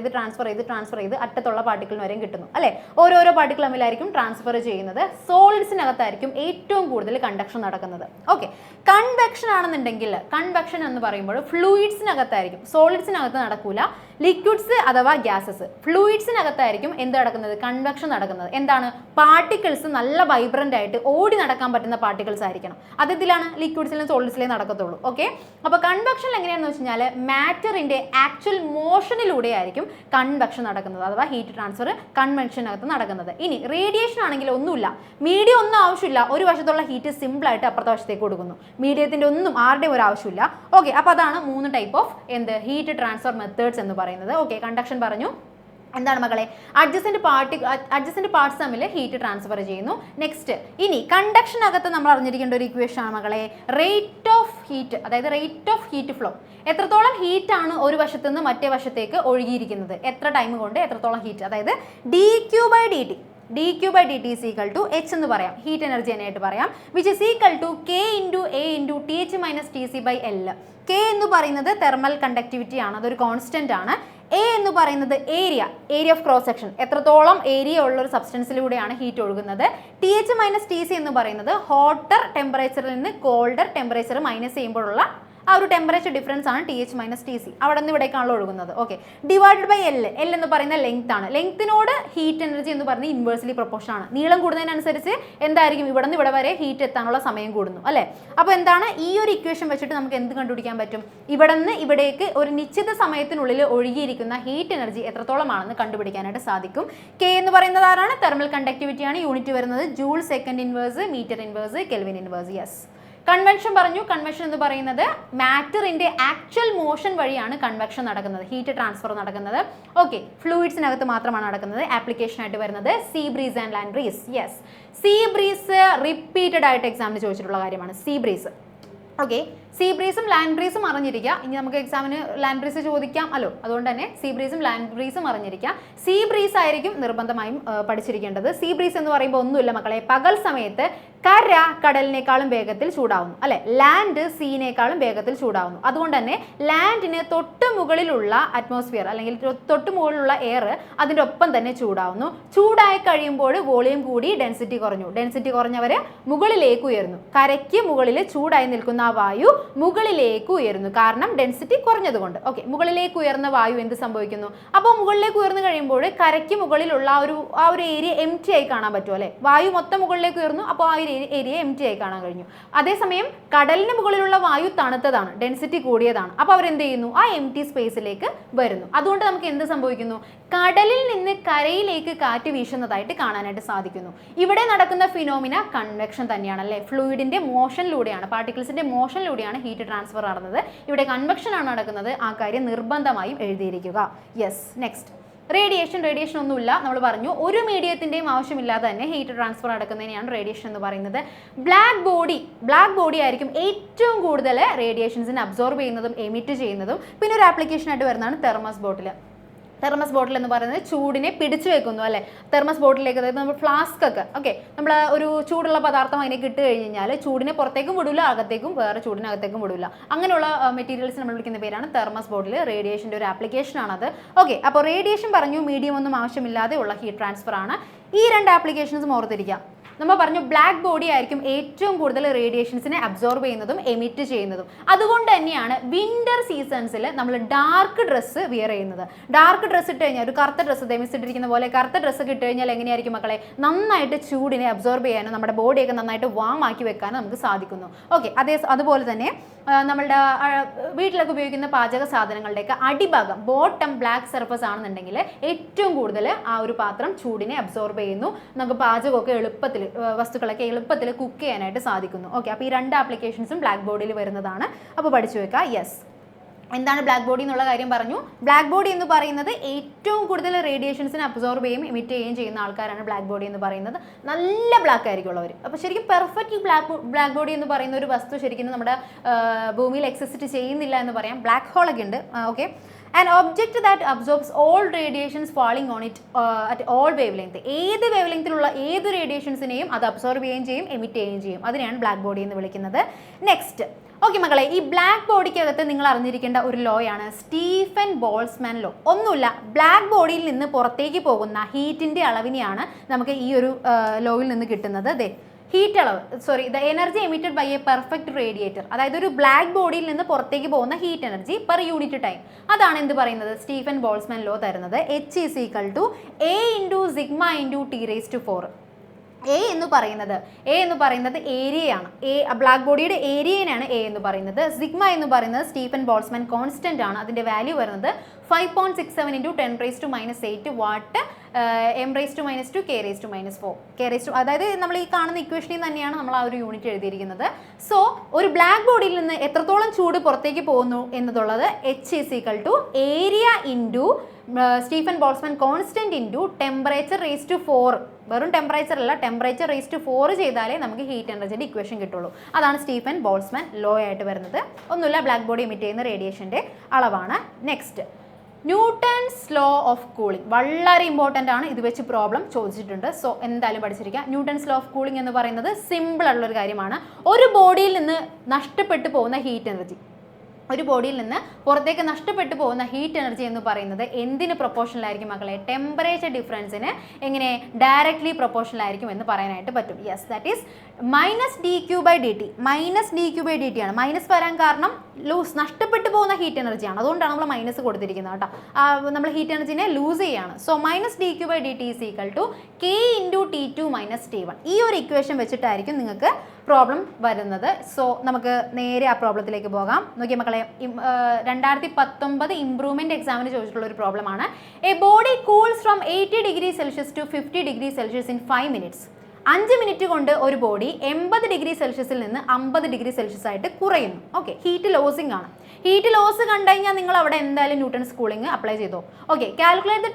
ചെയ്ത് അറ്റത്തുള്ള പാർട്ടിക്കിളിന് വരെയും കിട്ടുന്നു അല്ലേ. ഓരോരോ പാർട്ടിക്കിൾ തമ്മിലായിരിക്കും ട്രാൻസ്ഫർ ചെയ്യുന്നത്. സോളിഡ്സിനകത്തായിരിക്കും ഏറ്റവും കൂടുതൽ കണ്ടക്ഷൻ നടക്കുന്നത്. ഓക്കെ. കൺവെക്ഷൻ ആണെന്നുണ്ടെങ്കിൽ, കൺവെക്ഷൻ എന്ന് പറയുമ്പോൾ ഫ്ലൂയിഡ്സിനകത്തായിരിക്കും, സോളിഡ്സിനകത്ത് നടക്കൂല. ലിക്വിഡ്സ് അഥവാ ഗ്യാസസ്, ഫ്ലൂയിഡ്സിനകത്തായിരിക്കും എന്ത് നടക്കുന്നത്? കൺവെക്ഷൻ നടക്കുന്നത്. എന്താണ്? പാർട്ടിക്കിൾസ് നല്ല വൈബ്രന്റ് ആയിട്ട് ഓടി നടക്കാൻ പറ്റുന്ന പാർട്ടിക്കിൾസ് ആയിരിക്കണം. അത് ഇതിലാണ് ലിക്വിഡ്സിലും സോളിഡ്സിലും നടക്കത്തുള്ളൂ. ഓക്കെ. അപ്പോൾ കൺവെക്ഷൻ എങ്ങനെയാണെന്ന് വെച്ച് കഴിഞ്ഞാൽ മാറ്ററിന്റെ ആക്ച്വൽ മോഷനിലൂടെ ആയിരിക്കും കൺവെക്ഷൻ നടക്കുന്നത്, അഥവാ ഹീറ്റ് ട്രാൻസ്ഫർ കൺവെക്ഷനകത്ത് നടക്കുന്നത്. ഇനി റേഡിയേഷൻ ആണെങ്കിൽ ഒന്നുമില്ല, മീഡിയം ഒന്നും ആവശ്യമില്ല. ഒരു വശത്തുള്ള ഹീറ്റ് സിമ്പിളായിട്ട് അപ്പുറത്തെ വശത്തേക്ക് കൊടുക്കുന്നു. മീഡിയത്തിന്റെ ഒന്നും ആരുടെയും ഒരു ആവശ്യമില്ല. ഓക്കെ. അപ്പോൾ അതാണ് 3 type of heat transfer methods എന്ന് പറയുന്നത്. ഓക്കെ, കണ്ടക്ഷൻ പറഞ്ഞു. എന്താണ് മക്കളെ? അഡ്ജസന്റ് പാർട്സ് തമ്മിൽ ഹീറ്റ് ട്രാൻസ്ഫർ ചെയ്യുന്നു. നെക്സ്റ്റ്, ഇനി കണ്ടക്ഷനകത്ത് നമ്മൾ അറിഞ്ഞിരിക്കേണ്ട ഒരു ഇക്വേഷൻ ആണ് മക്കളെ, റേറ്റ് ഓഫ് ഹീറ്റ്, അതായത് റേറ്റ് ഓഫ് ഹീറ്റ് ഫ്ലോ. എത്രത്തോളം ഹീറ്റ് ആണ് ഒരു വശത്ത് നിന്ന് മറ്റേ വശത്തേക്ക് ഒഴുകിയിരിക്കുന്നത്, എത്ര ടൈം കൊണ്ട് എത്രത്തോളം ഹീറ്റ്, അതായത് dQ/dt. dQ/dt is equal to H എന്ന് പറയാം, ഹീറ്റ് എനർജി ആയിട്ട് പറയാം, which is equal to K × A × TH - TC/L. K എന്ന് പറയുന്നത് തെർമൽ കണ്ടക്ടിവിറ്റി ആണ്, അതൊരു കോൺസ്റ്റന്റ് ആണ്. A എന്ന് പറയുന്നത് ഏരിയ ഓഫ് ക്രോസ് സെക്ഷൻ, എത്രത്തോളം ഏരിയ ഉള്ള ഒരു സബ്സ്റ്റൻസിലൂടെയാണ് ഹീറ്റ് ഒഴുകുന്നത്. TH - TC എന്ന് പറയുന്നത് ഹോട്ടർ ടെമ്പറേച്ചറിൽ നിന്ന് കോൾഡർ ടെമ്പറേച്ചർ മൈനസ് ചെയ്യുമ്പോഴുള്ള ആ ഒരു ടെമ്പറേച്ചർ ഡിഫറൻസ് ആണ് TH - TC. അവിടെ നിന്ന് ഇവിടേക്കാണല്ലോ ഒഴുകുന്നത്. ഓക്കെ. ഡിവൈഡഡ് ബൈ L എന്ന് പറയുന്ന ലെങ്ത് ആണ്. ലെങ്ത്തിനോട് ഹീറ്റ് എനർജി എന്ന് പറയുന്നത് ഇൻവേഴ്സ്ലി പ്രൊപ്പോർഷൻ ആണ്. നീളം കൂടുന്നതിനനുസരിച്ച് എന്തായിരിക്കും? ഇവിടെ നിന്ന് ഇവിടെ വരെ ഹീറ്റ് എത്താനുള്ള സമയം കൂടുന്നു അല്ലേ. അപ്പോൾ എന്താണ്? ഈ ഒരു ഇക്വേഷൻ വെച്ചിട്ട് നമുക്ക് എന്ത് കണ്ടുപിടിക്കാൻ പറ്റും? ഇവിടെ നിന്ന് ഇവിടേക്ക് ഒരു നിശ്ചിത സമയത്തിനുള്ളിൽ ഒഴുകിയിരിക്കുന്ന ഹീറ്റ് എനർജി എത്രത്തോളമാണെന്ന് കണ്ടുപിടിക്കാനായിട്ട് സാധിക്കും. K എന്ന് പറയുന്നത് ആരാണ്? തെർമൽ കണ്ടക്ടിവിറ്റി ആണ്. യൂണിറ്റ് വരുന്നത് joule second inverse, metre inverse, kelvin inverse. Yes. Convention പറഞ്ഞു. കൺവെൻഷൻ എന്ന് പറയുന്നത് മാറ്ററിന്റെ ആക്ച്വൽ മോഷൻ വഴിയാണ് കൺവെക്ഷൻ നടക്കുന്നത്, ഹീറ്റ് ട്രാൻസ്ഫർ നടക്കുന്നത്. ഓക്കെ. ഫ്ലൂയിഡ്സിനകത്ത് മാത്രമാണ് നടക്കുന്നത്. ആപ്ലിക്കേഷൻ ആയിട്ട് വരുന്നത് sea breeze and land breeze. Yes, sea breeze repeated ആയിട്ട് എക്സാമിന് ചോദിച്ചിട്ടുള്ള കാര്യമാണ് സീ ബ്രീസ്. ഓക്കെ. സീ ബ്രീസും ലാൻഡ് ബ്രീസും അറിഞ്ഞിരിക്കുക. ഇനി നമുക്ക് എക്സാമിന് ലാൻഡ് ബ്രീസ് ചോദിക്കാം അല്ലോ, അതുകൊണ്ട് തന്നെ സീ ബ്രീസും ലാൻഡ് ബ്രീസും അറിഞ്ഞിരിക്കുക. സീ ബ്രീസ് ആയിരിക്കും നിർബന്ധമായും പഠിച്ചിരിക്കേണ്ടത്. സീ ബ്രീസ് എന്ന് പറയുമ്പോൾ ഒന്നുമില്ല മക്കളെ, പകൽ സമയത്ത് കര കടലിനേക്കാളും വേഗത്തിൽ ചൂടാവുന്നു അല്ലെ, ലാൻഡ് സീനേക്കാളും വേഗത്തിൽ ചൂടാവുന്നു. അതുകൊണ്ട് തന്നെ ലാൻഡിന് തൊട്ട് മുകളിലുള്ള അറ്റ്മോസ്ഫിയർ അല്ലെങ്കിൽ തൊട്ട് മുകളിലുള്ള എയർ അതിൻ്റെ ഒപ്പം തന്നെ ചൂടാവുന്നു. ചൂടായി കഴിയുമ്പോൾ വോളിയം കൂടി, ഡെൻസിറ്റി കുറഞ്ഞു. ഡെൻസിറ്റി കുറഞ്ഞവർ മുകളിലേക്ക് ഉയർന്നു. കരയ്ക്ക് മുകളിൽ ചൂടായി നിൽക്കുന്ന ആ വായു മുകളിലേക്ക് ഉയരുന്നു, കാരണം ഡെൻസിറ്റി കുറഞ്ഞതുകൊണ്ട്. ഓക്കെ. മുകളിലേക്ക് ഉയർന്ന വായു എന്ത് സംഭവിക്കുന്നു? അപ്പോൾ മുകളിലേക്ക് ഉയർന്നു കഴിയുമ്പോൾ കരയ്ക്ക് മുകളിലുള്ള ആ ഒരു ഏരിയ എം ടി ആയി കാണാൻ പറ്റും അല്ലെ. വായു മൊത്തം മുകളിലേക്ക് ഉയർന്നു, അപ്പോൾ ആ ഒരു ഏരിയ എം ടി ആയി കാണാൻ കഴിഞ്ഞു. അതേസമയം കടലിന് മുകളിലുള്ള വായു തണുത്തതാണ്, ഡെൻസിറ്റി കൂടിയതാണ്. അപ്പോൾ അവരെന്ത് ചെയ്യുന്നു? ആ എം ടി സ്പേസിലേക്ക് വരുന്നു. അതുകൊണ്ട് നമുക്ക് എന്ത് സംഭവിക്കുന്നു? കടലിൽ നിന്ന് കരയിലേക്ക് കാറ്റ് വീശുന്നതായിട്ട് കാണാനായിട്ട് സാധിക്കുന്നു. ഇവിടെ നടക്കുന്ന ഫിനോമിന കൺവെക്ഷൻ തന്നെയാണ് അല്ലേ. ഫ്ലൂയിഡിന്റെ മോഷനിലൂടെയാണ്, പാർട്ടിക്കിൾസിന്റെ മോഷനിലൂടെയാണ് ഹീറ്റ് ട്രാൻസ്ഫർ നടന്നത്. ഇവിടെ കൺവെക്ഷൻ ആണ് നടക്കുന്നത്. ആ കാര്യം നിർബന്ധമായും എഴുതിയിരിക്കുക. യെസ്. നെക്സ്റ്റ്, റേഡിയേഷൻ ഒന്നുമില്ല, നമ്മൾ പറഞ്ഞു. ഒരു മീഡിയത്തിൻ്റെയും ആവശ്യമില്ലാതെ തന്നെ ഹീറ്റ് ട്രാൻസ്ഫർ നടക്കുന്നതിനെയാണ് റേഡിയേഷൻ എന്ന് പറയുന്നത്. ബ്ലാക്ക് ബോഡി ആയിരിക്കും ഏറ്റവും കൂടുതൽ റേഡിയേഷൻസിനെ അബ്സോർബ് ചെയ്യുന്നതും എമിറ്റ് ചെയ്യുന്നതും. പിന്നെ ഒരു ആപ്ലിക്കേഷൻ ആയിട്ട് വരുന്നതാണ് തെർമസ് ബോട്ടിൽ. തെർമസ് ബോട്ടിൽ എന്ന് പറയുന്നത് ചൂടിനെ പിടിച്ചു വെക്കുന്നു അല്ലേ. തെർമസ് ബോട്ടിലേക്ക്, അതായത് നമ്മൾ ഫ്ലാസ്ക് ഒക്കെ ഓക്കെ, നമ്മൾ ഒരു ചൂടുള്ള പദാർത്ഥം അതിലേക്ക് ഇട്ട് കഴിഞ്ഞാൽ ചൂടിനെ പുറത്തേക്കും വിടില്ല, അകത്തേക്കും വേറെ ചൂടിനകത്തേക്കും വിടില്ല. അങ്ങനെയുള്ള മെറ്റീരിയൽസ് നമ്മൾ വിളിക്കുന്ന പേരാണ് തെർമസ് ബോട്ടിൽ. റേഡിയേഷൻ്റെ ഒരു ആപ്ലിക്കേഷൻ ആണത്. ഓക്കെ, അപ്പോൾ റേഡിയേഷൻ പറഞ്ഞു മീഡിയം ഒന്നും ആവശ്യമില്ലാതെ ഉള്ള ഹീറ്റ് ട്രാൻസ്ഫർ ആണ്. ഈ രണ്ട് ആപ്ലിക്കേഷൻസും ഓർത്തിരിക്കാം. നമ്മൾ പറഞ്ഞു ബ്ലാക്ക് ബോഡി ആയിരിക്കും ഏറ്റവും കൂടുതൽ റേഡിയേഷൻസിനെ അബ്സോർബ് ചെയ്യുന്നതും എമിറ്റ് ചെയ്യുന്നതും. അതുകൊണ്ട് തന്നെയാണ് വിന്റർ സീസൺസിൽ നമ്മൾ ഡാർക്ക് ഡ്രസ്സ് വിയർ ചെയ്യുന്നത്. ഡാർക്ക് ഡ്രസ്സ് ഇട്ട് കഴിഞ്ഞാൽ, ഒരു കറുത്ത ഡ്രസ്സ് ഡെമിസ് ഇട്ടിരിക്കുന്ന പോലെ കറുത്ത ഡ്രസ്സ് ഇട്ട് കഴിഞ്ഞാൽ എങ്ങനെയായിരിക്കും മക്കളെ, നന്നായിട്ട് ചൂടിനെ അബ്സോർബ് ചെയ്യാനും നമ്മുടെ ബോഡിയൊക്കെ നന്നായിട്ട് വാം ആക്കി വെക്കാനും നമുക്ക് സാധിക്കുന്നു. ഓക്കെ, അതുപോലെ തന്നെ നമ്മളുടെ വീട്ടിലൊക്കെ ഉപയോഗിക്കുന്ന പാചക സാധനങ്ങളുടെയൊക്കെ അടിഭാഗം ബോട്ടം ബ്ലാക്ക് സർഫസ് ആണെന്നുണ്ടെങ്കിൽ ഏറ്റവും കൂടുതൽ ആ ഒരു പാത്രം ചൂടിനെ അബ്സോർബ് ചെയ്യുന്നു. നമുക്ക് പാചകമൊക്കെ എളുപ്പത്തിൽ, വസ്തുക്കളൊക്കെ എളുപ്പത്തിൽ കുക്ക് ചെയ്യാനായിട്ട് സാധിക്കുന്നു. ഓക്കെ, അപ്പോൾ ഈ രണ്ട് ആപ്ലിക്കേഷൻസും ബ്ലാക്ക് ബോർഡിൽ വരുന്നതാണ്. അപ്പോൾ പഠിച്ചു വെക്കുക. യെസ്, എന്താണ് ബ്ലാക്ക് ബോഡി എന്നുള്ള കാര്യം പറഞ്ഞു. ബ്ലാക്ക് ബോഡി എന്ന് പറയുന്നത് ഏറ്റവും കൂടുതൽ റേഡിയേഷൻസിനെ അബ്സോർബ് ചെയ്യുകയും എമിറ്റ് ചെയ്യുകയും ചെയ്യുന്ന ആൾക്കാരാണ് ബ്ലാക്ക് ബോഡി എന്ന് പറയുന്നത്. നല്ല ബ്ലാക്ക് ആയിരിക്കും ഉള്ളവർ. അപ്പോൾ ശരിക്കും പെർഫെക്റ്റ് ബ്ലാക്ക് ബോഡി എന്ന് പറയുന്ന ഒരു വസ്തു ശരിക്കും നമ്മുടെ ഭൂമിയിൽ എക്സിസ്റ്റ് ചെയ്യുന്നില്ല എന്ന് പറയാം. ബ്ലാക്ക് ഹോളൊക്കെ ഉണ്ട്. Okay, an object that absorbs all radiations falling on it at all wavelength. ഏത് വേവ് ലെങ്ത്തിലുള്ള ഏത് റേഡിയേഷൻസിനെയും അത് അബ്സോർബ് ചെയ്യുകയും ചെയ്യും, എമിറ്റ് ചെയ്യുകയും ചെയ്യും. അതിനെയാണ് ബ്ലാക്ക് ബോഡി എന്ന് വിളിക്കുന്നത്. നെക്സ്റ്റ്, ഓക്കെ മക്കളെ, ഈ ബ്ലാക്ക് ബോഡിക്കകത്ത് നിങ്ങൾ അറിഞ്ഞിരിക്കേണ്ട ഒരു ലോ ആണ് സ്റ്റീഫൻ ബോൾസ്മാൻ ലോ. ഒന്നുമില്ല, ബ്ലാക്ക് ബോഡിയിൽ നിന്ന് പുറത്തേക്ക് പോകുന്ന ഹീറ്റിൻ്റെ അളവിനെയാണ് നമുക്ക് ഈ ഒരു ലോയിൽ നിന്ന് കിട്ടുന്നത്. ഹീറ്റ് അളവ്, sorry, the energy emitted by a perfect radiator. അതായത് ഒരു ബ്ലാക്ക് ബോഡിയിൽ നിന്ന് പുറത്തേക്ക് പോകുന്ന heat energy per unit time. അതാണ് എന്ത് പറയുന്നത്, സ്റ്റീഫൻ ബോൾസ്മാൻ ലോ തരുന്നത്. H = A × sigma × T⁴. A എന്ന് പറയുന്നത് ഏരിയയാണ്. ബ്ലാക്ക് ബോഡിയുടെ ഏരിയയാണ് എ എന്ന് പറയുന്നത്. സിഗ്മ എന്ന് പറയുന്നത് സ്റ്റീഫൻ ബോൾസ്മാൻ കോൺസ്റ്റന്റ് ആണ്. അതിന്റെ വാല്യൂ വരുന്നത് 5.67 × 10⁻⁸ വാട്ട് m⁻², k⁻⁴. അതായത് നമ്മൾ ഈ കാണുന്ന ഇക്വേഷനിൽ തന്നെയാണ് നമ്മൾ ആ ഒരു യൂണിറ്റ് എഴുതിയിരിക്കുന്നത്. സോ ഒരു ബ്ലാക്ക് ബോഡിയിൽ നിന്ന് എത്രത്തോളം ചൂട് പുറത്തേക്ക് പോകുന്നു എന്നതുള്ളത് H = area into Stefan Boltzmann constant into temperature. വെറും ടെമ്പറേച്ചർ അല്ല, ടെമ്പറേച്ചർ⁴ ചെയ്താലേ നമുക്ക് ഹീറ്റ് എനർജിയുടെ ഇക്വേഷൻ കിട്ടുള്ളൂ. അതാണ് സ്റ്റീഫൻ ബോൾസ്മാൻ ലോ ആയിട്ട് വരുന്നത്. ഒന്നുമില്ല, ബ്ലാക്ക് ബോഡി എമിറ്റ് ചെയ്യുന്ന റേഡിയേഷൻ്റെ അളവാണ്. Next, Newton's law of cooling. വളരെ ഇമ്പോർട്ടൻ്റ് ആണ്, ഇത് വെച്ച് പ്രോബ്ലം ചോദിച്ചിട്ടുണ്ട്. സോ എന്തായാലും പഠിച്ചിരിക്കുക. ന്യൂട്ടൺസ് ലോ ഓഫ് കൂളിംഗ് എന്ന് പറയുന്നത് സിമ്പിൾ ആയിട്ടുള്ളൊരു കാര്യമാണ്. ഒരു ബോഡിയിൽ നിന്ന് നഷ്ടപ്പെട്ടു പോകുന്ന ഹീറ്റ് എനർജി, ഒരു ബോഡിയിൽ നിന്ന് പുറത്തേക്ക് നഷ്ടപ്പെട്ടു പോകുന്ന ഹീറ്റ് എനർജി എന്ന് പറയുന്നത് എന്തിന് പ്രൊപ്പോർഷണലായിരിക്കും മക്കളെ? ടെമ്പറേച്ചർ ഡിഫറൻസിന് എങ്ങനെ ഡയറക്ട്ലി പ്രൊപ്പോർഷണലായിരിക്കും എന്ന് പറയാനായിട്ട് പറ്റും. Yes, that is -dQ/dt. -dQ/dt ആണ്. മൈനസ് വരാൻ കാരണം നഷ്ടപ്പെട്ടു പോകുന്ന ഹീറ്റ് എനർജിയാണ്. അതുകൊണ്ടാണ് നമ്മൾ മൈനസ് കൊടുത്തിരിക്കുന്നത് കേട്ടോ. നമ്മൾ ഹീറ്റ് എനർജിനെ ലൂസ് ചെയ്യാണ്. So -dQ/dt = K × T2 - T1. ഈ ഒരു ഇക്വേഷൻ വെച്ചിട്ടായിരിക്കും നിങ്ങൾക്ക് പ്രോബ്ലം വരുന്നത്. സോ നമുക്ക് നേരെ ആ പ്രോബ്ലത്തിലേക്ക് പോകാം. നോക്കിയ മക്കളെ, 2019 ഇംപ്രൂവ്മെന്റ് എക്സാമിന് ചോദിച്ചിട്ടുള്ള ഒരു പ്രോബ്ലമാണ്. A body cools from 80°C to 50°C in 5 minutes. 5 minute കൊണ്ട് ഒരു ബോഡി 80°C നിന്ന് 50°C ആയിട്ട് കുറയുന്നു. ഓക്കെ, ഹീറ്റ് ലോസിംഗ് ആണ്. ഹീറ്റ് ലോസ് കണ്ടു കഴിഞ്ഞാൽ നിങ്ങൾ അവിടെ എന്തായാലും ന്യൂട്ടൺസ് കൂളിംഗ് അപ്ലൈ ചെയ്തോ. Okay, calculate the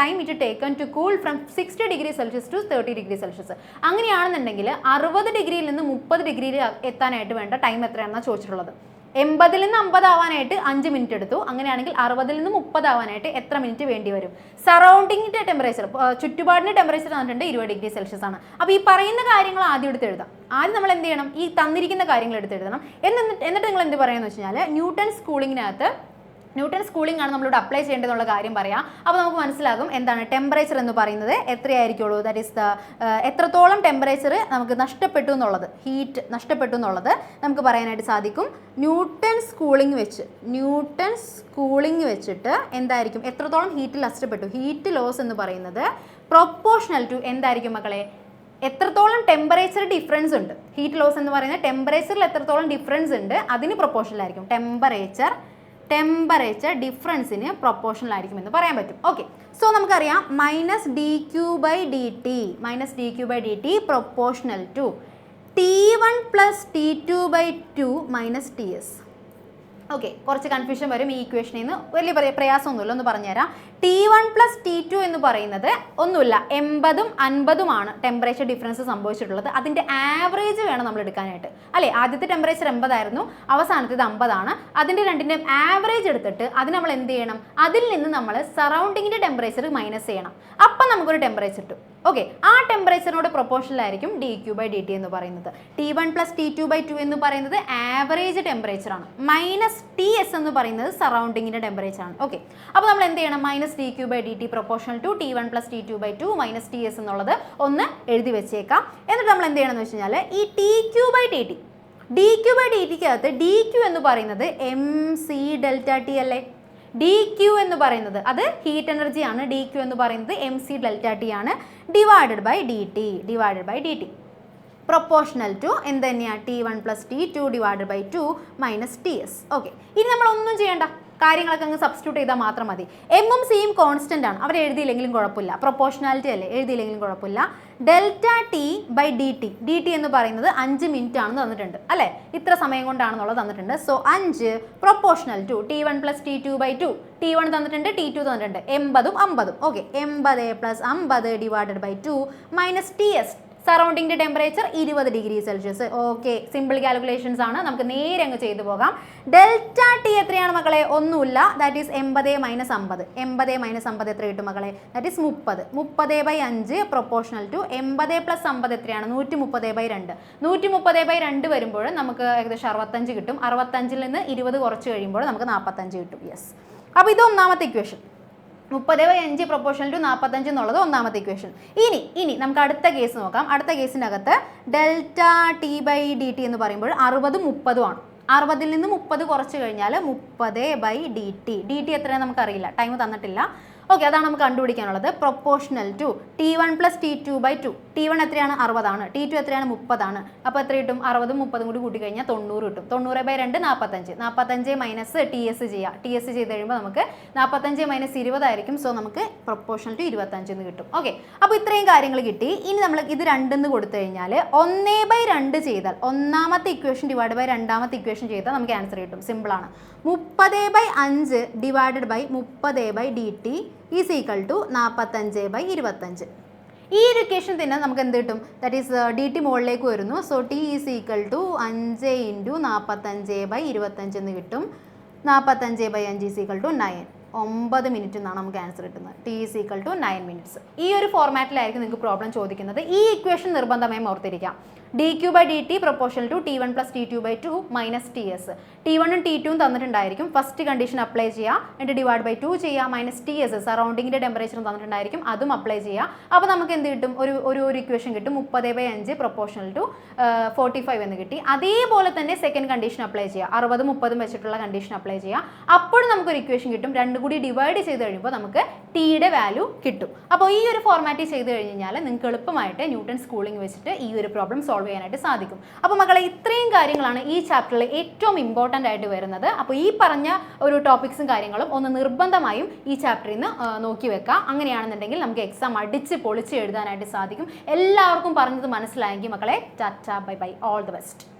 time it taken to cool from 60°C to 30°C. അങ്ങനെയാണെന്നുണ്ടെങ്കിൽ 60 ഡിഗ്രിയിൽ നിന്ന് 30 ഡിഗ്രിയിൽ എത്താനായിട്ട് വേണ്ട ടൈം എത്രയാണെന്നാണ് ചോദിച്ചിട്ടുള്ളത്. 80 നിന്ന് 50 ആവാനായിട്ട് 5 മിനിറ്റ് എടുത്തു. അങ്ങനെയാണെങ്കിൽ 60 നിന്ന് 30 ആവാനായിട്ട് എത്ര മിനിറ്റ് വേണ്ടി വരും? സറൗണ്ടിങ്ങിൻ്റെ ടെമ്പറേച്ചർ, ചുറ്റുപാടിൻ്റെ ടെമ്പറേച്ചർ തന്നിട്ടുണ്ട് 20°C ആണ്. അപ്പോൾ ഈ പറയുന്ന കാര്യങ്ങൾ ആദ്യം എടുത്ത് എഴുതാം. ആദ്യം നമ്മൾ എന്ത് ചെയ്യണം? ഈ തന്നിരിക്കുന്ന കാര്യങ്ങൾ എടുത്ത് എഴുതണം. എന്നിട്ട് നിങ്ങൾ എന്ത് പറയുന്നത് വെച്ച് കഴിഞ്ഞാൽ ന്യൂട്ടൺസ് കൂളിംഗ് ആണ് നമ്മളിവിടെ അപ്ലൈ ചെയ്യേണ്ടതെന്നുള്ള കാര്യം പറയാം. അപ്പോൾ നമുക്ക് മനസ്സിലാകും എന്താണ് ടെമ്പറേച്ചർ എന്ന് പറയുന്നത് എത്രയായിരിക്കുള്ളൂ. ദാറ്റ് ഈസ് എത്രത്തോളം ടെമ്പറേച്ചർ നമുക്ക് നഷ്ടപ്പെട്ടു എന്നുള്ളത്, ഹീറ്റ് നഷ്ടപ്പെട്ടു എന്നുള്ളത് നമുക്ക് പറയാനായിട്ട് സാധിക്കും. ന്യൂട്ടൺസ് കൂളിംഗ് വെച്ചിട്ട് എന്തായിരിക്കും, എത്രത്തോളം ഹീറ്റ് നഷ്ടപ്പെട്ടു. ഹീറ്റ് ലോസ് എന്ന് പറയുന്നത് പ്രൊപ്പോർഷണൽ ടു എന്തായിരിക്കും മക്കളെ? എത്രത്തോളം ടെമ്പറേച്ചർ ഡിഫറൻസ് ഉണ്ട്. ഹീറ്റ് ലോസ് എന്ന് പറയുന്നത് ടെമ്പറേച്ചറിൽ എത്രത്തോളം ഡിഫറൻസ് ഉണ്ട് അതിന് പ്രൊപ്പോർഷണൽ ആയിരിക്കും. ടെമ്പറേച്ചർ ഡിഫറൻസിന് പ്രൊപ്പോർഷണൽ ആയിരിക്കും എന്ന് പറയാൻ പറ്റും. ഓക്കെ, സോ നമുക്കറിയാം -dQ/dt proportional to T1 + T2/2 - Ts. Okay, കുറച്ച് കൺഫ്യൂഷൻ വരും ഈ ഇക്വേഷനിൽ നിന്ന്, വലിയ പ്രയാസമൊന്നുമില്ല, ഒന്ന് പറഞ്ഞുതരാം. T1 + T2 എന്ന് പറയുന്നത് ഒന്നുമില്ല, 80ഉം 50ഉമാണ് ടെമ്പറേച്ചർ ഡിഫറൻസ് സംഭവിച്ചിട്ടുള്ളത്. അതിൻ്റെ ആവറേജ് വേണം നമ്മൾ എടുക്കാനായിട്ട്, അല്ലേ? ആദ്യത്തെ ടെമ്പറേച്ചർ 80 ആയിരുന്നു, അവസാനത്തേത് 50 ആണ്. അതിൻ്റെ രണ്ടിൻ്റെയും ആവറേജ് എടുത്തിട്ട് അത് നമ്മൾ എന്ത് ചെയ്യണം, അതിൽ നിന്ന് നമ്മൾ സറൗണ്ടിങ്ങിൻ്റെ ടെമ്പറേച്ചർ മൈനസ് ചെയ്യണം. അപ്പം നമുക്കൊരു ടെമ്പറേച്ചർ കിട്ടും. ഓക്കെ, ആ ടെമ്പറേച്ചറിനോട് പ്രൊപ്പോർഷണലായിരിക്കും dQ/dt എന്ന് പറയുന്നത്. T1 + T2/2 എന്ന് പറയുന്നത് ആവറേജ് ടെമ്പറേച്ചറാണ്. -TS എന്ന് പറയുന്നത് സറൗണ്ടിങ്ങിൻ്റെ ടെമ്പറേച്ചറാണ്. ഓക്കെ, അപ്പോൾ നമ്മൾ എന്ത് ചെയ്യണം, -dQ/dt proportional to T1 + T2/2 -TS എന്നുള്ളത് ഒന്ന് എഴുതി വെച്ചേക്കാം. എന്നിട്ട് നമ്മൾ എന്ത് ചെയ്യണം എന്ന് വെച്ച് കഴിഞ്ഞാൽ ഈ dQ/dt dQ എന്ന് പറയുന്നത് mc∆T അല്ലേ? dQ എന്ന് പറയുന്നത് അത് ഹീറ്റ് എനർജി ആണ്. dQ എന്ന് പറയുന്നത് mc∆T ആണ്, divided by dt proportional to എന്ത് തന്നെയാണ്, T1 + T2 / 2 -TS. ഓക്കെ, ഇനി നമ്മൾ ഒന്നും ചെയ്യേണ്ട, കാര്യങ്ങളൊക്കെ അങ്ങ് സബ്സ്റ്റിറ്റ്യൂട്ട് ചെയ്താൽ മാത്രം മതി. എമ്മും സിയും കോൺസ്റ്റന്റ് ആണ്, അവർ എഴുതിയില്ലെങ്കിലും കുഴപ്പമില്ല, പ്രൊപ്പോർഷണാലിറ്റി അല്ലേ, എഴുതിയില്ലെങ്കിലും കുഴപ്പമില്ല. ∆T/dt എന്ന് പറയുന്നത് 5 മിനിറ്റ് ആണെന്ന് തന്നിട്ടുണ്ട്, അല്ലേ? ഇത്ര സമയം കൊണ്ടാണെന്നുള്ളത് തന്നിട്ടുണ്ട്. So 5 proportional to T1 + T2/2. T1 തന്നിട്ടുണ്ട്, T2 തന്നിട്ടുണ്ട്, 80ഉം 50ഉം. Okay, 80 + 50 / 2 -TS. സറൗണ്ടിങ്ങിൻ്റെ temperature 20 degree Celsius. Okay, simple calculations ആണ്, നമുക്ക് നേരെ അങ്ങ് ചെയ്തു പോകാം. ∆T എത്രയാണ് മക്കളെ? ഒന്നുമില്ല, ദാറ്റ് ഈസ് 80 - 50. 80 - 50 എത്ര കിട്ടും മക്കളെ? That is 30. 30/5 പ്രൊപ്പോർഷണൽ ടു 80 + 50 എത്രയാണ്? 130/2. 130/2 വരുമ്പോൾ നമുക്ക് ഏകദേശം 65 കിട്ടും. 65-ൽ നിന്ന് 20 കുറച്ച് കഴിയുമ്പോൾ നമുക്ക് 45 കിട്ടും. യെസ്, അപ്പോൾ ഇത് ഒന്നാമത്തെ ഇക്വേഷൻ. 30/5 പ്രൊപ്പോർഷണൽ ടു 45 എന്നുള്ളത് ഒന്നാമത്തെ ഇക്വേഷൻ. ഇനി നമുക്ക് അടുത്ത കേസ് നോക്കാം. അടുത്ത കേസിൻ്റെ അകത്ത് ∆T/dt എന്ന് പറയുമ്പോൾ 60ഉം 30ഉം ആണ്. 60-ൽ നിന്ന് 30 കുറച്ച് കഴിഞ്ഞാൽ 30/dt. എത്രയാണ് നമുക്കറിയില്ല, ടൈം തന്നിട്ടില്ല. ഓക്കെ, അതാണ് നമുക്ക് കണ്ടുപിടിക്കാനുള്ളത്. Proportional to T1 + T2/2. T1 എത്രയാണ്? 60 ആണ്. T2 എത്രയാണ്? 30 ആണ്. അപ്പോൾ എത്ര കിട്ടും? 60ഉം 30ഉം കൂടി കൂട്ടി കഴിഞ്ഞാൽ 90 കിട്ടും. 90/2 45. 45 - TS ചെയ്യുക. TS ചെയ്ത് കഴിയുമ്പോൾ നമുക്ക് 45 - 20 ആയിരിക്കും. സോ നമുക്ക് പ്രൊപ്പോർഷണൽ ടു 25 എന്ന് കിട്ടും. ഓക്കെ, അപ്പോൾ ഇത്രയും കാര്യങ്ങൾ കിട്ടി. ഇനി നമ്മൾ ഇത് 2 കൊടുത്തു കഴിഞ്ഞാൽ 1/2 ചെയ്താൽ, ഒന്നാമത്തെ ഇക്വേഷൻ ഡിവൈഡ് ബൈ രണ്ടാമത്തെ ഇക്വേഷൻ ചെയ്താൽ നമുക്ക് ആൻസർ കിട്ടും. സിമ്പിളാണ്. 30/5 divided by 30/dt is equal to 45/25. ഈ ഒരു ഇക്വേഷൻ തന്നെ നമുക്ക് എന്ത് കിട്ടും? ദാറ്റ് ഈസ് dt മുകളിലേക്ക് വരുന്നു. So T is equal to 5 × 45/25 എന്ന് കിട്ടും. 45/5 ഈസ് ഈക്വൽ ടു 9. 9 മിനിറ്റ് എന്നാണ് നമുക്ക് ആൻസർ കിട്ടുന്നത്. T is equal to 9 minutes. ഈ ഒരു ഫോർമാറ്റിലായിരിക്കും നിങ്ങൾക്ക് പ്രോബ്ലം ചോദിക്കുന്നത്. ഈ ഇക്വേഷൻ നിർബന്ധമായും ഓർത്തിരിക്കാം. dQ/dt proportional to T1 + T2/2 -TS. T1ഉം T2ഉം തന്നിട്ടുണ്ടായിരിക്കും. ഫസ്റ്റ് കണ്ടീഷൻ അപ്ലൈ ചെയ്യുക, എന്നിട്ട് ഡിവൈഡ് ബൈ 2 ചെയ്യുക, -TS സറൗണ്ടിങ്ങിൻ്റെ ടെമ്പറേച്ചറും തന്നിട്ടുണ്ടായിരിക്കും, അതും അപ്ലൈ ചെയ്യുക. അപ്പോൾ നമുക്ക് എന്ത് കിട്ടും? ഒരു ഇക്വേഷൻ കിട്ടും. 30/5 പ്രൊപ്പോർഷണൽ ടു 45 എന്ന് കിട്ടി. അതേപോലെ തന്നെ സെക്കൻഡ് കണ്ടീഷൻ അപ്ലൈ ചെയ്യുക, 60ഉം 30ഉം വെച്ചിട്ടുള്ള കണ്ടീഷൻ അപ്ലൈ ചെയ്യുക. അപ്പോഴും നമുക്കൊരു ഇക്വേഷൻ കിട്ടും. രണ്ടും കൂടി ഡിവൈഡ് ചെയ്ത് കഴിയുമ്പോൾ നമുക്ക് Tയുടെ വാല്യൂ കിട്ടും. അപ്പോൾ ഈ ഒരു ഫോർമാറ്റിൽ ചെയ്ത് കഴിഞ്ഞാൽ നിങ്ങൾക്ക് എളുപ്പമായിട്ട് ന്യൂട്ടൺ സ്കൂളിംഗ് വെച്ചിട്ട് ഈ ഒരു പ്രോബ്ലം സോൾവ് ചെയ്യാനായിട്ട് സാധിക്കും. അപ്പോൾ മക്കളെ, ഇത്രയും കാര്യങ്ങളാണ് ഈ ചാപ്റ്ററിൽ ഏറ്റവും ഇമ്പോർട്ടൻ്റ് ആയിട്ട് വരുന്നത്. അപ്പോൾ ഈ പറഞ്ഞ ഒരു ടോപ്പിക്സും കാര്യങ്ങളും ഒന്ന് നിർബന്ധമായും ഈ ചാപ്റ്ററിൽ നിന്ന് നോക്കി വെക്കാം. അങ്ങനെയാണെന്നുണ്ടെങ്കിൽ നമുക്ക് എക്സാം അടിച്ച് പൊളിച്ച് എഴുതാനായിട്ട് സാധിക്കും. എല്ലാവർക്കും പറഞ്ഞത് മനസ്സിലായെങ്കിൽ മക്കളെ, Tata bye bye, all the best.